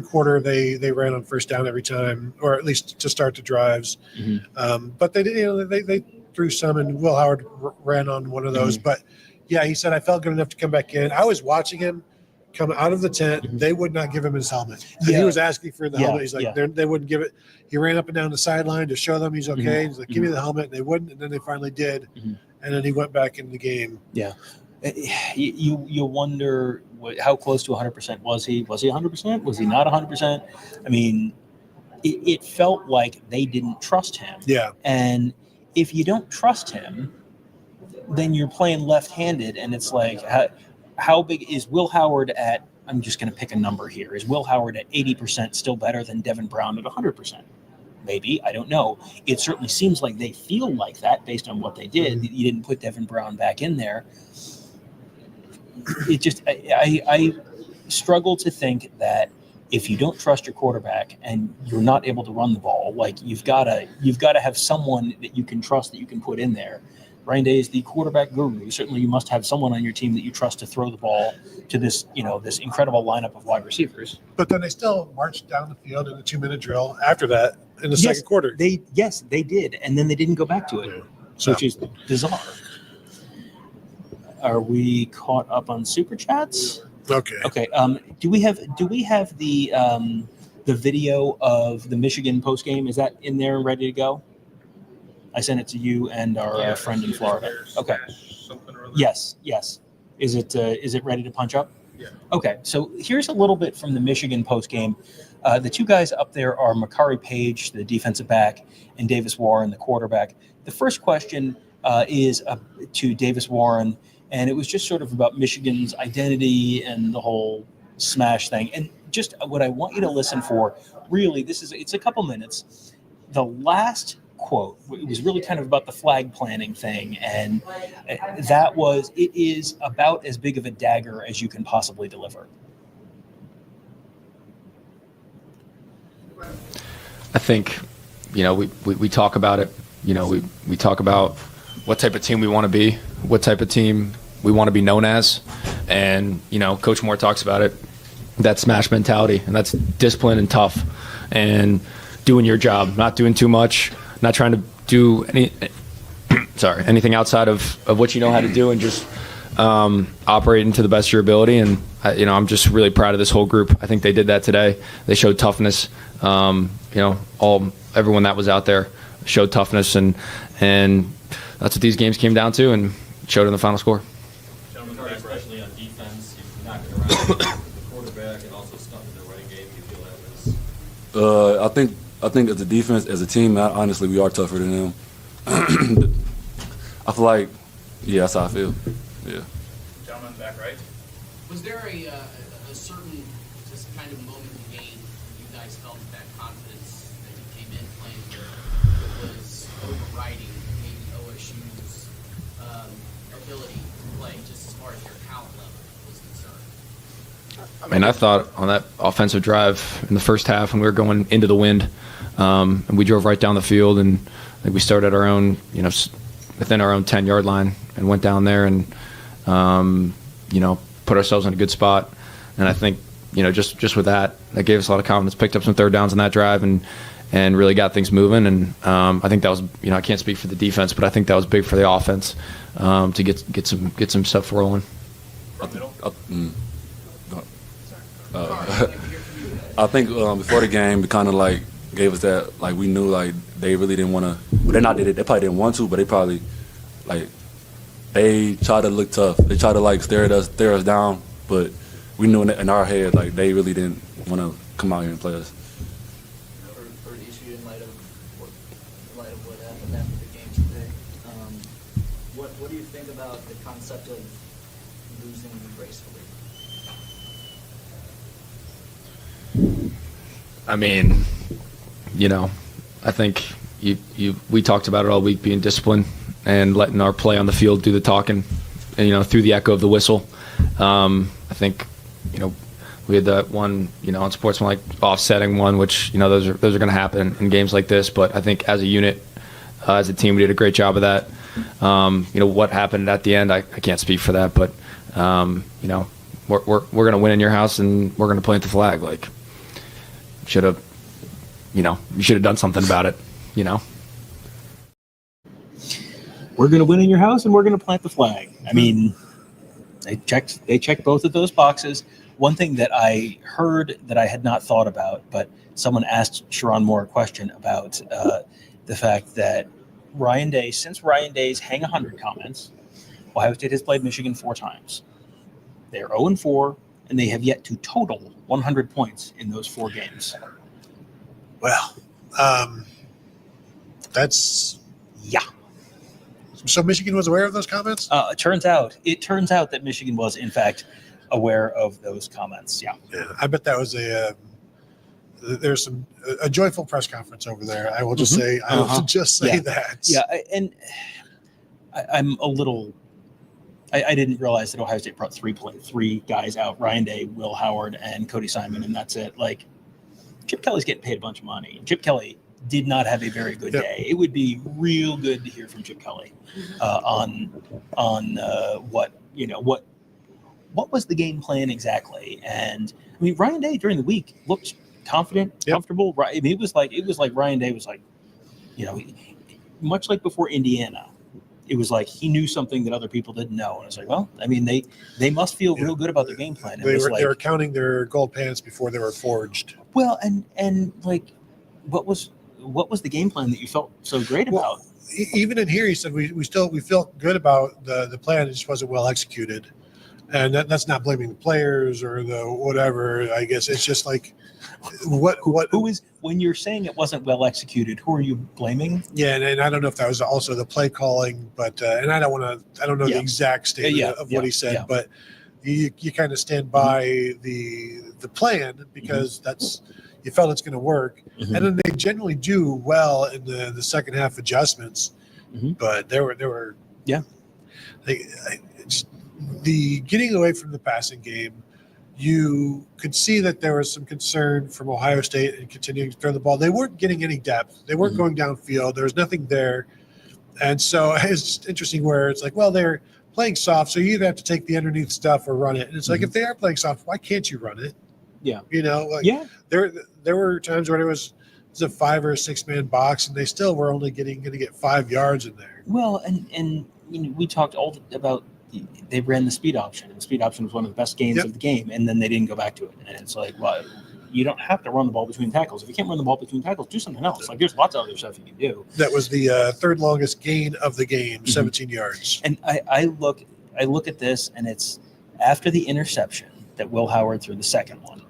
K: quarter they ran on first down every time, or at least to start the drives. But they threw some, and Will Howard ran on one of those. But yeah, he said, I felt good enough to come back in. I was watching him come out of the tent. They would not give him his helmet. And he was asking for the helmet. He's like, they wouldn't give it. He ran up and down the sideline to show them he's okay. He's like, give me the helmet. And they wouldn't. And then they finally did. And then he went back in the game.
D: Yeah. You wonder how close to 100% was he? Was he 100%? Was he not 100%? I mean, it felt like they didn't trust him.
K: Yeah.
D: And if you don't trust him, then you're playing left-handed, and it's like, how big is Will Howard at? I'm just going to pick a number here. Is Will Howard at 80% still better than Devin Brown at 100%? Maybe, I don't know. It certainly seems like they feel like that based on what they did. You didn't put Devin Brown back in there. It just, I struggle to think that if you don't trust your quarterback and you're not able to run the ball, like you've got to have someone that you can trust that you can put in there. Ryan Day is the quarterback guru. Certainly, you must have someone on your team that you trust to throw the ball to this, this incredible lineup of wide receivers.
K: But then they still marched down the field in a 2-minute drill after that in the second quarter.
D: They did, and then they didn't go back to it, which is bizarre. Are we caught up on super chats?
K: Okay.
D: Okay. Do we have the video of the Michigan postgame? Is that in there and ready to go? I sent it to you and our friend in Florida. Okay. Yes. Is it ready to punch up?
I: Yeah.
D: Okay. So here's a little bit from the Michigan postgame. The two guys up there are Makari Page, the defensive back, and Davis Warren, the quarterback. The first question is to Davis Warren, and it was just sort of about Michigan's identity and the whole smash thing. And just what I want you to listen for, really, it's a couple minutes. The last quote, it was really kind of about the flag planting thing, and it is about as big of a dagger as you can possibly deliver.
L: I think, we talk about it. We talk about what type of team we want to be, what type of team we want to be known as. And, Coach Moore talks about it, that smash mentality, and that's discipline and tough and doing your job, not doing too much, not trying to do anything outside of what you know how to do, and just operating to the best of your ability. And, I'm just really proud of this whole group. I think they did that today. They showed toughness. Everyone that was out there showed toughness, and that's what these games came down to, and showed in the final score.
I: Gentlemen, especially on defense, you've knocked it around the quarterback and also stumped the running game. You feel that was?
M: I think as a defense, as a team, honestly, we are tougher than them. I feel like, that's how I feel. Yeah.
I: Gentlemen, back right.
V: Was there a certain just kind of moment in the game you guys felt that confidence that you came in playing where it was overriding maybe OSU's ability to play, just as far as your talent level was concerned?
L: I mean, I thought on that offensive drive in the first half when we were going into the wind, and we drove right down the field, and I think we started our own, within our own 10-yard line, and went down there and, put ourselves in a good spot. And I think, just with that gave us a lot of confidence, picked up some third downs on that drive, and really got things moving. And I think that was, I can't speak for the defense, but I think that was big for the offense to get some stuff rolling.
M: I think before the game, we kind of gave us that, we knew they really didn't want to. They probably didn't want to, but they probably they tried to look tough. They tried to stare us down, but we knew in our head they really didn't want to come out here and play us.
S: For the issue in light of what happened after the game today, what do you think about the concept of losing gracefully?
L: I mean, I think we talked about it all week, being disciplined and letting our play on the field do the talking, and, through the echo of the whistle. I think, we had that one, on sportsmanlike offsetting one, which, those are going to happen in games like this. But I think as a unit, as a team, we did a great job of that. What happened at the end, I can't speak for that, but, we're going to win in your house, and we're going to plant the flag. You should have done something about it,
D: We're going to win in your house, and we're going to plant the flag. I mean, they checked both of those boxes. One thing that I heard that I had not thought about, but someone asked Sharon Moore a question about the fact that since Ryan Day's Hang 100 comments, Ohio State has played Michigan 4 times. They are 0-4, and they have yet to total 100 points in those 4 games.
K: Well, that's
D: yeah.
K: So Michigan was aware of those comments?
D: It turns out that Michigan was, in fact, aware of those comments. Yeah.
K: I bet that was there's a joyful press conference over there. I will just say,
D: that.
K: Yeah.
D: Yeah, and I'm a little I didn't realize that Ohio State brought three guys out: Ryan Day, Will Howard, and Cody Simon, and that's it. Like, Chip Kelly's getting paid a bunch of money. Chip Kelly did not have a very good day. It would be real good to hear from Chip Kelly on what was the game plan exactly. And I mean, Ryan Day during the week looked confident, comfortable. Right? I mean, it was like Ryan Day was like, much like before Indiana. It was like he knew something that other people didn't know, and I was like, well, I mean, they must feel real good about their game plan.
K: They were counting their gold pants before they were forged.
D: Well, and like, what was the game plan that you felt so great about?
K: Even in here, he said we felt good about the plan. It just wasn't well executed, and that's not blaming the players or the whatever. I guess it's just like who is
D: when you're saying it wasn't well executed, who are you blaming?
K: Yeah, and I don't know if that was also the play calling, but and I don't know the exact statement of what he said, but you kind of stand by the plan because that's you felt it's going to work, and then they generally do well in the second half adjustments, but there were the getting away from the passing game. You could see that there was some concern from Ohio State and continuing to throw the ball. They weren't getting any depth. They weren't going downfield. There was nothing there. And so it's interesting where it's like, well, they're playing soft, so you either have to take the underneath stuff or run it. And it's like, if they are playing soft, why can't you run it?
D: Yeah.
K: There were times where it was a 5 or 6 man box, and they still were only going to get 5 yards in there.
D: Well, and we talked all about they ran the speed option, and the speed option was one of the best games of the game, and then they didn't go back to it. And it's like, well, you don't have to run the ball between tackles. If you can't run the ball between tackles, do something else. Like, there's lots of other stuff you can do.
K: That was the third longest gain of the game, 17 yards.
D: And I look at this, and it's after the interception that Will Howard threw, the second one.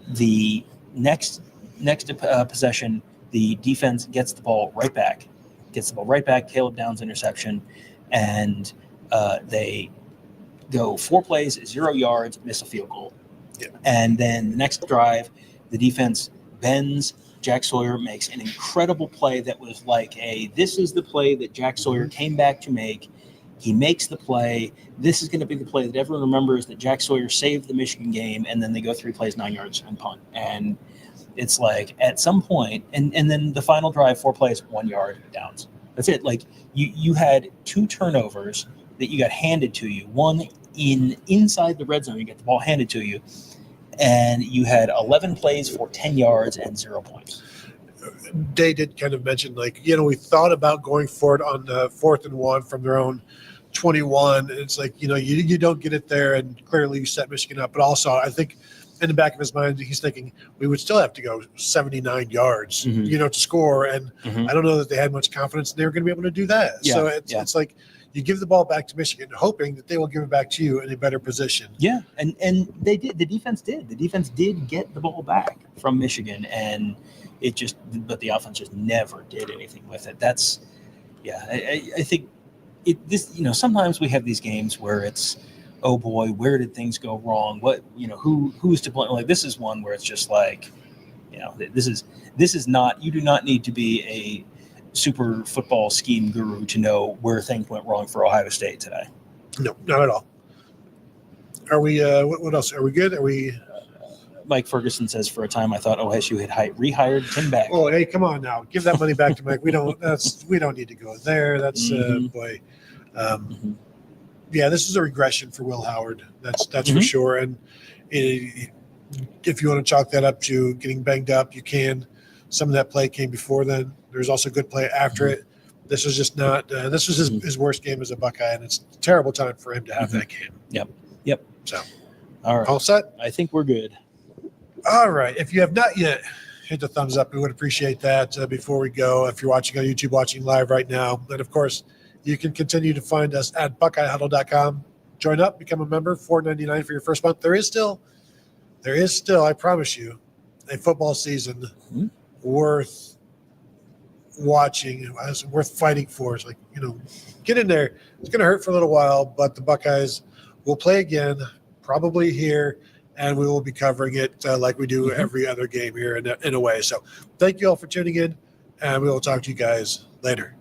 D: The next possession, the defense gets the ball right back. Caleb Downs interception, and they go 4 plays, 0 yards, miss a field goal.
K: Yeah.
D: And then the next drive, the defense bends. Jack Sawyer makes an incredible play that was like this is the play that Jack Sawyer came back to make. He makes the play. This is going to be the play that everyone remembers that Jack Sawyer saved the Michigan game, and then they go 3 plays, 9 yards, and punt. And it's like at some point, and then the final drive, 4 plays, 1 yard, Downs. That's it. Like you had 2 turnovers that you got handed to you. One inside the red zone, you get the ball handed to you, and you had 11 plays for 10 yards and 0 points.
K: They did kind of mention, we thought about going for it on 4th and 1 from their own 21. And it's like, you don't get it there, and clearly you set Michigan up. But also, I think in the back of his mind, he's thinking we would still have to go 79 yards, to score. And I don't know that they had much confidence they were going to be able to do that.
D: Yeah,
K: so it's like you give the ball back to Michigan, hoping that they will give it back to you in a better position.
D: Yeah, and they did. The defense did. The defense did get the ball back from Michigan, and but the offense just never did anything with it. That's, I think sometimes we have these games where it's, oh boy, where did things go wrong? What, who's to blame? Like, this is one where it's just like, this is not, you do not need to be a super football scheme guru to know where things went wrong for Ohio State today.
K: No, not at all. Are we, what else? Are we good? Are we?
D: Mike Ferguson says, for a time, I thought OSU had rehired Tim Beck.
K: Oh, hey, come on now. Give that money back to Mike. We don't need to go there. That's, boy. Yeah, this is a regression for Will Howard. That's for sure. And if you want to chalk that up to getting banged up, you can. Some of that play came before then. There's also good play after it. This was just not. This was his worst game as a Buckeye, and it's a terrible time for him to have that game.
D: Yep.
K: So,
D: all right,
K: all set.
D: I think we're good.
K: All right. If you have not yet hit the thumbs up, we would appreciate that. Before we go, if you're watching on YouTube, watching live right now, and of course, you can continue to find us at BuckeyeHuddle.com. Join up, become a member. $4.99 for your first month. There is still, I promise you, a football season worth watching, worth fighting for. It's like, get in there. It's going to hurt for a little while, but the Buckeyes will play again, probably here, and we will be covering it like we do every other game here in a way. So thank you all for tuning in, and we will talk to you guys later.